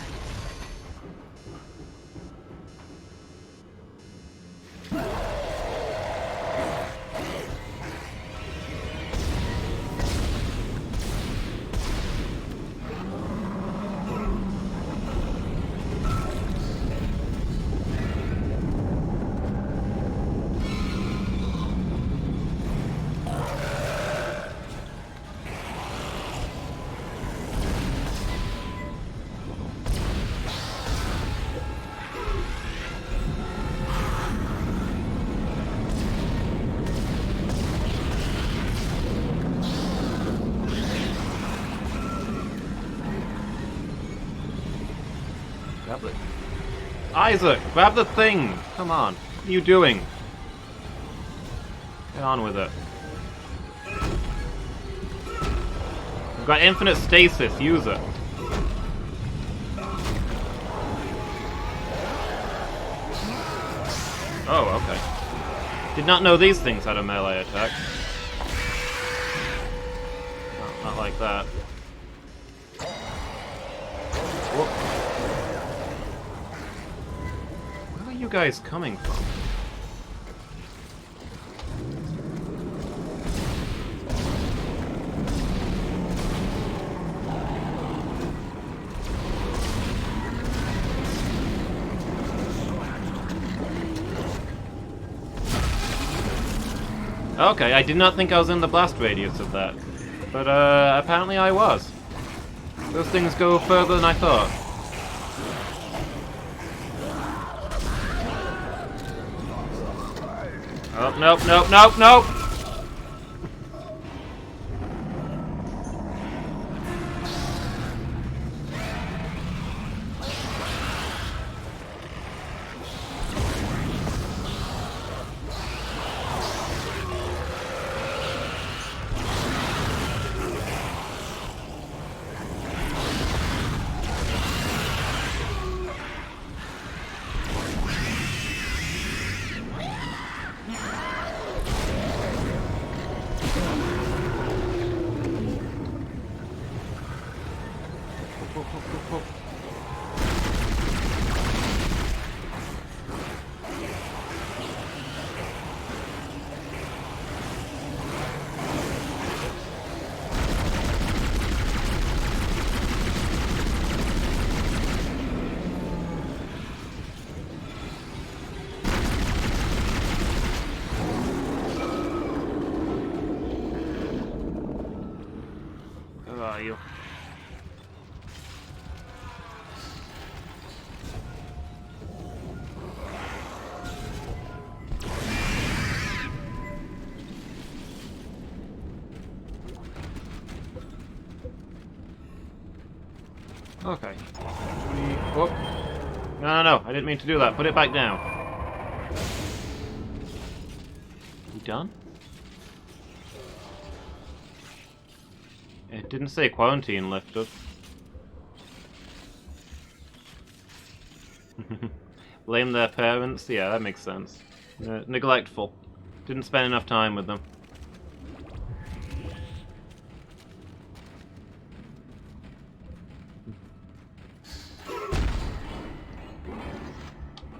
S1: Grab it. Isaac, grab the thing! Come on. What are you doing? Get on with it. I've got infinite stasis, use it. Oh, okay. Did not know these things had a melee attack. No, not like that. Whoop. Where are you guys coming from? Okay, I did not think I was in the blast radius of that. But, apparently I was. Those things go further than I thought. Oh, nope, nope, nope, nope! you? Okay. Oh. No, I didn't mean to do that. Put it back down. You done? It didn't say quarantine lifted. Blame their parents? Yeah, that makes sense. Neglectful. Didn't spend enough time with them.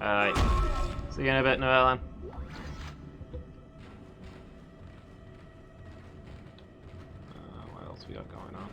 S1: Alright. See you in a bit, Noellen. What else we got going on?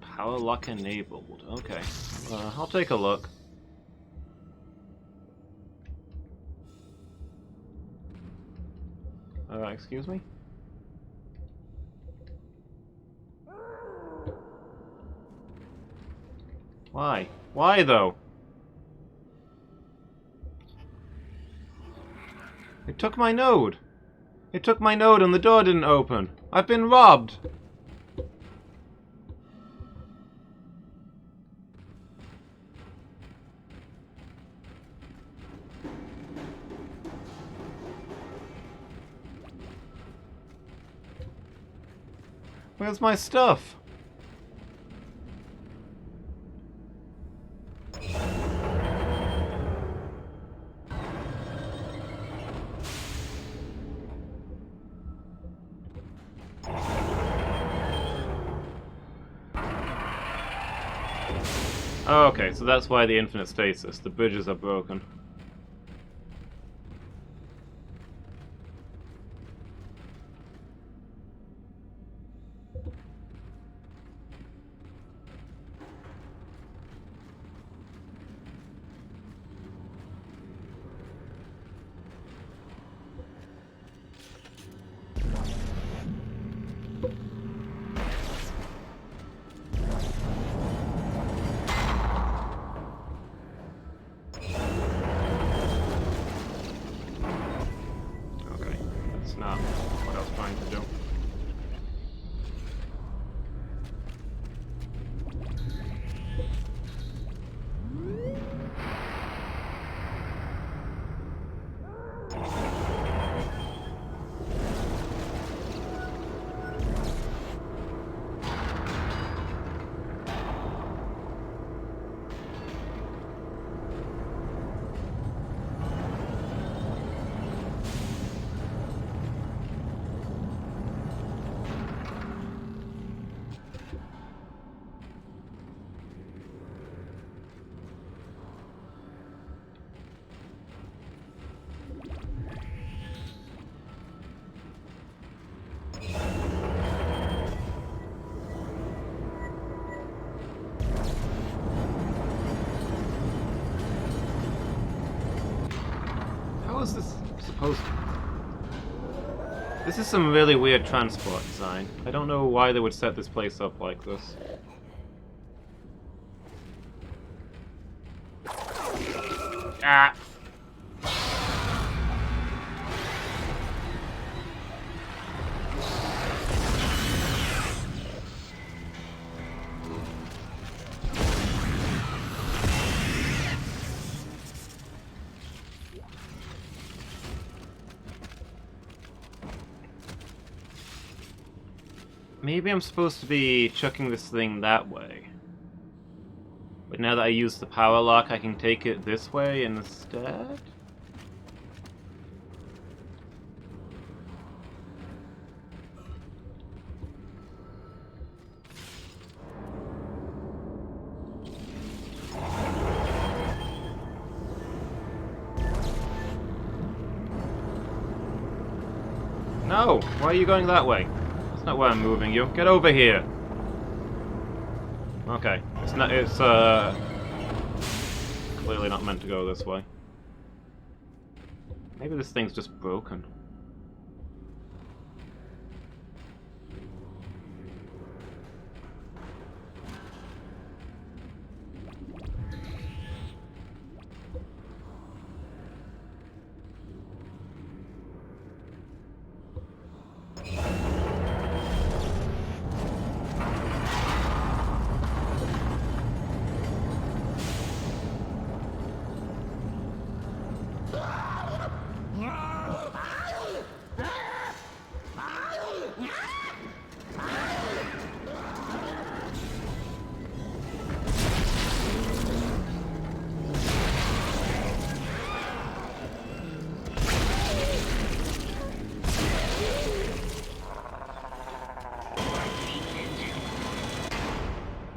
S1: Power lock enabled. Okay. I'll take a look. Excuse me? Why? Why, though? It took my node. It took my node and the door didn't open. I've been robbed. Where's my stuff? Oh, okay, so that's why the infinite stasis. The bridges are broken. Not what I was trying to do. How is this supposed to? This is some really weird transport design. I don't know why they would set this place up like this. Ah! Maybe I'm supposed to be chucking this thing that way. But now that I use the power lock, I can take it this way instead? No! Why are you going that way? That's not where I'm moving you. Get over here! Okay. It's not, it's, clearly not meant to go this way. Maybe this thing's just broken.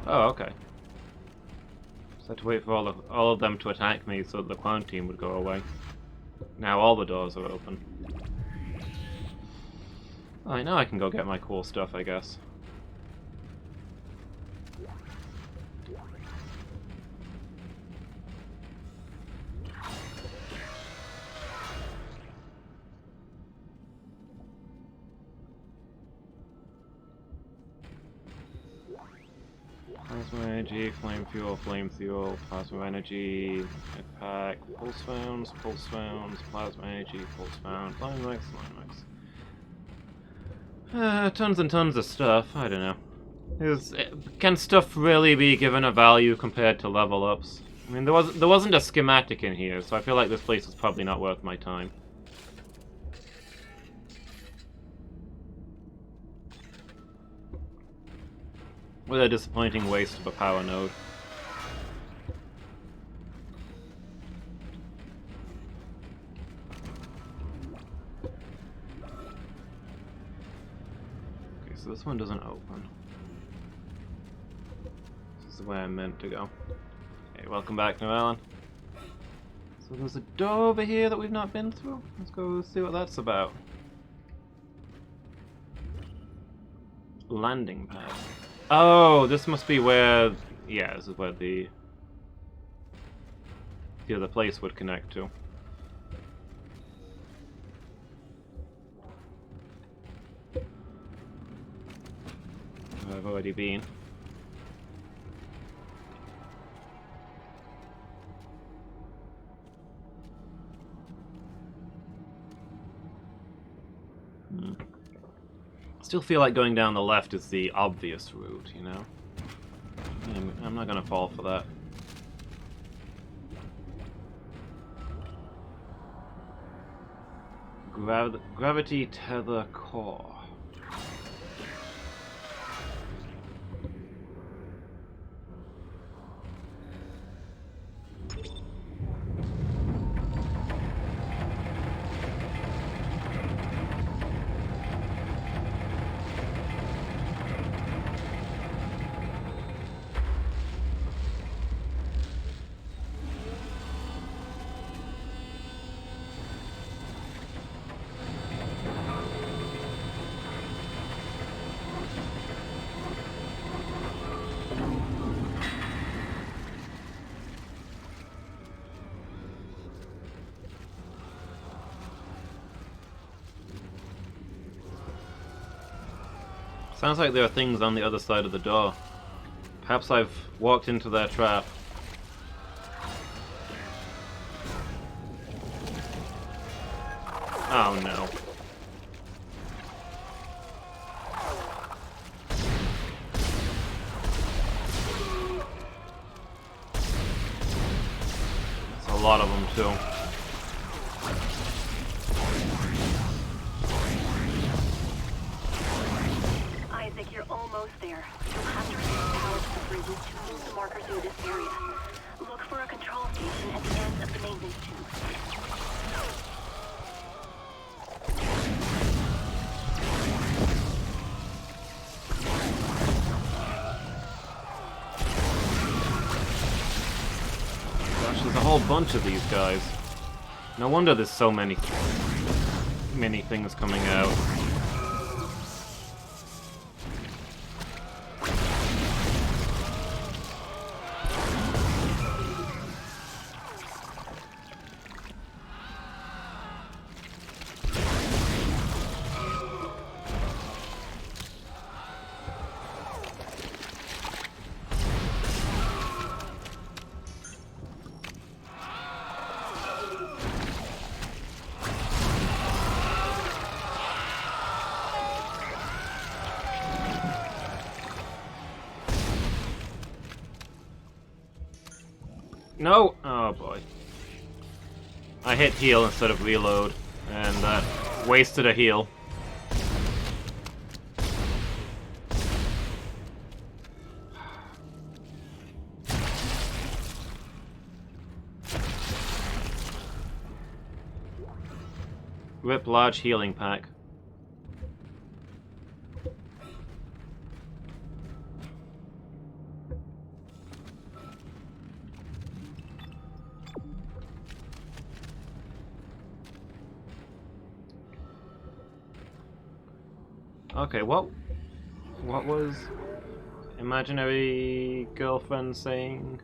S1: Oh, okay. Just had to wait for all of them to attack me so that the quarantine would go away. Now all the doors are open. Alright, now I can go get my cool stuff, I guess. Plasma energy, flame fuel, plasma energy, pack, pulse rounds, plasma energy, pulse round, line mix. Tons and tons of stuff, I don't know. Can stuff really be given a value compared to level ups? I mean, there wasn't a schematic in here, so I feel like this place is probably not worth my time. What a disappointing waste of a power node. Okay, so this one doesn't open. This is the way I'm meant to go. Okay, welcome back, New Alan. So there's a door over here that we've not been through. Let's go see what that's about. Landing pad. Oh, this must be where... Yeah, this is where the other place would connect to. Where I've already been. Still feel like going down the left is the obvious route, you know? I'm not gonna fall for that. Gravity tether core. Sounds like there are things on the other side of the door. Perhaps I've walked into their trap. Oh no. That's a lot of them too.
S5: Isaac, you're almost there. You'll have to restore power to the bridges to move the marker through this area. Look for a control station at the end of the maintenance tube.
S1: Gosh, there's a whole bunch of these guys. No wonder there's so many things coming out. No! Oh boy. I hit heal instead of reload, and that wasted a heal. Rip large healing pack. Okay, what was imaginary girlfriend saying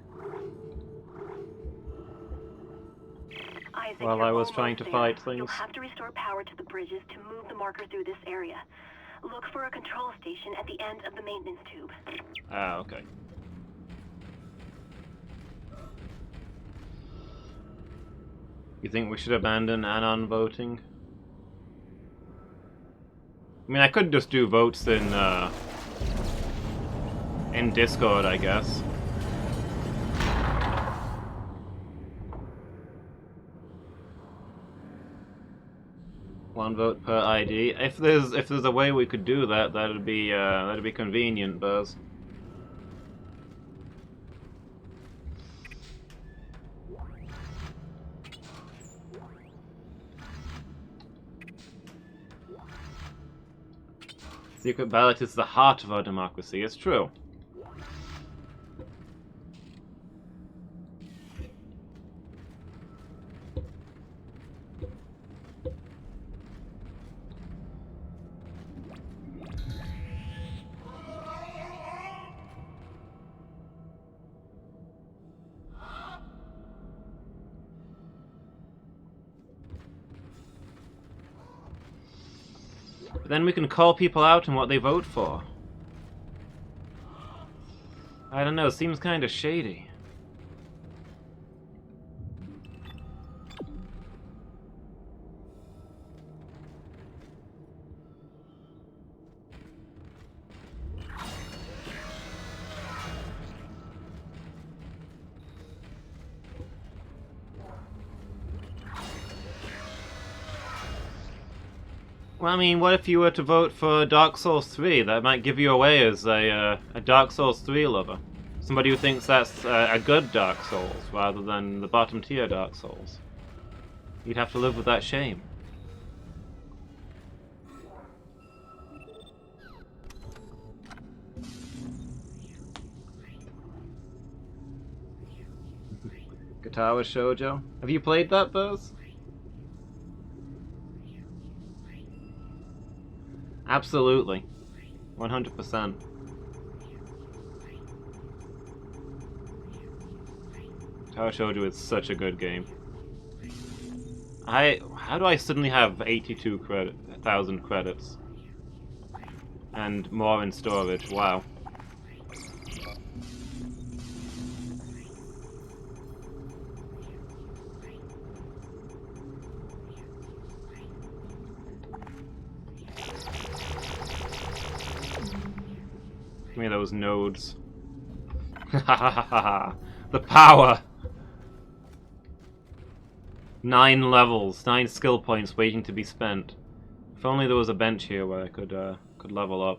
S5: Isaac,
S1: while
S5: you're
S1: I was
S5: almost
S1: trying to
S5: there.
S1: fight
S5: You'll
S1: things?
S5: have to restore power to the bridges to move the marker through this area. Look for a control station at the end of the maintenance tube.
S1: Ah, okay. You think we should abandon anon voting? I mean, I could just do votes in Discord, I guess. One vote per ID. If there's a way we could do that, that'd be convenient, Buzz. Secret ballot is the heart of our democracy. It's true. But then we can call people out on what they vote for. I don't know, seems kind of shady. Well, I mean, what if you were to vote for Dark Souls 3? That might give you away as a Dark Souls 3 lover. Somebody who thinks that's a good Dark Souls, rather than the bottom tier Dark Souls. You'd have to live with that shame. Guitar with Shoujo? Have you played that, Buzz? Absolutely. 100%. Tower Shoujo is such a good game. How do I suddenly have 82,000 credits? And more in storage, wow. Give me those nodes. The power! 9 levels, 9 skill points waiting to be spent. If only there was a bench here where I could level up.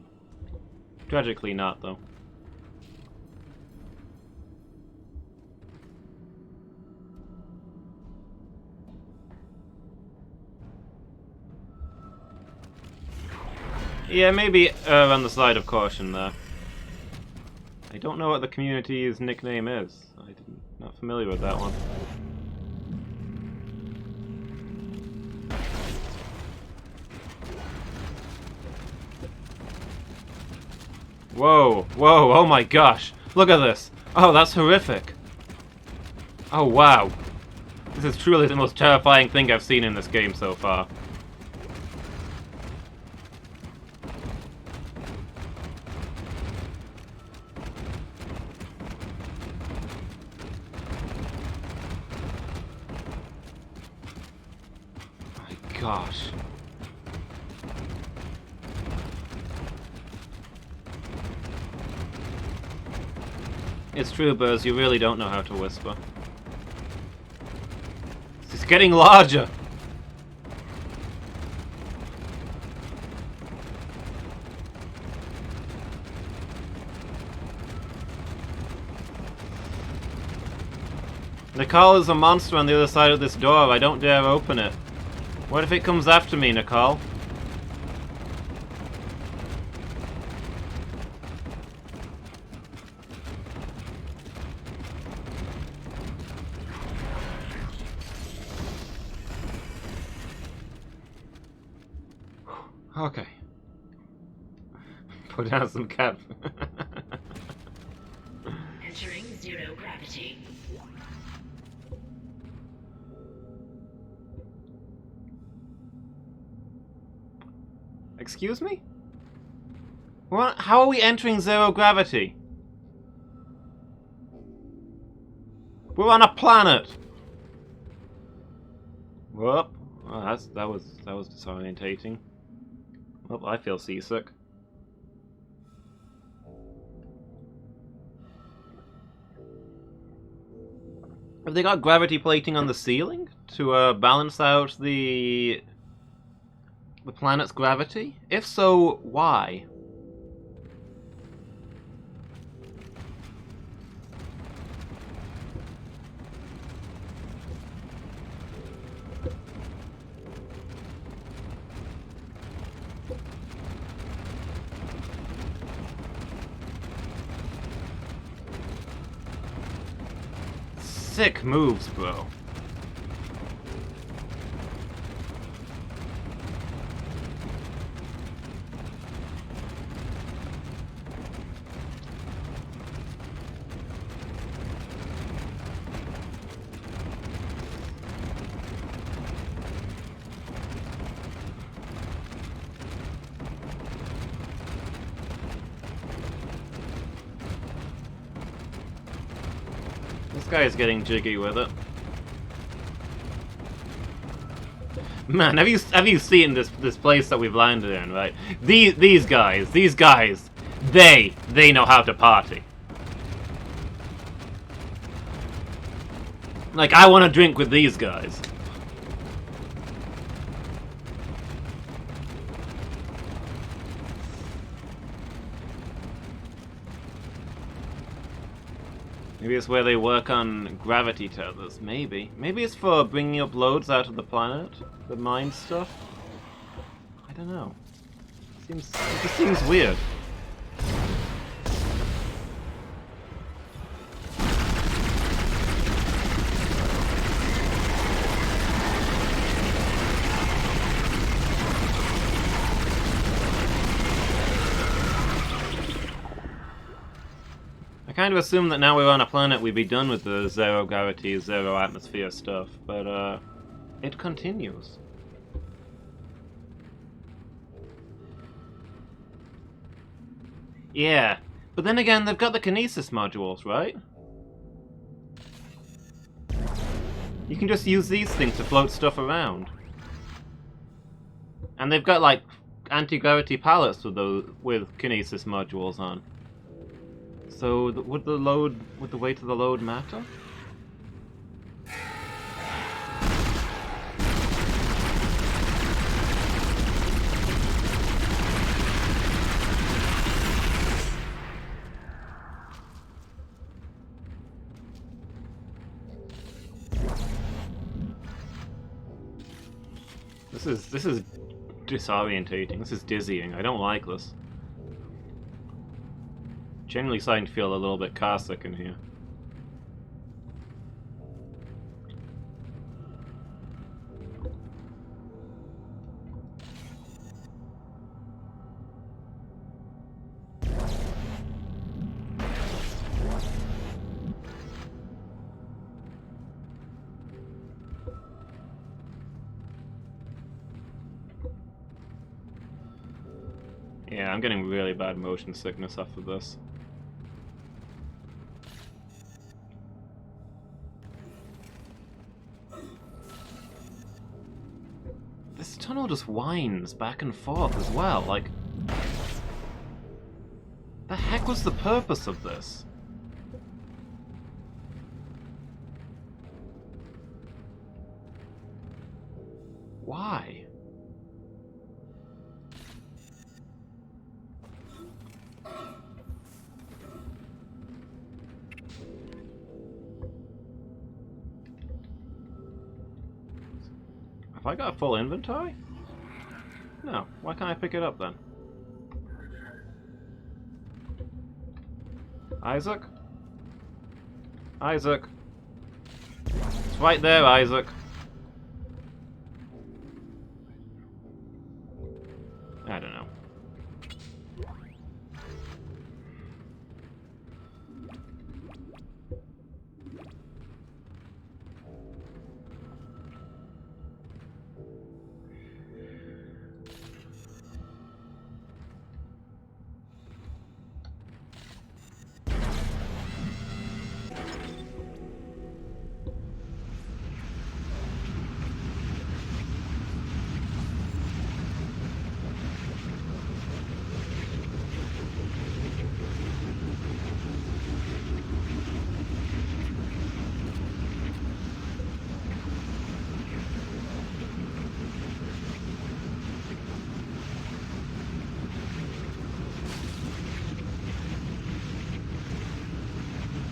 S1: Tragically not, though. Yeah, maybe on the side of caution there. I don't know what the community's nickname is. I'm not familiar with that one. Whoa, whoa, oh my gosh! Look at this! Oh, that's horrific! Oh wow! This is truly the most terrifying thing I've seen in this game so far. My gosh. It's true, Buzz, you really don't know how to whisper. It's getting larger! Nicole is a monster on the other side of this door. I don't dare open it. What if it comes after me, Nicole? Okay. Put down some cap.
S4: Entering zero gravity.
S1: Excuse me? What? How are we entering zero gravity? We're on a planet. Whoop. Oh, that was disorientating. Well, I feel seasick. Have they got gravity plating on the ceiling to balance out the planet's gravity? If so, why? Sick moves, bro. This guy is getting jiggy with it. Man, have you seen this place that we've landed in, right? These guys, they know how to party. Like, I want to drink with these guys. Maybe it's where they work on gravity tethers. Maybe. Maybe it's for bringing up loads out of the planet? The mine stuff? I don't know. It just seems weird. I kind of assumed that now we're on a planet we'd be done with the zero gravity, zero atmosphere stuff, but it continues. Yeah, but then again, they've got the kinesis modules, right? You can just use these things to float stuff around. And they've got like anti-gravity pallets with kinesis modules on. So would the weight of the load matter? This is disorientating. This is dizzying. I don't like this. Generally starting to feel a little bit car sick in here. Yeah, I'm getting really bad motion sickness after this. This tunnel just winds back and forth as well, like... The heck was the purpose of this? Why? Have I got a full inventory? No. Why can't I pick it up then? Isaac? Isaac? It's right there, Isaac. I don't know.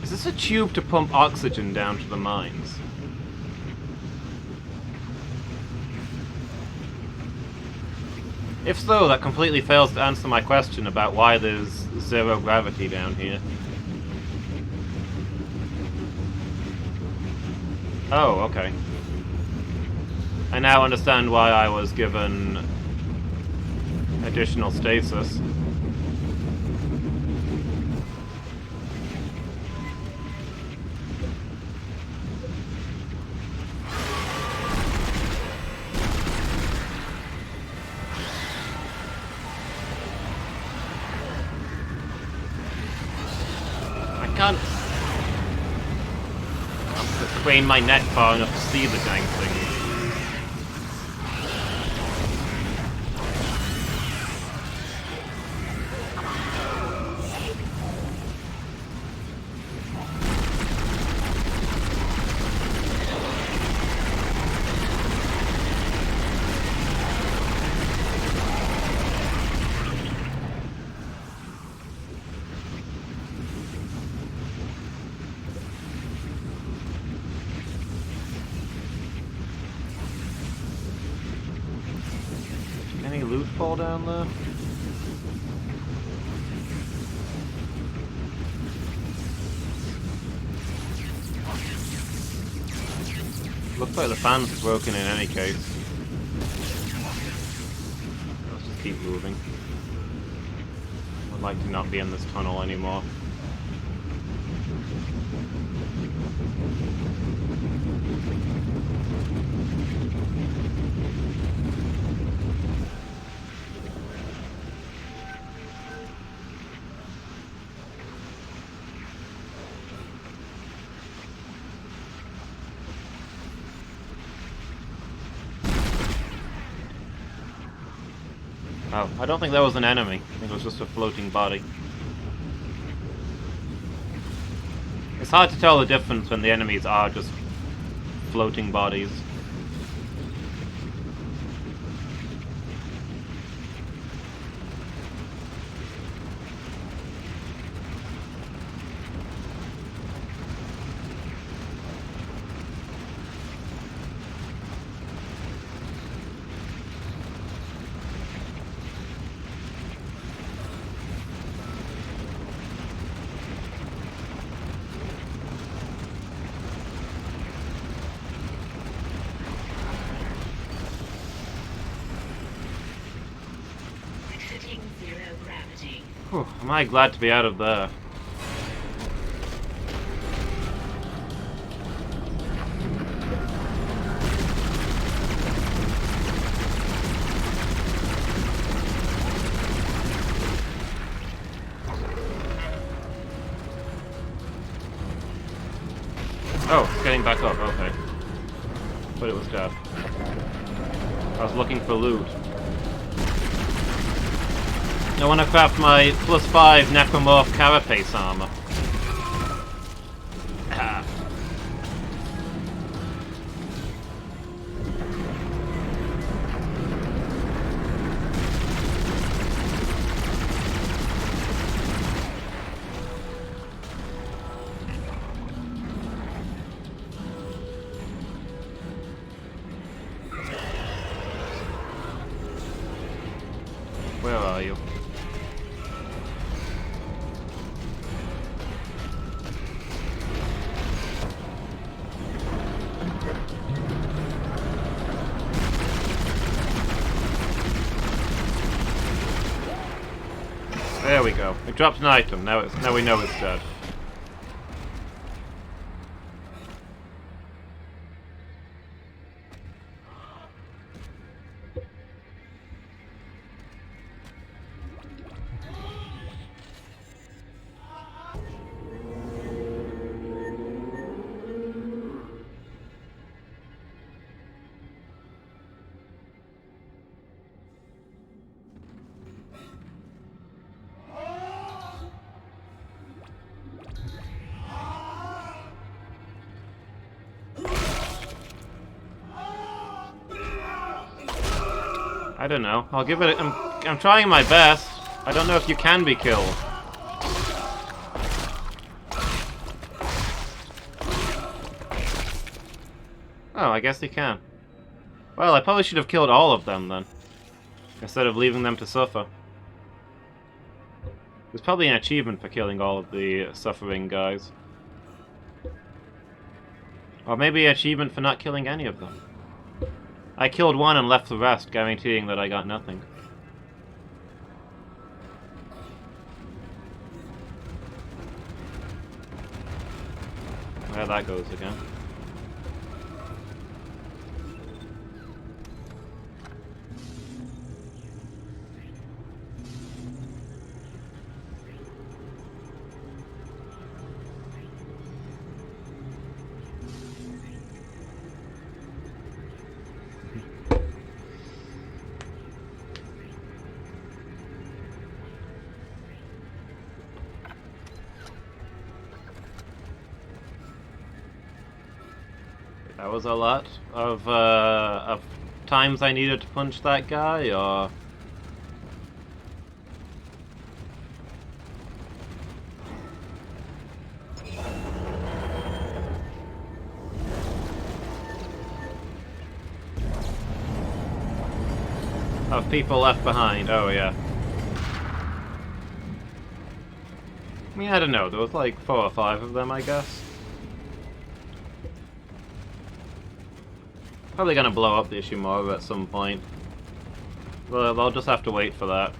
S1: Is this a tube to pump oxygen down to the mines? If so, that completely fails to answer my question about why there's zero gravity down here. Oh, okay. I now understand why I was given additional stasis. I can't crane my neck far enough to see the dang thing. Any loot fall down there? Looks like the fans are broken in any case. Let's just keep moving. I'd like to not be in this tunnel anymore. Oh, I don't think that was an enemy. I think it was just a floating body. It's hard to tell the difference when the enemies are just floating bodies. Whew, am I glad to be out of there. Oh, it's getting back up, okay. But it was death. I was looking for loot. I want to craft my +5 Necromorph Carapace armor. Ah. Where are you? There we go. It dropped an item. Now we know it's dead. I don't know. I'll give it. I'm trying my best. I don't know if you can be killed. Oh, I guess you can. Well, I probably should have killed all of them then, instead of leaving them to suffer. There's probably an achievement for killing all of the suffering guys. Or maybe an achievement for not killing any of them. I killed one and left the rest, guaranteeing that I got nothing. There that goes again. That was a lot of times I needed to punch that guy, or... of people left behind, oh yeah. I mean, I don't know, there was like 4 or 5 of them, I guess. Probably gonna blow up the Ishimura at some point. Well, I'll just have to wait for that.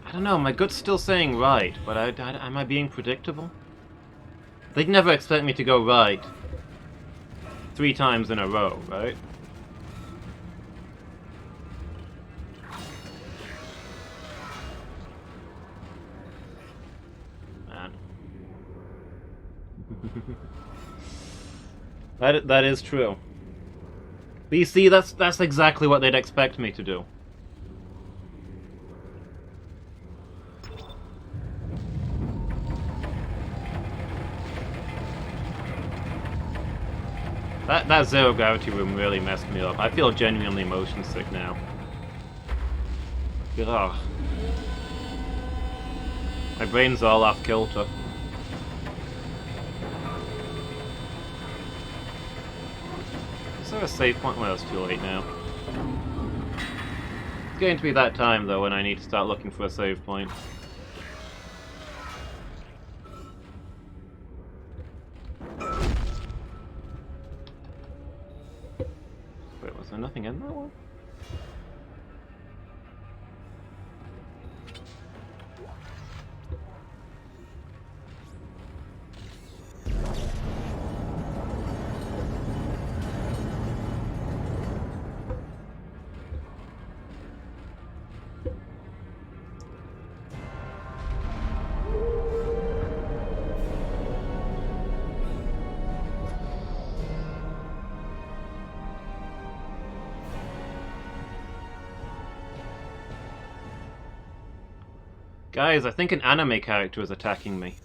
S1: I don't know, my gut's still saying right, but am I being predictable? They'd never expect me to go right 3 times in a row, right? Man. That is true. But you see, that's exactly what they'd expect me to do. That zero gravity room really messed me up. I feel genuinely motion sick now. Ugh. My brain's all off kilter. Is there a save point? Well, it's too late now. It's going to be that time, though, when I need to start looking for a save point. Wait, was there nothing in that one? Guys, I think an anime character is attacking me.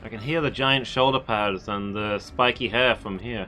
S1: I can hear the giant shoulder pads and the spiky hair from here.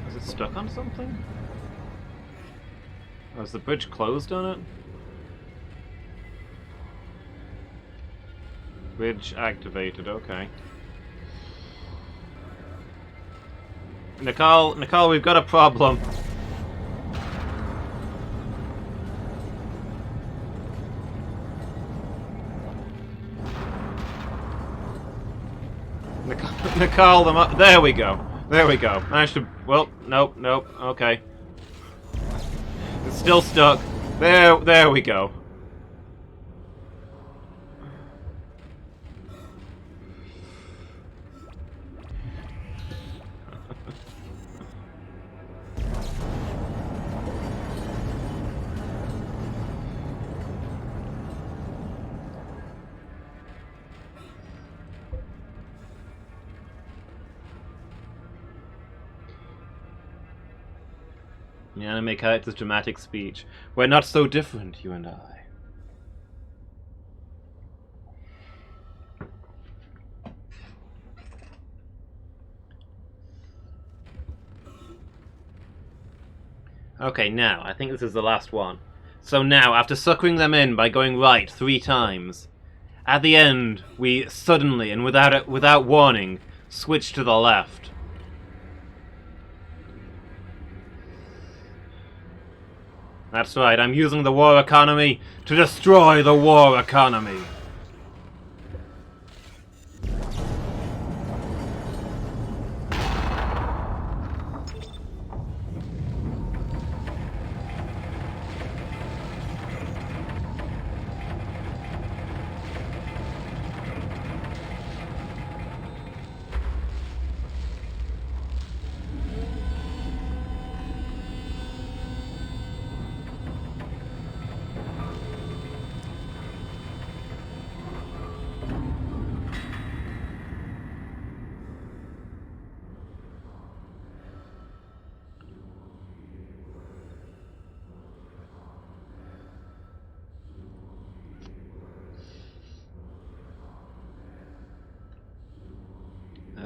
S1: Is it stuck on something? Oh, is the bridge closed on it? Bridge activated, okay. Nicole, we've got a problem. Nicole, there we go. There we go. Managed to. Well, nope, okay. It's still stuck. There we go. The anime character's dramatic speech. We're not so different, you and I. Okay, now, I think this is the last one. So now, after suckering them in by going right 3 times, at the end, we suddenly, and without warning, switch to the left. That's right, I'm using the war economy to destroy the war economy.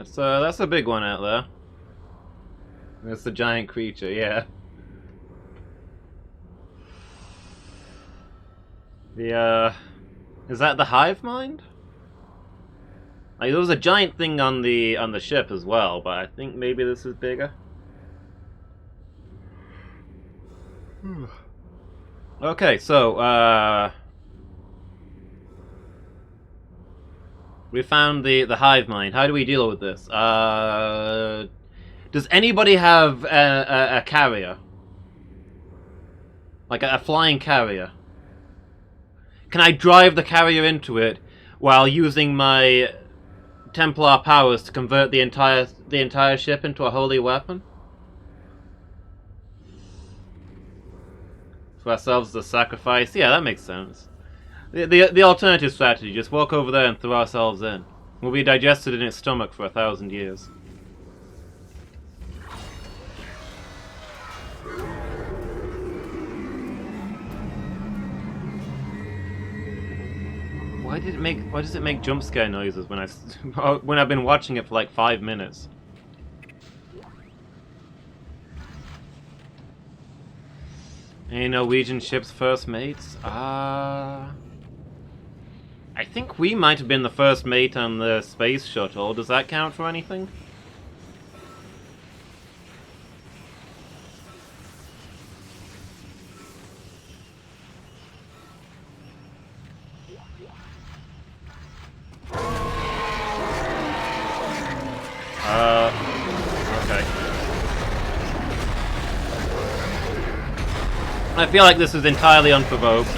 S1: That's a big one out there. It's the giant creature, yeah. Is that the hive mind? Like, there was a giant thing on the ship as well, but I think maybe this is bigger. Okay, so we found the hive mind. How do we deal with this? Does anybody have a carrier? Like a flying carrier? Can I drive the carrier into it while using my Templar powers to convert the entire ship into a holy weapon? For ourselves the sacrifice? Yeah, that makes sense. The alternative strategy, just walk over there and throw ourselves in. We'll be digested in its stomach for 1,000 years. Why does it make jump scare noises when I've been watching it for like 5 minutes? Any Norwegian ship's first mates? I think we might have been the first mate on the space shuttle. Does that count for anything? Okay. I feel like this is entirely unprovoked.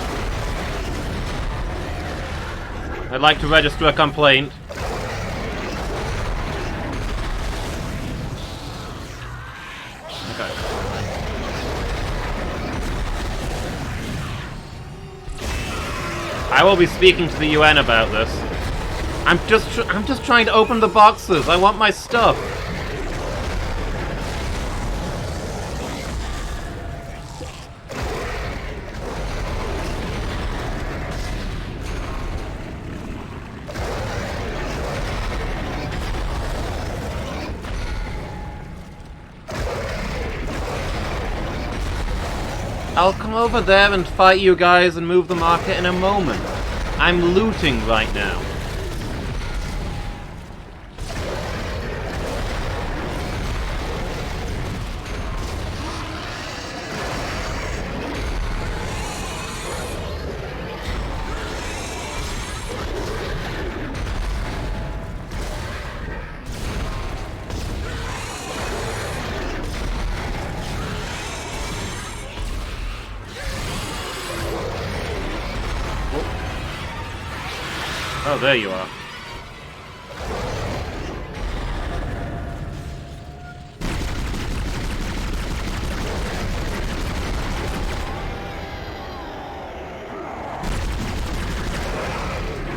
S1: I'd like to register a complaint. Okay. I will be speaking to the UN about this. I'm just trying to open the boxes. I want my stuff. I'll come over there and fight you guys and move the market in a moment. I'm looting right now. Oh, there you are.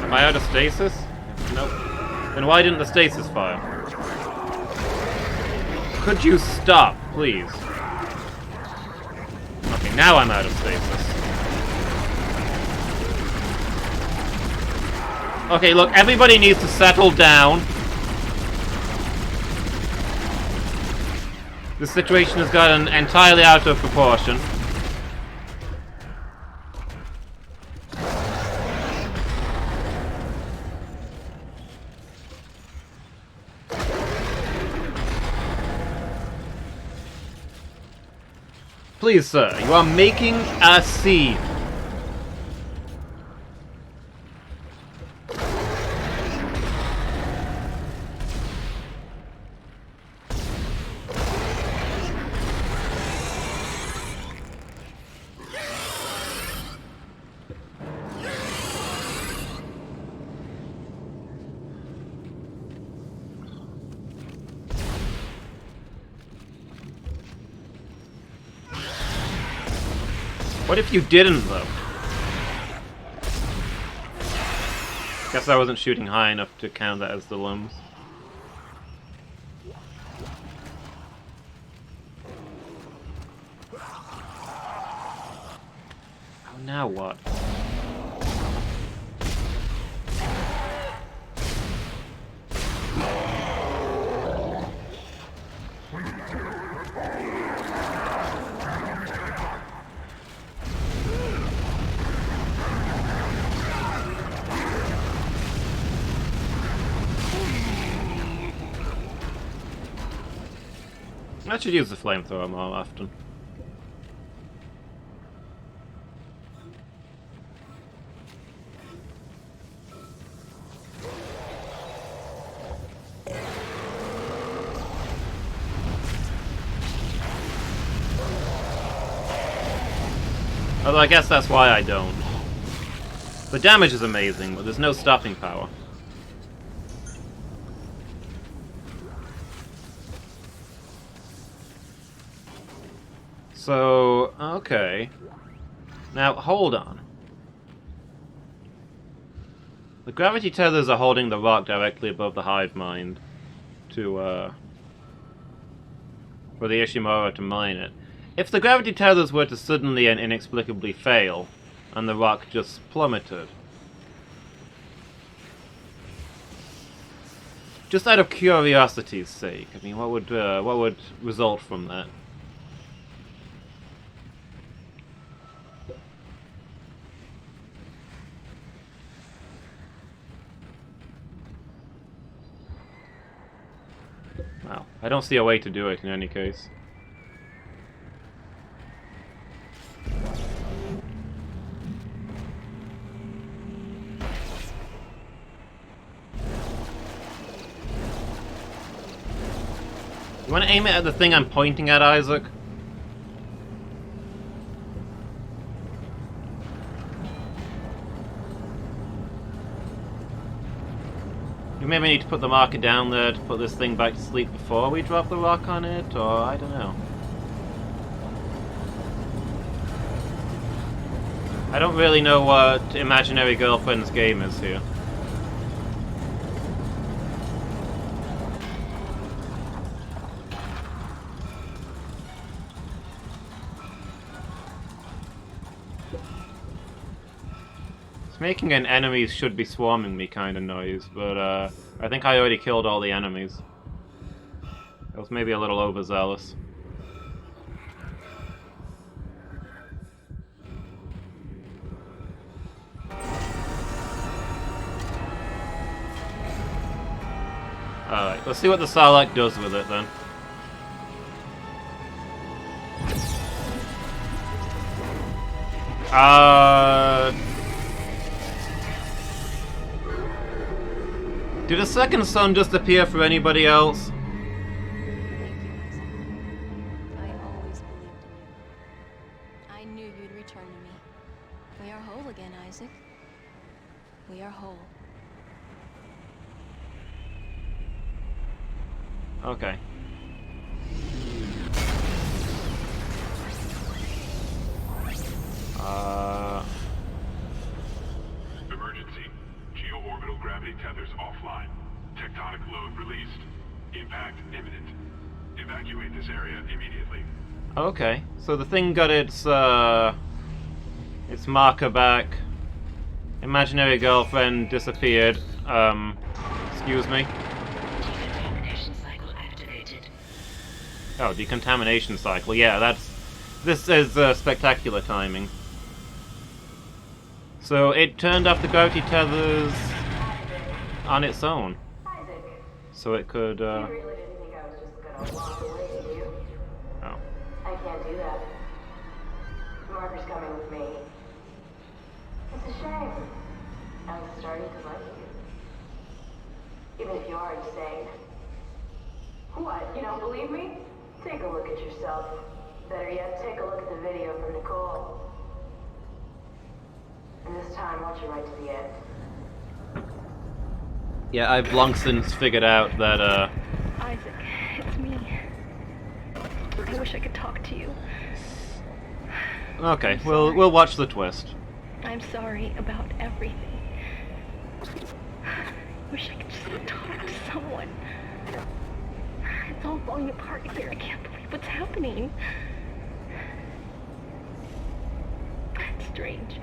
S1: Am I out of stasis? Nope. Then why didn't the stasis fire? Could you stop, please? Okay, now I'm out of stasis. Okay, look, everybody needs to settle down. The situation has gotten entirely out of proportion. Please, sir, you are making a scene. What if you didn't, though? Guess I wasn't shooting high enough to count that as the limbs. Oh, now what? I should use the flamethrower more often. Although I guess that's why I don't. The damage is amazing, but there's no stopping power. So, okay. Now, hold on. The gravity tethers are holding the rock directly above the hive mind to, for the Ishimura to mine it. If the gravity tethers were to suddenly and inexplicably fail, and the rock just plummeted, just out of curiosity's sake, I mean, what would result from that? Well, I don't see a way to do it in any case. You want to aim it at the thing I'm pointing at, Isaac? We maybe need to put the marker down there to put this thing back to sleep before we drop the rock on it, or I don't know. I don't really know what Imaginary Girlfriend's game is here. It's making an enemies should be swarming me kind of noise, but I think I already killed all the enemies. I was maybe a little overzealous. Alright, let's see what the Sarlacc does with it then. Did a second sun just appear for anybody else?
S10: I always believed in you. I knew you'd return to me. We are whole again, Isaac. We are whole.
S1: Okay.
S3: Emergency. Geo-orbital gravity tethers offline. Tectonic load released. Impact imminent. Evacuate this area immediately.
S1: Okay, so the thing got its marker back. Imaginary girlfriend disappeared. Excuse me.
S4: Decontamination cycle activated.
S1: Oh, decontamination cycle. Yeah, this is spectacular timing. So it turned off the gravity tethers on its own. So it could,
S5: You really didn't think I was just gonna walk away, did you?
S1: Oh.
S5: I can't do that. Marker's coming with me. It's a shame. I was starting to like you. Even if you are insane. What, you don't believe me? Take a look at yourself. Better yet, take a look at the video from Nicole. And this time, watch it right to the end.
S1: Yeah, I've long since figured out that,
S10: Isaac, it's me. I wish I could talk to you.
S1: okay, we'll watch the twist.
S10: I'm sorry about everything. I wish I could just talk to someone. It's all falling apart here. I can't believe what's happening. It's strange.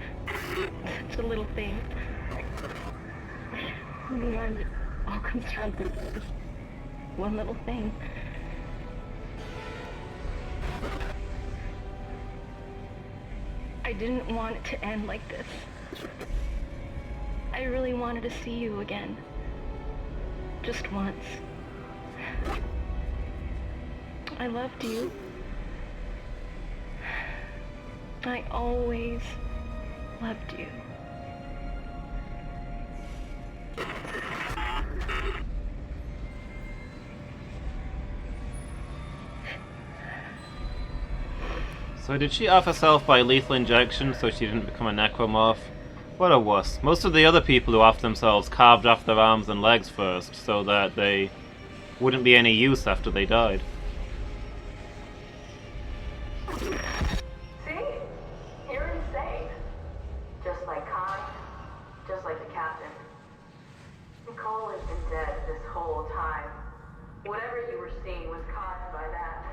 S10: Such a little thing. In the end, it all comes down to this one little thing. I didn't want it to end like this. I really wanted to see you again. Just once. I loved you. I always loved you.
S1: So did she off herself by lethal injection so she didn't become a necromorph? What a wuss. Most of the other people who offed themselves carved off their arms and legs first so that they wouldn't be any use after they died.
S5: See? You're insane. Just like Khan, just like the captain. Nicole has been dead this whole time. Whatever you were seeing was caused by that.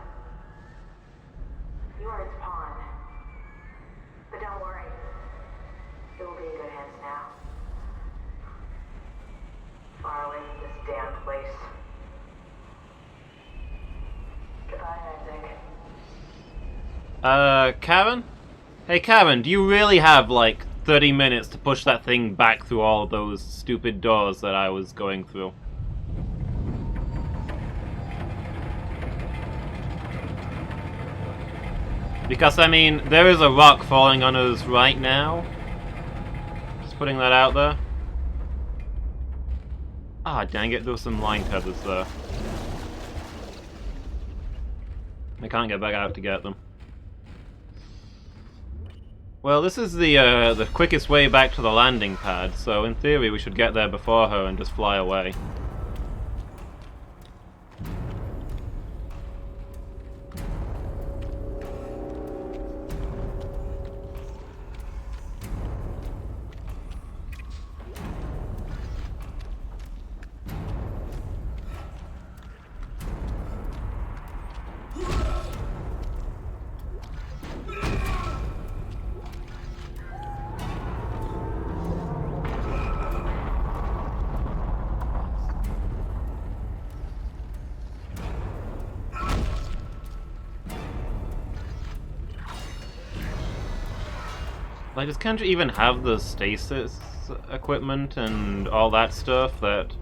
S5: You are its pawn. But don't worry. It will be in good hands now. Far away from this damn place. Goodbye, Isaac.
S1: Karen? Hey Karen, do you really have like 30 minutes to push that thing back through all those stupid doors that I was going through? Because, I mean, there is a rock falling on us right now. Just putting that out there. Ah, dang it, there were some line tethers there. I can't get back out to get them. Well, this is the quickest way back to the landing pad, so in theory we should get there before her and just fly away. Like, does Kendra even have the stasis equipment and all that stuff that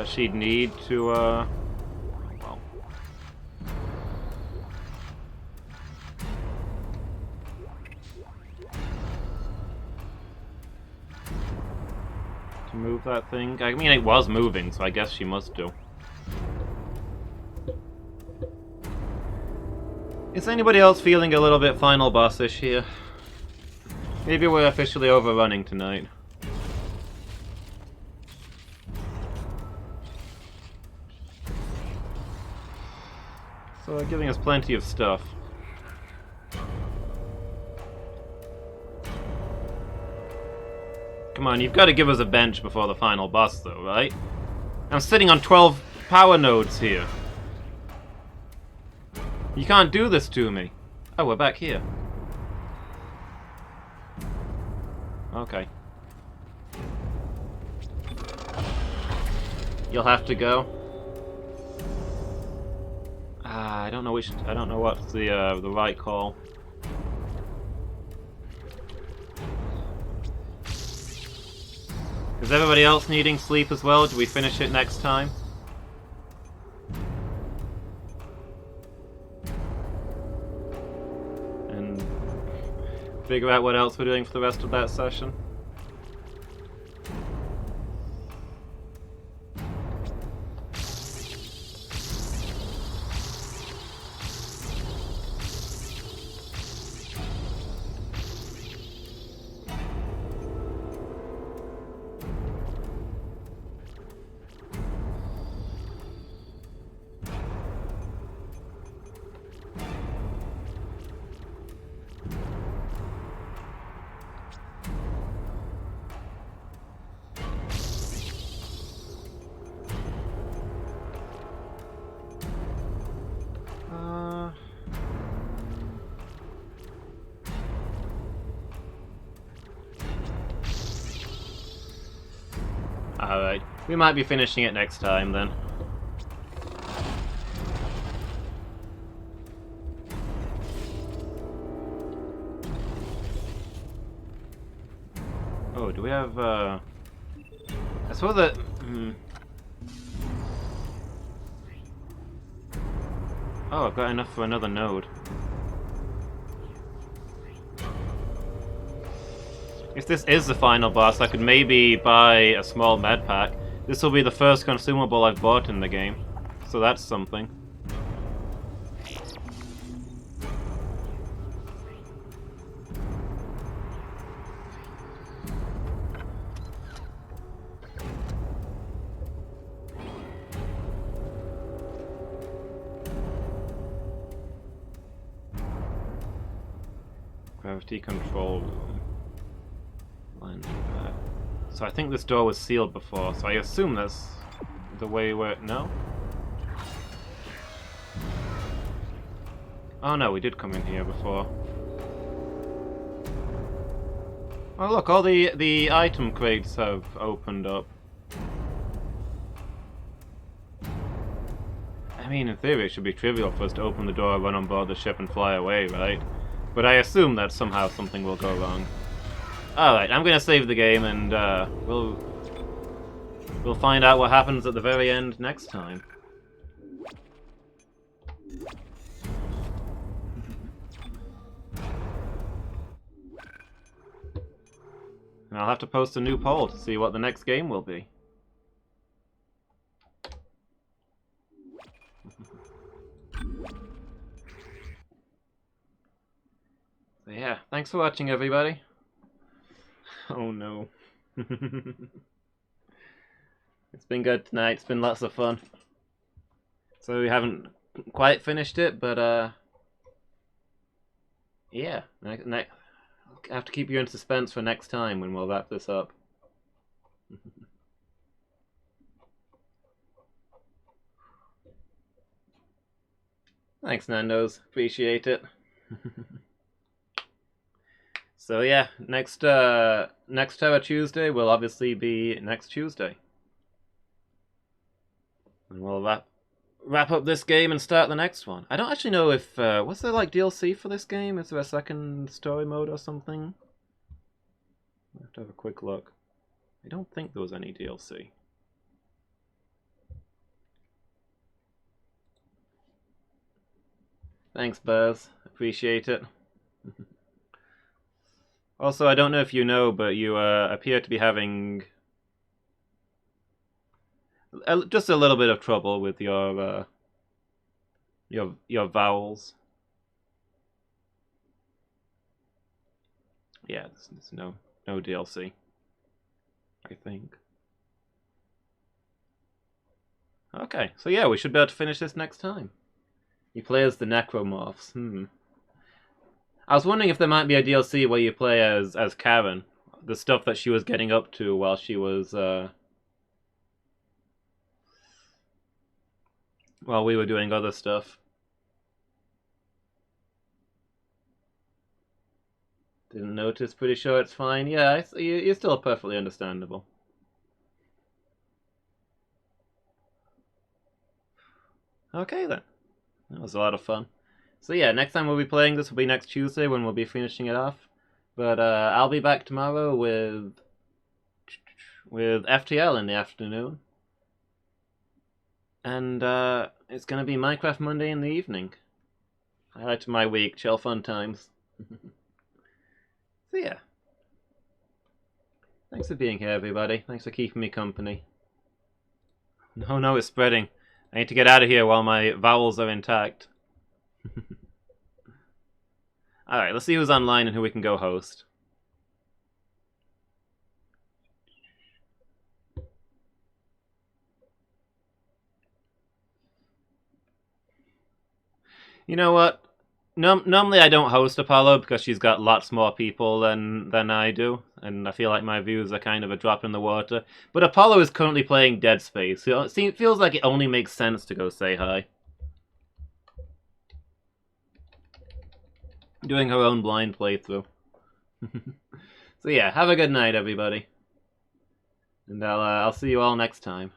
S1: she'd need to, well... to move that thing? I mean, it was moving, so I guess she must do. Is anybody else feeling a little bit final boss-ish here? Maybe we're officially overrunning tonight. So they're giving us plenty of stuff. Come on, you've got to give us a bench before the final boss though, right? I'm sitting on 12 power nodes here. You can't do this to me. Oh, we're back here. Okay. You'll have to go. I don't know which. I don't know what's the right call. Is everybody else needing sleep as well? Do we finish it next time? Figure out what else we're doing for the rest of that session. Alright, we might be finishing it next time then. Oh, do we have, I suppose that... Oh, I've got enough for another node. If this is the final boss, I could maybe buy a small med pack. This will be the first consumable I've bought in the game, so that's something. Gravity control room. So I think this door was sealed before, so I assume that's the way where... No? Oh no, we did come in here before. Oh look, all the item crates have opened up. I mean, in theory it should be trivial for us to open the door, run on board the ship and fly away, right? But I assume that somehow something will go wrong. Alright, I'm gonna save the game and we'll find out what happens at the very end next time. And I'll have to post a new poll to see what the next game will be. So yeah, thanks for watching everybody. Oh no. It's been good tonight, it's been lots of fun. So we haven't quite finished it, but yeah, I have to keep you in suspense for next time when we'll wrap this up. Thanks, Nando's. Appreciate it. So yeah, next Terror Tuesday will obviously be next Tuesday. And we'll wrap up this game and start the next one. I don't actually know if was there like DLC for this game? Is there a second story mode or something? I have to have a quick look. I don't think there was any DLC. Thanks, Buzz. Appreciate it. Also, I don't know if you know, but you appear to be having just a little bit of trouble with your vowels. Yeah, there's no DLC, I think. Okay, so yeah, we should be able to finish this next time. You play as the Necromorphs. I was wondering if there might be a DLC where you play as Karen, the stuff that she was getting up to while she was while we were doing other stuff. Didn't notice, pretty sure it's fine. Yeah, you're still perfectly understandable. Okay then. That was a lot of fun. So yeah, next time we'll be playing this will be next Tuesday when we'll be finishing it off. But I'll be back tomorrow with FTL in the afternoon. And it's going to be Minecraft Monday in the evening. Highlight to my week, chill fun times. So yeah. Thanks for being here, everybody. Thanks for keeping me company. No, it's spreading. I need to get out of here while my vowels are intact. Alright, let's see who's online and who we can go host. You know what? Normally I don't host Apollo because she's got lots more people than I do, and I feel like my views are kind of a drop in the water. But Apollo is currently playing Dead Space, so it feels like it only makes sense to go say hi. Doing her own blind playthrough. So yeah, have a good night, everybody. And I'll see you all next time.